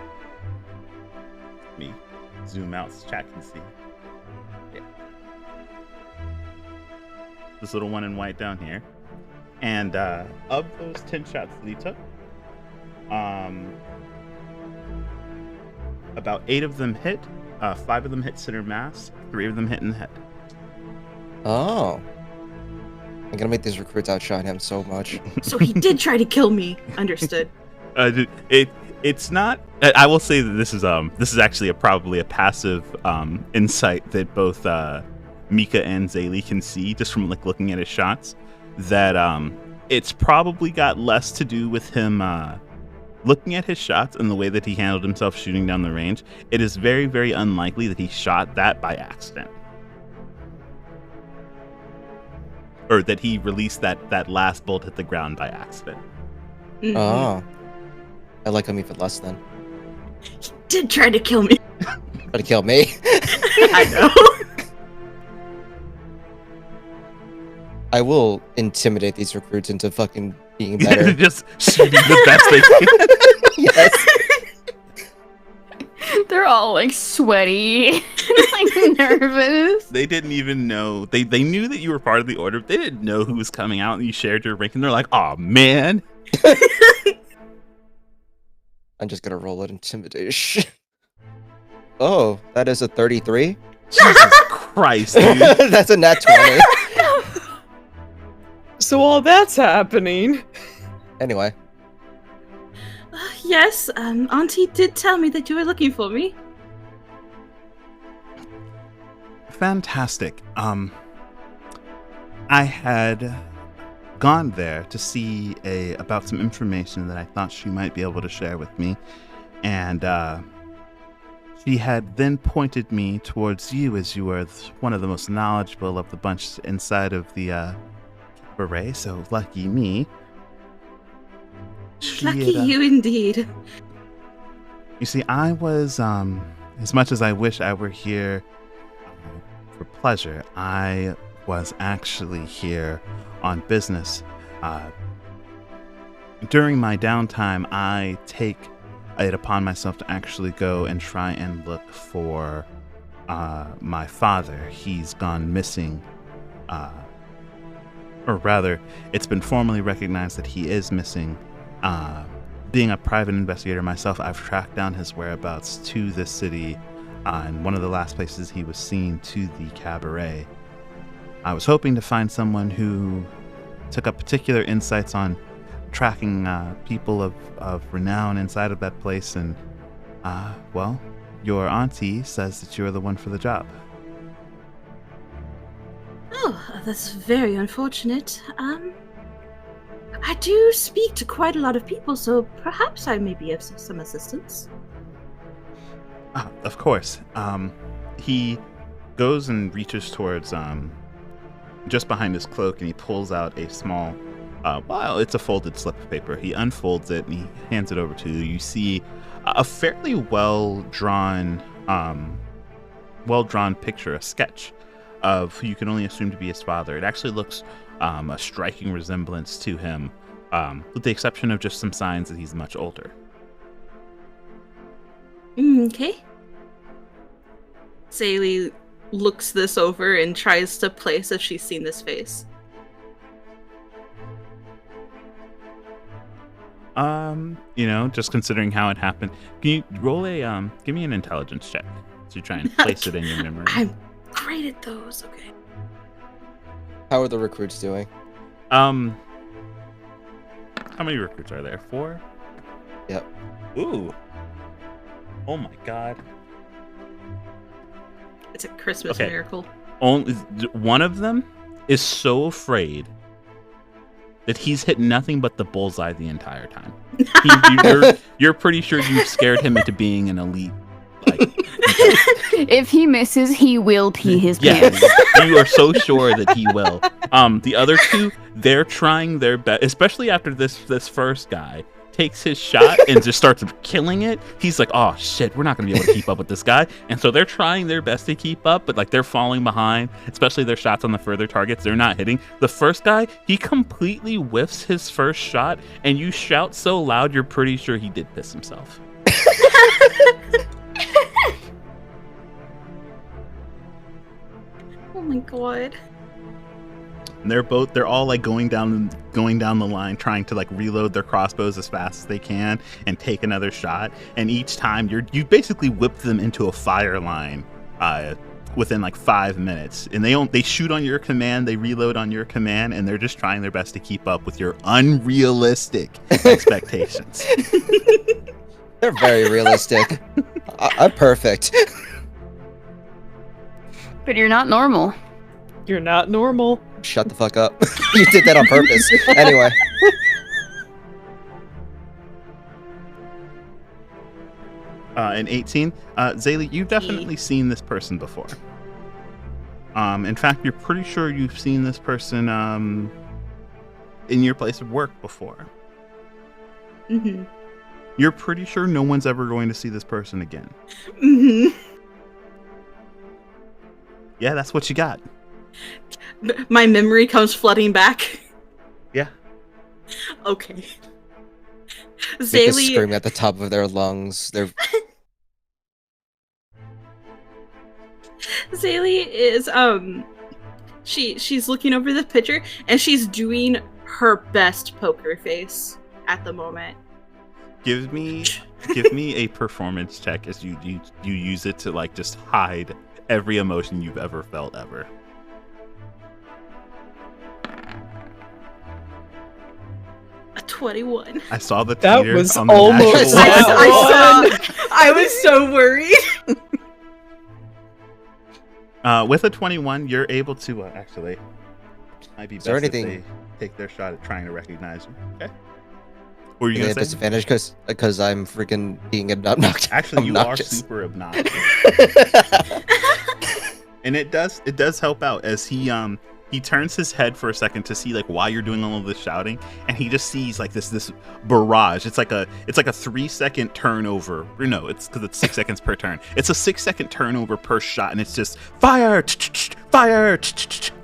Let me zoom out so chat can see. Yeah. This little one in white down here. And of those 10 shots that he took, about 8 of them hit, 5 of them hit center mass, 3 of them hit in the head. Oh. I'm gonna make these recruits outshine him so much. So he did try to kill me. Understood. It's not. I will say that this is actually probably a passive insight that both Mika and Zaylee can see just from like looking at his shots. That it's probably got less to do with him looking at his shots and the way that he handled himself shooting down the range. It is very, very unlikely that he shot that by accident. Or that he released that last bolt hit the ground by accident. Mm-hmm. Oh. I like him even less then. He did try to kill me. Try to kill me? I know. I will intimidate these recruits into fucking being better. Just shooting the best they can. Yes. They're all like sweaty, like nervous. They didn't even know. They knew that you were part of the order, but they didn't know who was coming out, and you shared your rank, and they're like, "Oh man." I'm just gonna roll an intimidation. Oh, that is a 33? Jesus Christ, dude. That's a nat 20. So all that's happening. Anyway. Yes, Auntie did tell me that you were looking for me. Fantastic. I had gone there to see about some information that I thought she might be able to share with me, and she had then pointed me towards you as you were one of the most knowledgeable of the bunch inside of the Cabaret, so lucky me. Lucky you indeed. You see, I was, as much as I wish I were here for pleasure, I was actually here on business. During my downtime, I take I had upon myself to actually go and try and look for my father. He's gone missing, or rather, it's been formally recognized that he is missing. Being a private investigator myself, I've tracked down his whereabouts to this city, and one of the last places he was seen to the cabaret. I was hoping to find someone who took up particular insights on tracking people of renown inside of that place, and well, your auntie says that you're the one for the job. Oh, that's very unfortunate. I do speak to quite a lot of people, so perhaps I may be of some assistance. Of course. He goes and reaches towards just behind his cloak, and he pulls out a small, well, it's a folded slip of paper. He unfolds it and he hands it over to you. You see a fairly well-drawn picture, a sketch of who you can only assume to be his father. It actually looks a striking resemblance to him, with the exception of just some signs that he's much older. Okay. Saley looks this over and tries to place if she's seen this face. Just considering how it happened, can you roll give me an intelligence check to try and place it in your memory? I'm great at those. Okay. How are the recruits doing? How many recruits are there? 4? Yep. Ooh. Oh my god. It's a Christmas Okay. miracle. Only one of them is so afraid that he's hit nothing but the bullseye the entire time. You're pretty sure you've scared him into being an elite. If he misses, he will pee his Yes, pants. you are so sure that he will. The other two, they're trying their best, especially after this first guy takes his shot and just starts killing it. He's like, oh shit, we're not gonna be able to keep up with this guy. And so they're trying their best to keep up, but like they're falling behind, especially their shots on the further targets. They're not hitting. The first guy, he completely whiffs his first shot, and you shout so loud you're pretty sure he did piss himself. Oh my god. And they're all like going down the line, trying to like reload their crossbows as fast as they can and take another shot. And each time you basically whip them into a fire line within like 5 minutes. And they shoot on your command, they reload on your command, and they're just trying their best to keep up with your unrealistic expectations. They're very realistic. I'm perfect. But you're not normal. You're not normal. Shut the fuck up. You did that on purpose. Anyway. And 18, Zaylee, you've definitely seen this person before. In fact, you're pretty sure you've seen this person in your place of work before. Mm-hmm. You're pretty sure no one's ever going to see this person again. Mm-hmm. Yeah, that's what you got. My memory comes flooding back. Yeah. Okay. They Zaylee scream at the top of their lungs. Zaylee is she's looking over the picture and she's doing her best poker face at the moment. Give me a performance check as you use it to like just hide every emotion you've ever felt ever. A 21. I saw the That tear was on the almost natural one. I was so worried. With a 21, you're able to actually. Might be best there if anything- they take their shot at trying to recognize you. Okay. What were you Is gonna it a say? disadvantage because I'm freaking being obnoxious? Actually, you are obnoxious. super obnoxious, and it does help out as he turns his head for a second to see like why you're doing all of this shouting, and he just sees like this barrage. It's like a 3-second turnover. Or no, it's because it's 6 seconds per turn. It's a 6-second turnover per shot, and it's just fire, fire,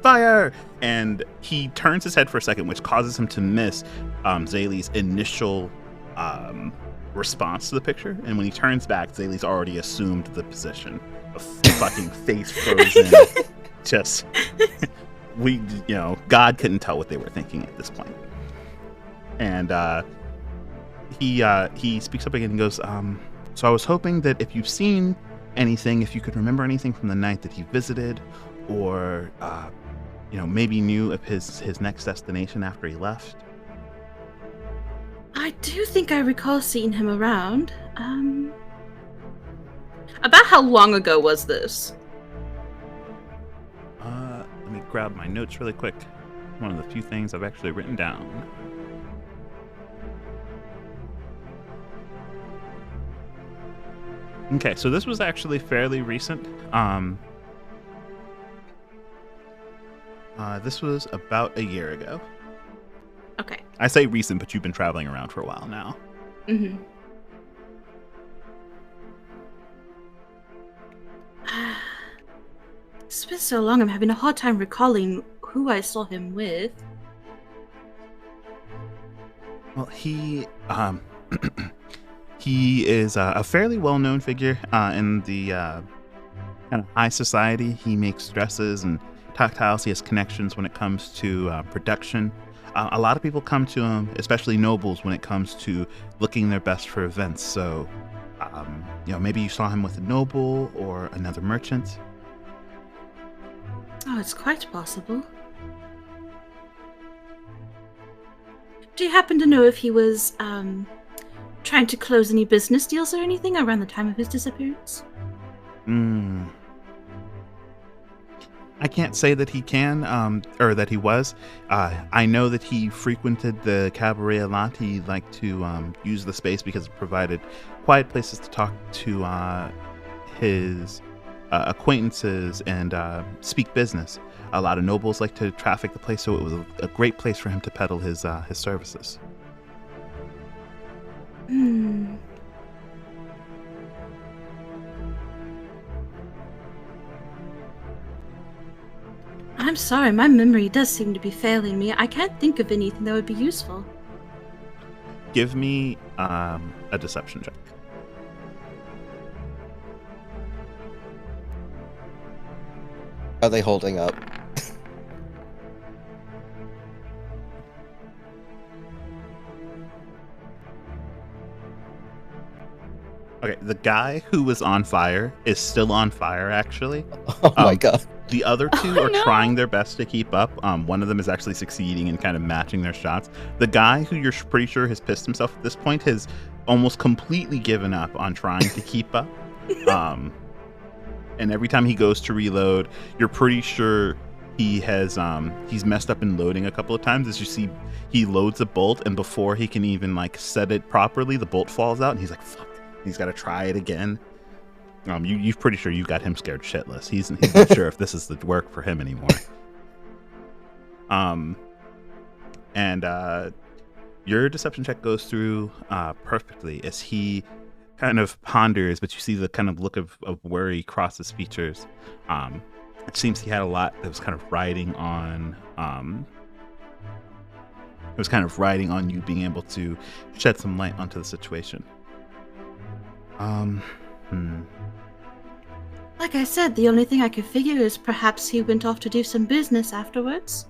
fire. And he turns his head for a second, which causes him to miss Zaylee's initial response to the picture, and when he turns back, Zaylee's already assumed the position of fucking face frozen. Just God couldn't tell what they were thinking at this point. And he speaks up again and goes, so I was hoping that if you've seen anything, if you could remember anything from the night that he visited, or maybe knew of his next destination after he left. I do think I recall seeing him around. About how long ago was this? Let me grab my notes really quick. One of the few things I've actually written down. Okay, so this was actually fairly recent. This was about a year ago. Okay. I say recent, but you've been traveling around for a while now. Mm-hmm. It's been so long, I'm having a hard time recalling who I saw him with. Well, he he is a fairly well-known figure in the kind of high society. He makes dresses and tactiles. He has connections when it comes to production. A lot of people come to him, especially nobles, when it comes to looking their best for events. So, maybe you saw him with a noble or another merchant. Oh, it's quite possible. Do you happen to know if he was trying to close any business deals or anything around the time of his disappearance? I can't say that he can, or that he was. I know that he frequented the cabaret a lot. He liked to use the space because it provided quiet places to talk to his acquaintances and speak business. A lot of nobles like to traffic the place, so it was a great place for him to peddle his services. I'm sorry, my memory does seem to be failing me. I can't think of anything that would be useful. Give me a deception check. Are they holding up? Okay, the guy who was on fire is still on fire, actually. Oh my god. The other two are trying their best to keep up. One of them is actually succeeding in kind of matching their shots. The guy who you're pretty sure has pissed himself at this point has almost completely given up on trying to keep up. And every time he goes to reload, you're pretty sure he has he's messed up in loading a couple of times. As you see, he loads a bolt, and before he can even set it properly, the bolt falls out, and he's like, fuck. He's got to try it again. You're pretty sure you got him scared shitless. He's not sure if this is the work for him anymore. And your deception check goes through perfectly as he kind of ponders, but you see the kind of look of worry cross his features. It seems he had a lot that was kind of riding on. It was kind of riding on you being able to shed some light onto the situation. Like I said, the only thing I could figure is perhaps he went off to do some business afterwards.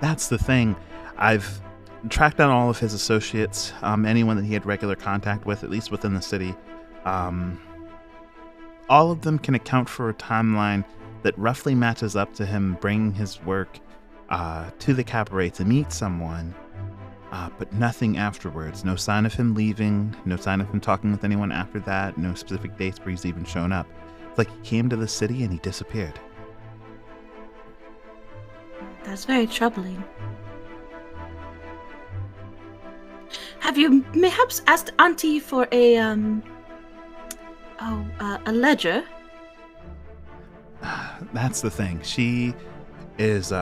That's the thing. I've tracked down all of his associates, anyone that he had regular contact with, at least within the city. All of them can account for a timeline that roughly matches up to him bringing his work to the cabaret to meet someone, but nothing afterwards. No sign of him leaving, no sign of him talking with anyone after that, no specific dates where he's even shown up. It's like he came to the city and he disappeared. That's very troubling. Have you perhaps asked Auntie for a ledger? That's the thing. She is,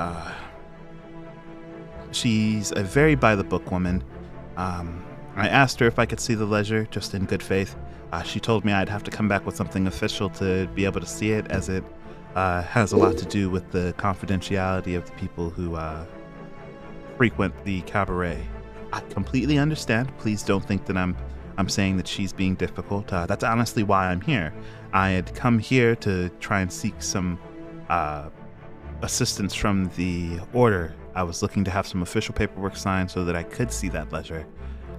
she's a very by-the-book woman. I asked her if I could see the ledger, just in good faith. She told me I'd have to come back with something official to be able to see it, as it has a lot to do with the confidentiality of the people who frequent the cabaret. I completely understand. Please don't think that I'm saying that she's being difficult. That's honestly why I'm here. I had come here to try and seek some assistance from the order. I was looking to have some official paperwork signed so that I could see that ledger.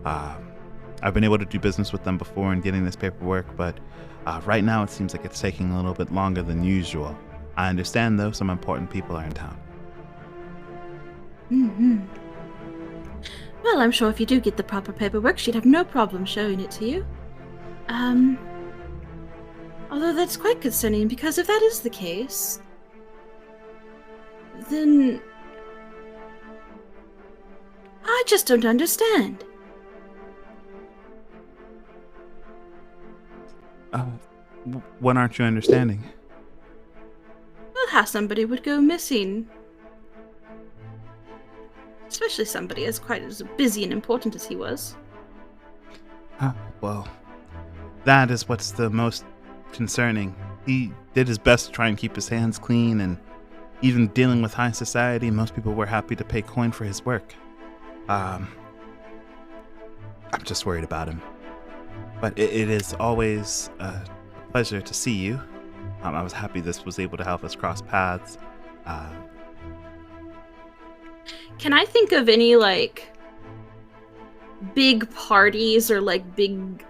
I've been able to do business with them before in getting this paperwork, but right now it seems like it's taking a little bit longer than usual. I understand, though, some important people are in town. Mm-hmm. Well, I'm sure if you do get the proper paperwork, she'd have no problem showing it to you. Although that's quite concerning, because if that is the case, then I just don't understand. What aren't you understanding? Well, how somebody would go missing. Especially somebody as quite as busy and important as he was. Well, that is what's the most concerning. He did his best to try and keep his hands clean, and even dealing with high society, most people were happy to pay coin for his work. I'm just worried about him. But it is always a pleasure to see you. I was happy this was able to help us cross paths. Can I think of any, like, big parties or, like, big,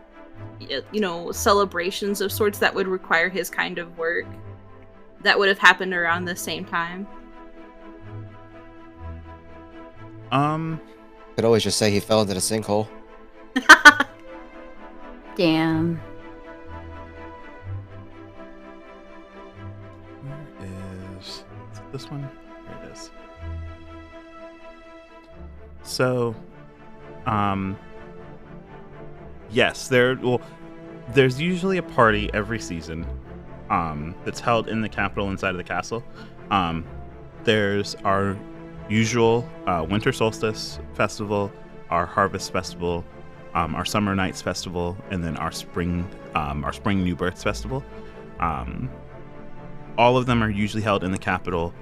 celebrations of sorts that would require his kind of work that would have happened around the same time? Could always just say he fell into the sinkhole. Damn. Where is this one? Here it is. So, yes, there's usually a party every season, that's held in the capital inside of the castle. There's our usual winter solstice festival, our harvest festival, our summer nights festival, and then our spring new births festival. All of them are usually held in the capital,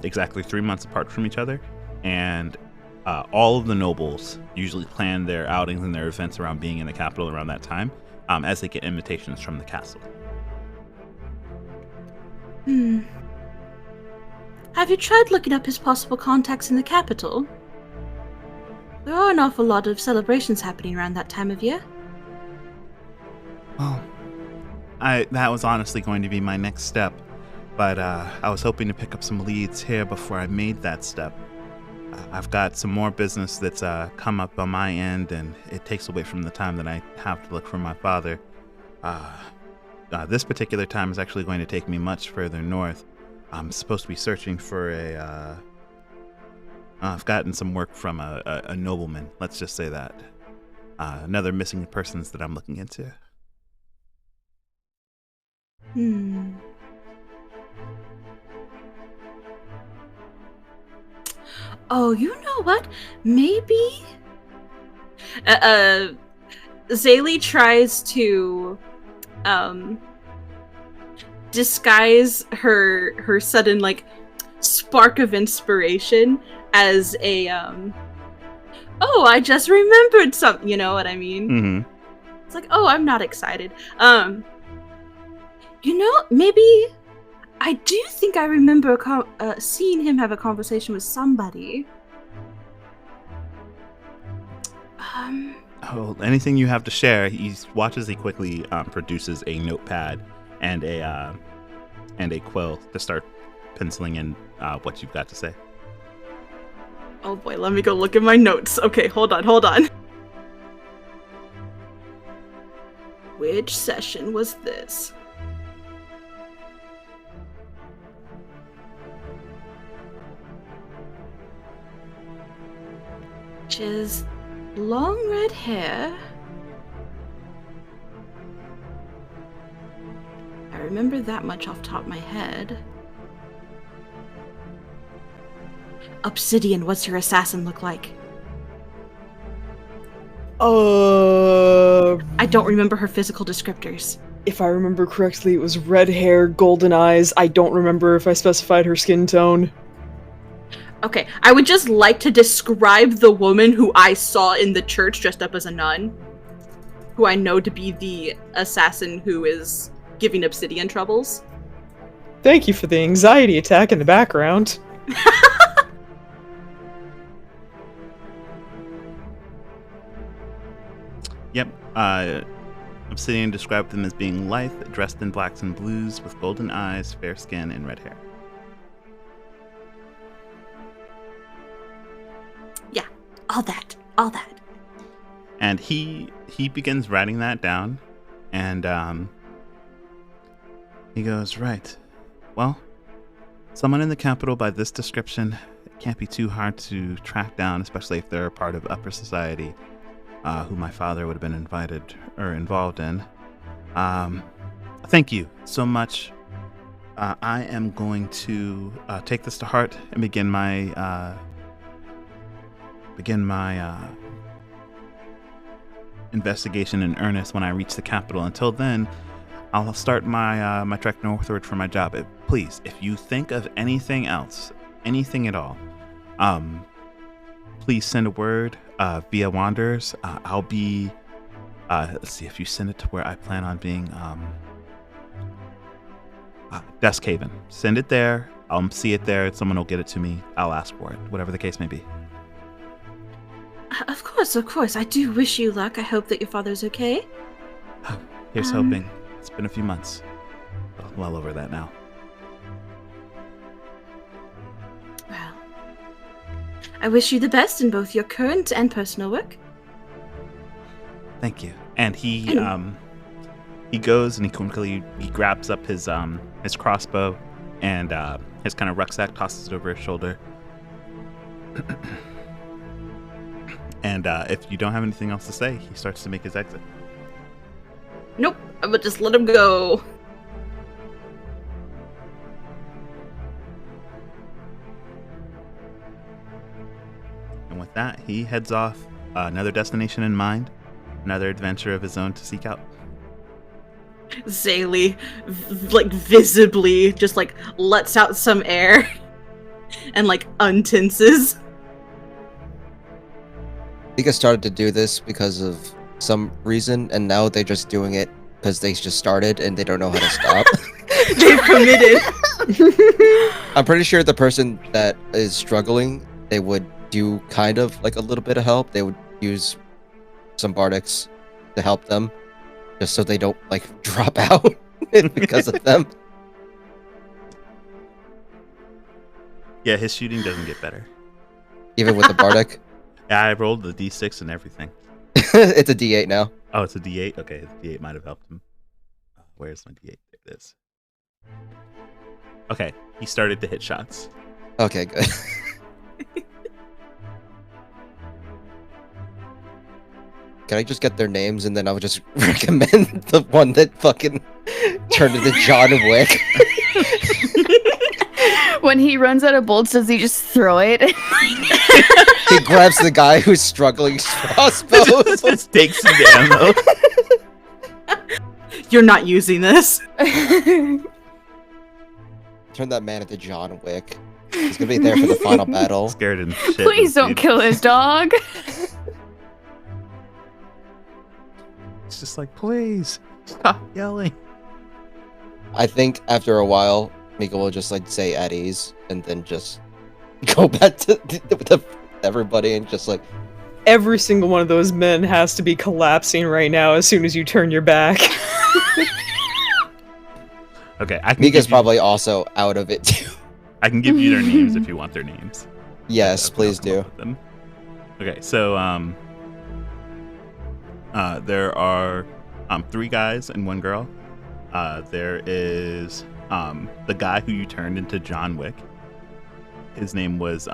exactly 3 months apart from each other, and all of the nobles usually plan their outings and their events around being in the capital around that time, as they get invitations from the castle. Have you tried looking up his possible contacts in the capital? There are an awful lot of celebrations happening around that time of year. Well, that was honestly going to be my next step, but I was hoping to pick up some leads here before I made that step. I've got some more business that's come up on my end, and it takes away from the time that I have to look for my father. This particular time is actually going to take me much further north. I'm supposed to be searching for I've gotten some work from a nobleman, let's just say that. Another missing persons that I'm looking into. Oh, you know what? Maybe? Zaylee tries to, disguise her sudden, like, spark of inspiration as a, oh, I just remembered something, you know what I mean? Mm-hmm. It's like, oh, I'm not excited. Maybe I do think I remember seeing him have a conversation with somebody. Oh, anything you have to share. He watches. He quickly produces a notepad and a quill to start penciling in what you've got to say. Oh boy, let me go look at my notes. Okay, hold on. Which session was this? Which is long red hair. I remember that much off the top of my head. Obsidian, what's your assassin look like? I don't remember her physical descriptors. If I remember correctly, it was red hair, golden eyes. I don't remember if I specified her skin tone. Okay, I would just like to describe the woman who I saw in the church dressed up as a nun, who I know to be the assassin who is giving Obsidian troubles. Thank you for the anxiety attack in the background. Yep. Obsidian described them as being lithe, dressed in blacks and blues, with golden eyes, fair skin, and red hair. Yeah, all that. And he begins writing that down, and he goes, right. Well, someone in the capital by this description, it can't be too hard to track down, especially if they're a part of upper society, who my father would have been involved in. Thank you so much. I am going to take this to heart and begin my investigation in earnest when I reach the capital. Until then, I'll start my trek northward for my job. Please, if you think of anything else, anything at all, please send a word via Wanderers. I'll be let's see, if you send it to where I plan on being, Desk Haven. Send it there. I'll see it there. Someone will get it to me. I'll ask for it, whatever the case may be. Of course. I do wish you luck. I hope that your father's okay. Here's hoping. It's been a few months. Well over that now. Well, I wish you the best in both your current and personal work. Thank you. And he goes and he grabs up his crossbow and his kind of rucksack, tosses it over his shoulder. And if you don't have anything else to say, he starts to make his exit. Nope, I would just let him go. And with that, he heads off, another destination in mind, another adventure of his own to seek out. Zaylee, visibly, just, lets out some air and, untenses. Nika started to do this because of some reason, and now they're just doing it because they just started and they don't know how to stop. They've committed. I'm pretty sure the person that is struggling, they would do kind of a little bit of help. They would use some bardics to help them, just so they don't drop out because of them. Yeah, his shooting doesn't get better. Even with the bardic? Yeah, I rolled the D6 and everything. It's a D8 now. Oh, it's a D8? Okay, the D8 might have helped him. Where's my D8? There it is. Okay, he started to hit shots. Okay, good. Can I just get their names and then I'll just recommend the one that fucking turned into John Wick? When he runs out of bolts, does he just throw it? He grabs the guy who's struggling crossbows. Just takes some ammo. You're not using this. Turn that man into John Wick. He's gonna be there for the final battle. Scared and shit. Please don't kill his dog. It's just please stop yelling. I think after a while, Mika will just say at ease and then just go back to everybody and just Every single one of those men has to be collapsing right now as soon as you turn your back. Okay, I can Mika's probably also out of it too. I can give you their names if you want their names. Yes, please do. Okay, so there are 3 guys and 1 girl. There is the guy who you turned into John Wick. His name was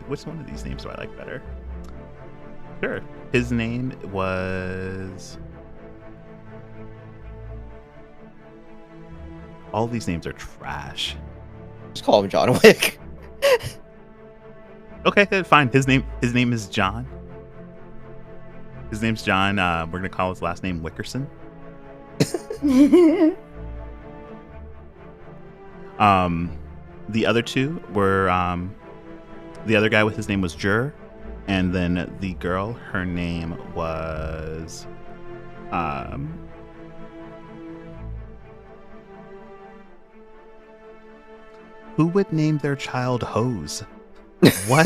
which one of these names do I like better? Sure. His name was, all these names are trash. Just call him John Wick. Okay, fine. His name is John. His name's John. We're gonna call his last name Wickerson. The other two were the other guy with his name was Jur, and then the girl, her name was who would name their child Hose? What?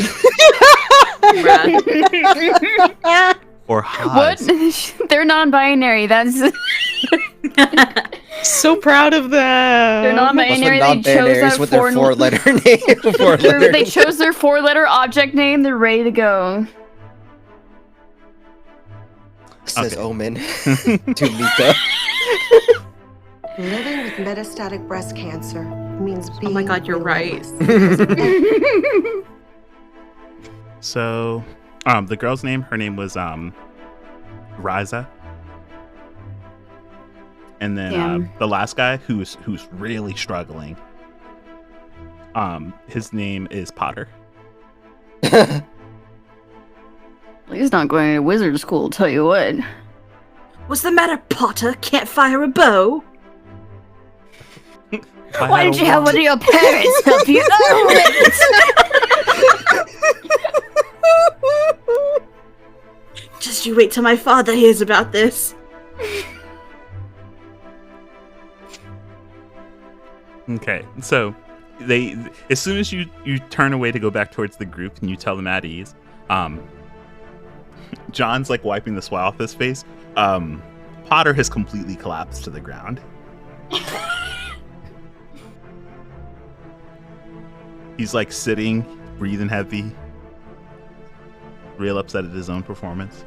Or Haas? What? They're non-binary. That's So proud of them. they're non-binary. They chose that with their four-letter name. They chose their four-letter object name. They're ready to go. Says Omen to Mika. Living with metastatic breast cancer means being. Oh my god, you're right. So, the girl's name, her name was Riza. And then the last guy who's really struggling, his name is Potter. He's not going to wizard school, I'll tell you what. What's the matter, Potter? Can't fire a bow? Why didn't you have one of your parents help you? Just you wait till my father hears about this. Okay, so they, as soon as you turn away to go back towards the group and you tell them at ease, John's like wiping the sweat off his face. Potter has completely collapsed to the ground. He's like sitting, breathing heavy, real upset at his own performance.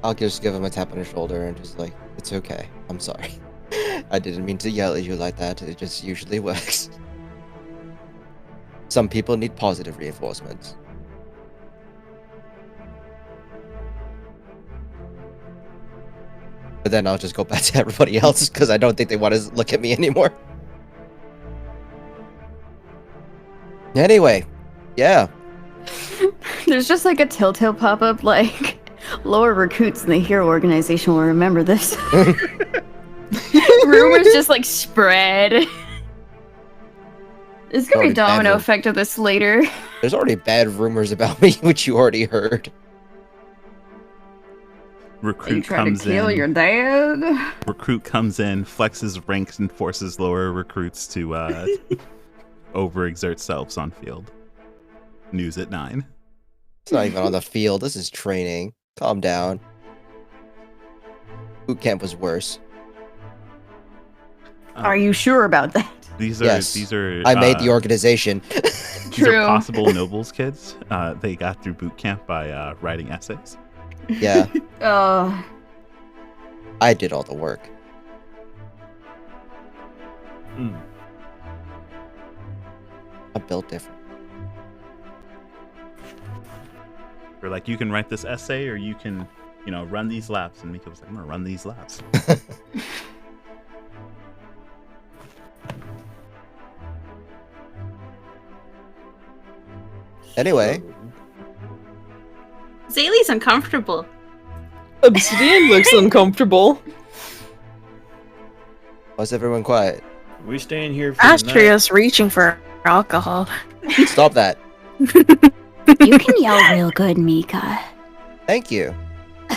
I'll just give him a tap on his shoulder and just like, it's okay. I'm sorry. I didn't mean to yell at you like that. It just usually works. Some people need positive reinforcements. But then I'll just go back to everybody else because I don't think they want to look at me anymore. Anyway, yeah. There's just like a telltale pop-up like lower recruits in the hero organization will remember this. Rumors just like spread. It's gonna be a domino effect of this later. There's already bad rumors about me, which you already heard. Recruit trying comes to kill in. your dad. Recruit comes in, flexes ranks, and forces lower recruits to overexert selves on field. News at 9. It's not even on the field. This is training. Calm down. Boot camp was worse. Are you sure about that? These are. I made the organization. These are possible nobles kids. They got through boot camp by writing essays. Yeah. Oh. I did all the work. I built different. We're like, you can write this essay, or you can, run these laps. And Mika was like, I'm gonna run these laps. Anyway. Zaylee's uncomfortable. Obsidian looks uncomfortable. Why's everyone quiet? We staying here for the night. Astria's reaching for alcohol. Stop that. You can yell real good, Mika. Thank you.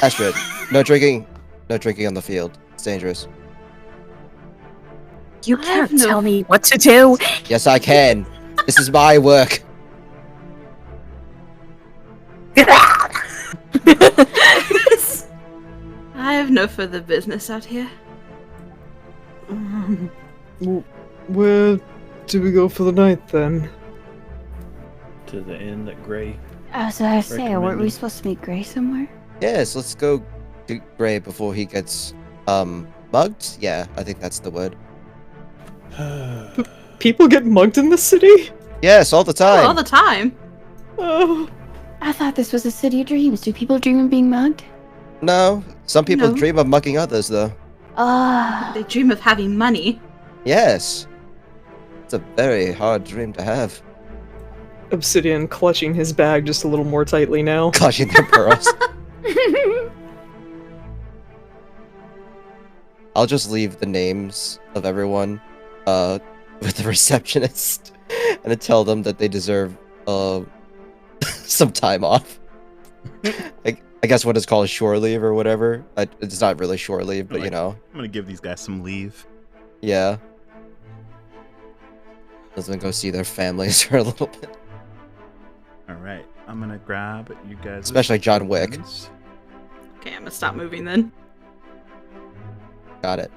Astrid, no drinking. No drinking on the field. It's dangerous. You can't tell me what to do. Yes, I can. This is my work. I have no further business out here. Where do we go for the night then? To the inn that Gray. I was gonna say, weren't we recommended. supposed to meet Gray somewhere? Yes, let's go to Gray before he gets mugged. Yeah, I think that's the word. People get mugged in the city? Yes, all the time. All the time. Oh. I thought this was a city of dreams. Do people dream of being mugged? No, some people No. dream of mugging others, though. They dream of having money. Yes. It's a very hard dream to have. Obsidian clutching his bag just a little more tightly now. Clutching their pearls. I'll just leave the names of everyone with the receptionist and tell them that they deserve some time off. I guess what is called shore leave or whatever. It's not really shore leave, but you know. I'm gonna give these guys some leave. Yeah. Let them go see their families for a little bit. All right, I'm gonna grab you guys. Especially John Wick. Okay, I'm gonna stop moving then. Got it.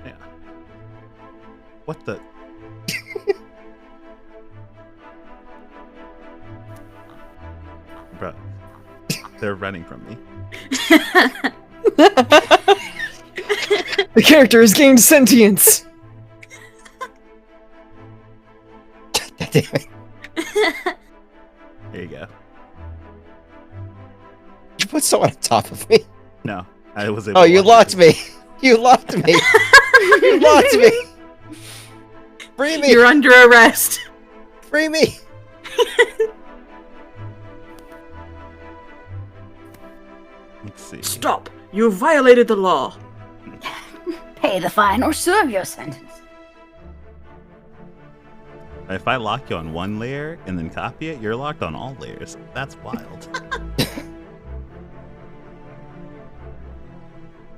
Yeah. What the? Bro, they're running from me. The character has gained sentience. God damn it. There you go. You put someone on top of me. No, I was able. Oh, to you walk locked it. me. You locked me. You locked me. Free me. You're under arrest. Free me. Let's see. Stop! You violated the law. Pay the fine or serve your sentence. If I lock you on one layer and then copy it, you're locked on all layers. That's wild.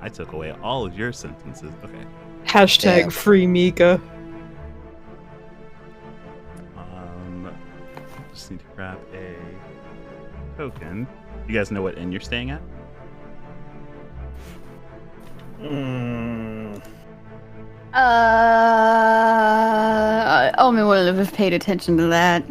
I took away all of your sentences. Okay. Hashtag Damn. free Mika. Just need to grab a token. You guys know what inn you're staying at? Omi wouldn't have paid attention to that.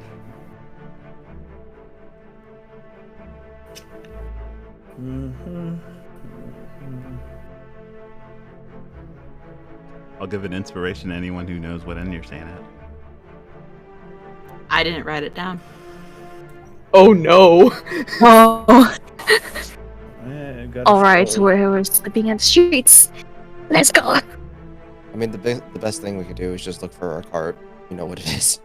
I'll give an inspiration to anyone who knows what inn you're staying at. I didn't write it down. Oh no. Oh. Got All right, so we're sleeping in the streets. Let's go. I mean, the best thing we could do is just look for our cart. You know what it is.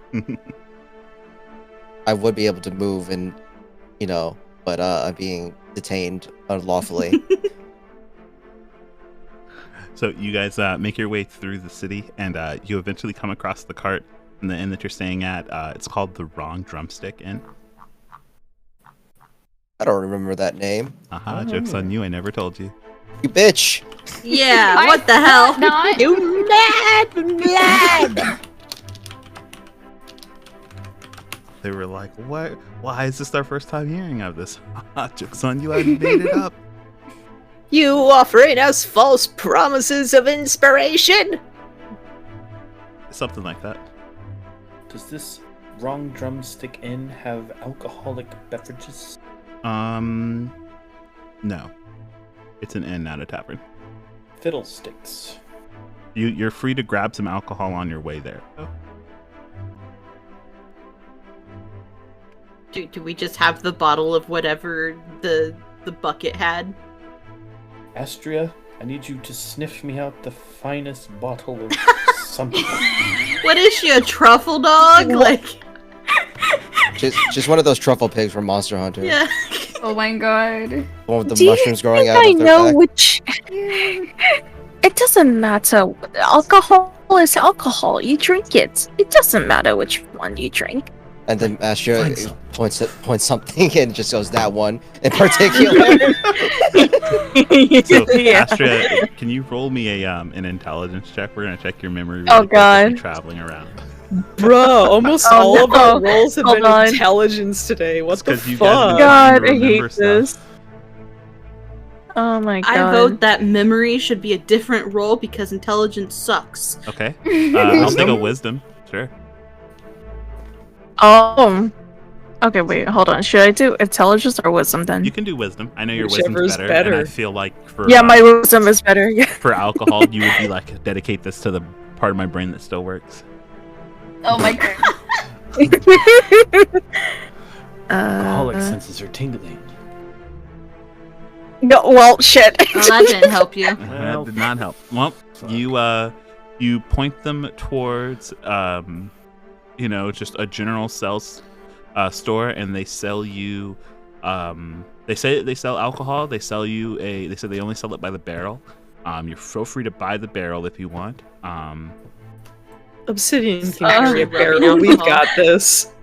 I would be able to move and, you know, but I'm being detained unlawfully. So you guys make your way through the city, and you eventually come across the cart in the inn that you're staying at. It's called the Wrong Drumstick Inn. I don't remember that name. Aha, joke's on you. I never told you. You bitch. Yeah, what the hell? Not. You mad blood! They were like, what? Why is this our first time hearing of this? Haha, joke's on you. I made it up. You offering us false promises of inspiration? Something like that. Does this Wrong Drumstick Inn have alcoholic beverages? No. It's an inn, not a tavern. Fiddlesticks. You're free to grab some alcohol on your way there. Oh. Do we just have the bottle of whatever the bucket had? Astria, I need you to sniff me out the finest bottle of something. What is she, a truffle dog? Like, Just one of those truffle pigs from Monster Hunter. yeah. Oh my god. The one with the Do you mushrooms growing think out I of their know back. which. It doesn't matter. Alcohol is alcohol. You drink it. It doesn't matter which one you drink. And then Astria points something and just goes, that one in particular. So, Yeah. Astria, can you roll me an intelligence check? We're gonna check your memory. Really Oh, quick as you're God. traveling around. Bruh, almost Oh, all of our no. rolls have Hold been on. intelligence today. What It's the 'cause you guys fuck? know- God, I remember hate stuff. this. Oh my god. I vote that memory should be a different role because intelligence sucks. Okay. I'll take a wisdom. Sure. Oh. Okay, wait, hold on. Should I do intelligence or wisdom then? You can do wisdom. I know your Whichever wisdom's is better, and I better. feel like for Yeah, my wisdom is better. Yeah. for alcohol, you would be like dedicate this to the part of my brain that still works. Oh my god. Alcoholic senses are tingling. No, well, shit. Well, that didn't help you. That did not help. Well, you point them towards just a general sales store, and they sell you They say they sell alcohol. They sell you a. They said they only sell it by the barrel. You're so free to buy the barrel if you want. Obsidian can Actually, carry a rubbing barrel. We've alcohol. got this.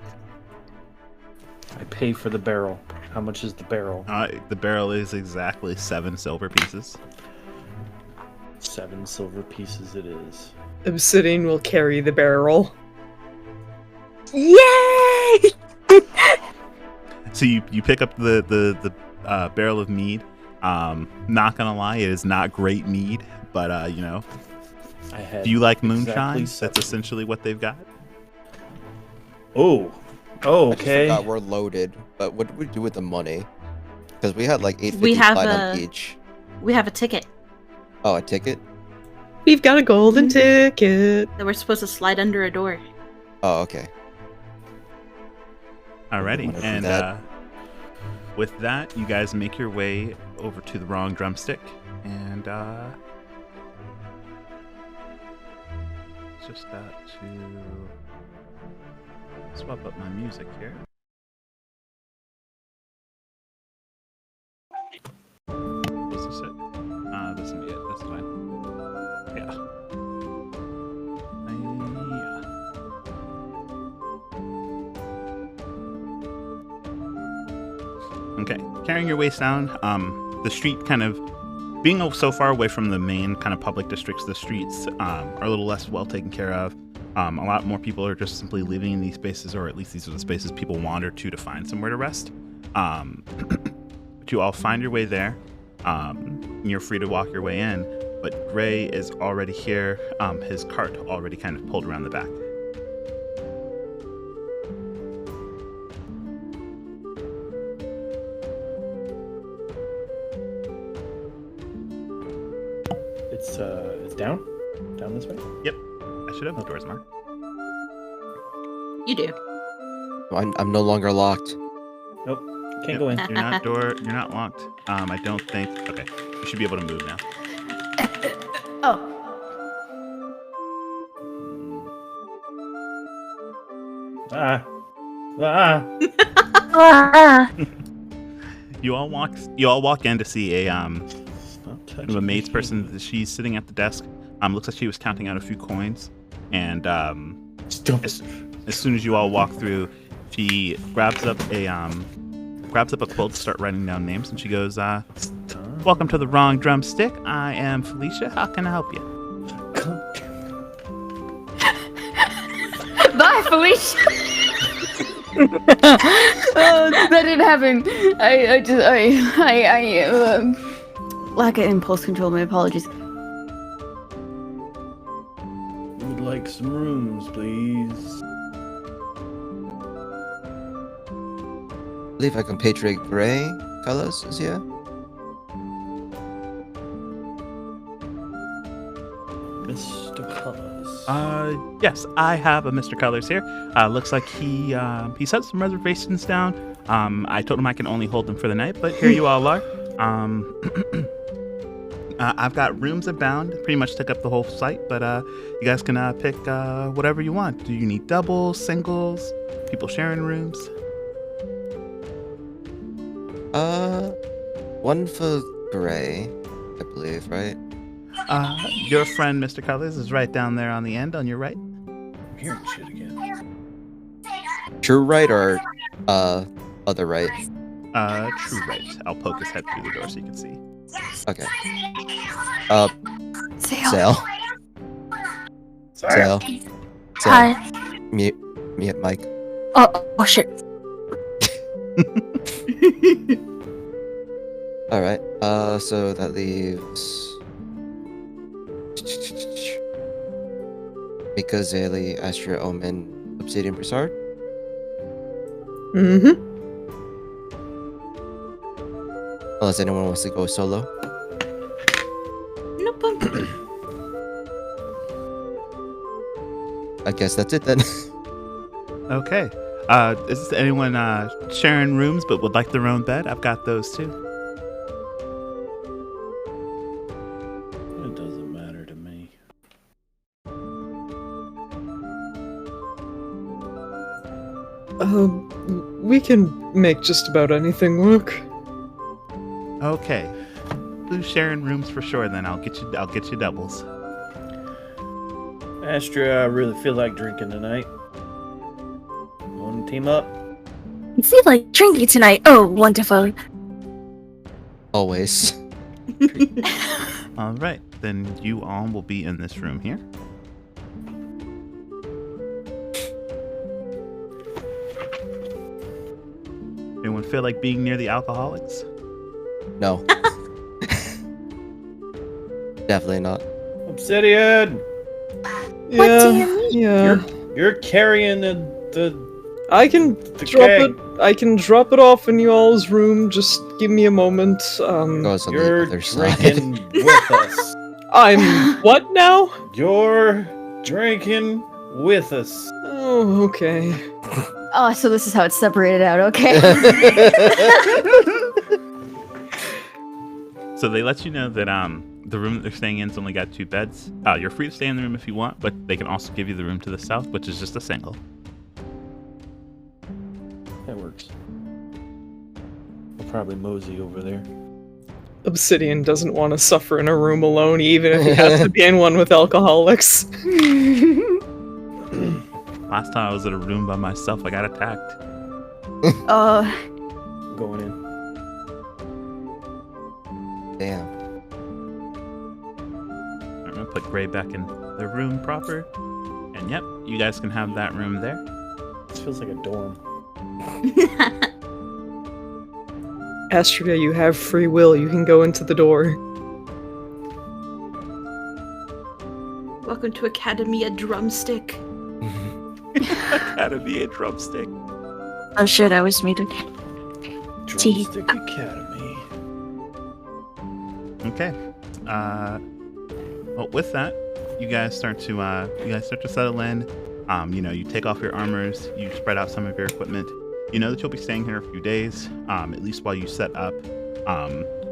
I pay for the barrel. How much is the barrel? The barrel is exactly 7 silver pieces. 7 silver pieces it is. Obsidian will carry the barrel. Yay! So you pick up the barrel of mead. Not gonna lie, it is not great mead, but you know, I had do you like exactly moonshine? 7. That's essentially what they've got. Oh, I just okay. forgot we're loaded, but what do we do with the money? Because we had like 850 We have platinum a- each. We have a ticket Oh, a ticket? We've got a golden ticket. that we're supposed to slide under a door. Oh, okay. Alrighty, Wanna do and that? with that, you guys make your way over to the wrong drumstick, and just got to swap up my music here. Was this it? This will be it. That's fine. Yeah. Okay, carrying your waist down, the street kind of being so far away from the main kind of public districts, the streets are a little less well taken care of. A lot more people are just simply living in these spaces, or at least these are the spaces people wander to find somewhere to rest. But you all find your way there. You're free to walk your way in, but Gray is already here, his cart already kind of pulled around the back. It's down this way. Yep, I should have the doors marked. You do. I'm no longer locked. Nope, can't Yep, go in. You're not locked. I don't think. Okay, you should be able to move now. Oh. You all walk in to see a maid's person. She's sitting at the desk. Looks like she was counting out a few coins, and as soon as you all walk through, she grabs up a quilt to start writing down names, and she goes, "Welcome to the wrong drumstick. I am Felicia. How can I help you?" Bye, Felicia. That didn't happen. I lack of impulse control. My apologies. Would like some rooms, please. I believe our compatriot Gray Fellows is here. Mr. Colors. Yes, I have a Mr. Colors here. Looks like he set some reservations down. I told him I can only hold them for the night, but here you all are. I've got rooms abound. Pretty much took up the whole site, but you guys can pick whatever you want. Do you need doubles, singles, people sharing rooms? One for Gray, I believe, right? Your friend, Mr. Colors, is right down there on the end, on your right. I'm hearing shit again. True right or other right? True right. I'll poke his head through the door so you can see. Okay. Sail. Sail. Hi. Mute Mike. Oh shit. Alright, so that leaves Mika, Zaylee, Astria, Omen, Obsidian, Broussard. Mm-hmm. Unless anyone wants to go solo. Nope. I guess that's it then. Okay. Is anyone sharing rooms but would like their own bed? I've got those too. It doesn't matter to me. We can make just about anything work. Okay. Who's sharing rooms for sure? Then I'll get you doubles. Astria, I really feel like drinking tonight. Want to team up? I feel like drinking tonight. Oh, wonderful. Always. All right, then you all will be in this room here. Anyone feel like being near the alcoholics? No. Definitely not. Obsidian! Yeah. You're carrying the I can drop keg. it. I can drop it off in y'all's room. Just give me a moment. Goes on the You're other side. drinking with us. I'm what now? You're drinking with us. Oh, okay. Oh, so this is how it's separated out. Okay. So they let you know that the room that they're staying in's only got 2 beds. You're free to stay in the room if you want, but they can also give you the room to the south, which is just a single. That works. I'll probably mosey over there. Obsidian doesn't want to suffer in a room alone, even if he has to be in one with alcoholics. Last time I was in a room by myself, I got attacked. Going in. Damn. I'm gonna put Gray back in the room proper. And yep, you guys can have that room there. This feels like a dorm. Astria, you have free will. You can go into the door. Welcome to Academia Drumstick. Academy Drumstick. Oh shit, I was muted. Drumstick Academy. Okay. Well, with that, you guys start to settle in. You take off your armors, you spread out some of your equipment. You know that you'll be staying here a few days, at least while you set up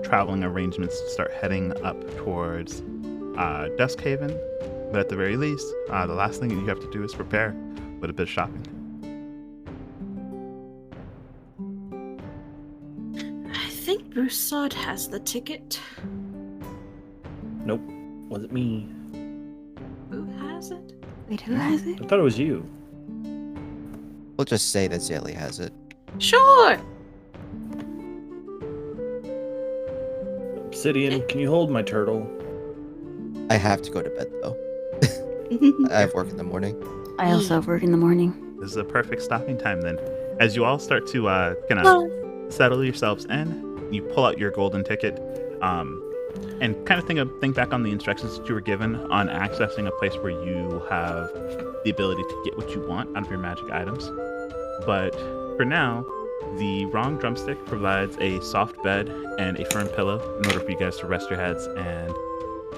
traveling arrangements to start heading up towards Duskhaven. But at the very least, the last thing that you have to do is prepare with a bit of shopping. I think Broussard has the ticket. Nope. Wasn't me. Who has it? Wait, who has it? I thought it was you. We'll just say that Zaylee has it. Sure! Obsidian, can you hold my turtle? I have to go to bed though. I have work in the morning. I also have work in the morning. This is a perfect stopping time then. As you all start to kind of settle yourselves in, you pull out your golden ticket, and kind of think back on the instructions that you were given on accessing a place where you have the ability to get what you want out of your magic items. But for now, the wrong drumstick provides a soft bed and a firm pillow in order for you guys to rest your heads and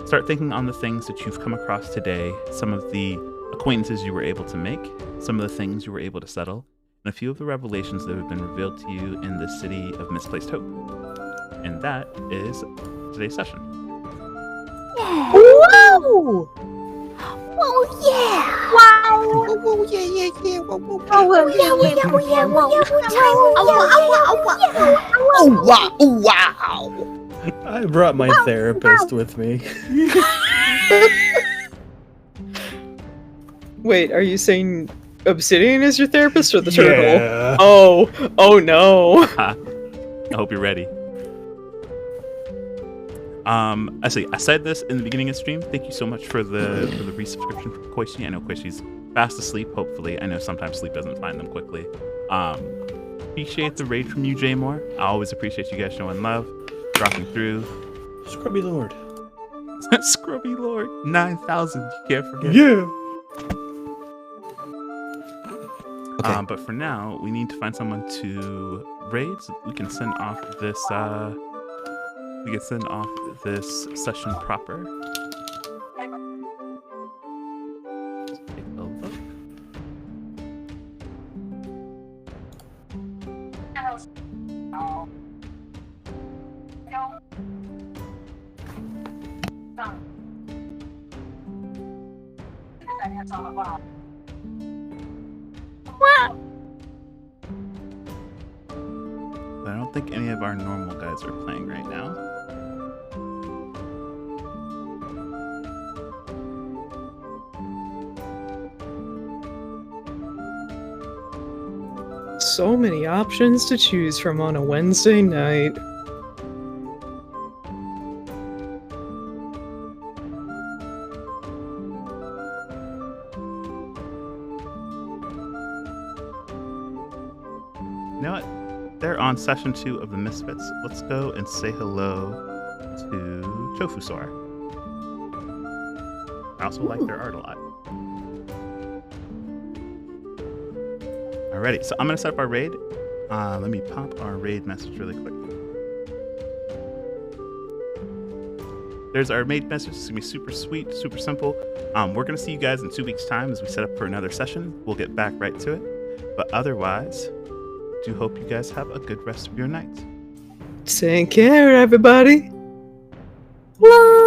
start thinking on the things that you've come across today, some of the acquaintances you were able to make, some of the things you were able to settle, and a few of the revelations that have been revealed to you in the city of misplaced hope. And that is today's session. Whoa! Oh yeah! Wow! Oh yeah, yeah, yeah! Whoa, whoa, whoa! Oh yeah, yeah, oh yeah, whoa! Oh wow! Oh wow! I brought my therapist with me. Wait, are you saying Obsidian is your therapist or the turtle? Yeah. Oh no. I hope you're ready. I said this in the beginning of the stream. Thank you so much for the resubscription for Koichi. I know Koichi's fast asleep, hopefully. I know sometimes sleep doesn't find them quickly. Appreciate the raid from you, Jay Moore. I always appreciate you guys showing love, dropping through. Scrubby Lord. Scrubby Lord. 9,000. You can't forget. Yeah. Okay. But for now, we need to find someone to raid so we can send off this session proper. Let's take a look. But I don't think any of our normal guys are playing right now. So many options to choose from on a Wednesday night. You know what? They're on session 2 of the Misfits. Let's go and say hello to Tofu Sora. I also like their art a lot. Alrighty, so I'm gonna set up our raid. Let me pop our raid message really quick. There's our raid message. It's gonna be super sweet, super simple. We're gonna see you guys in 2 weeks' time as we set up for another session. We'll get back right to it. But otherwise, do hope you guys have a good rest of your night. Take care, everybody. Bye.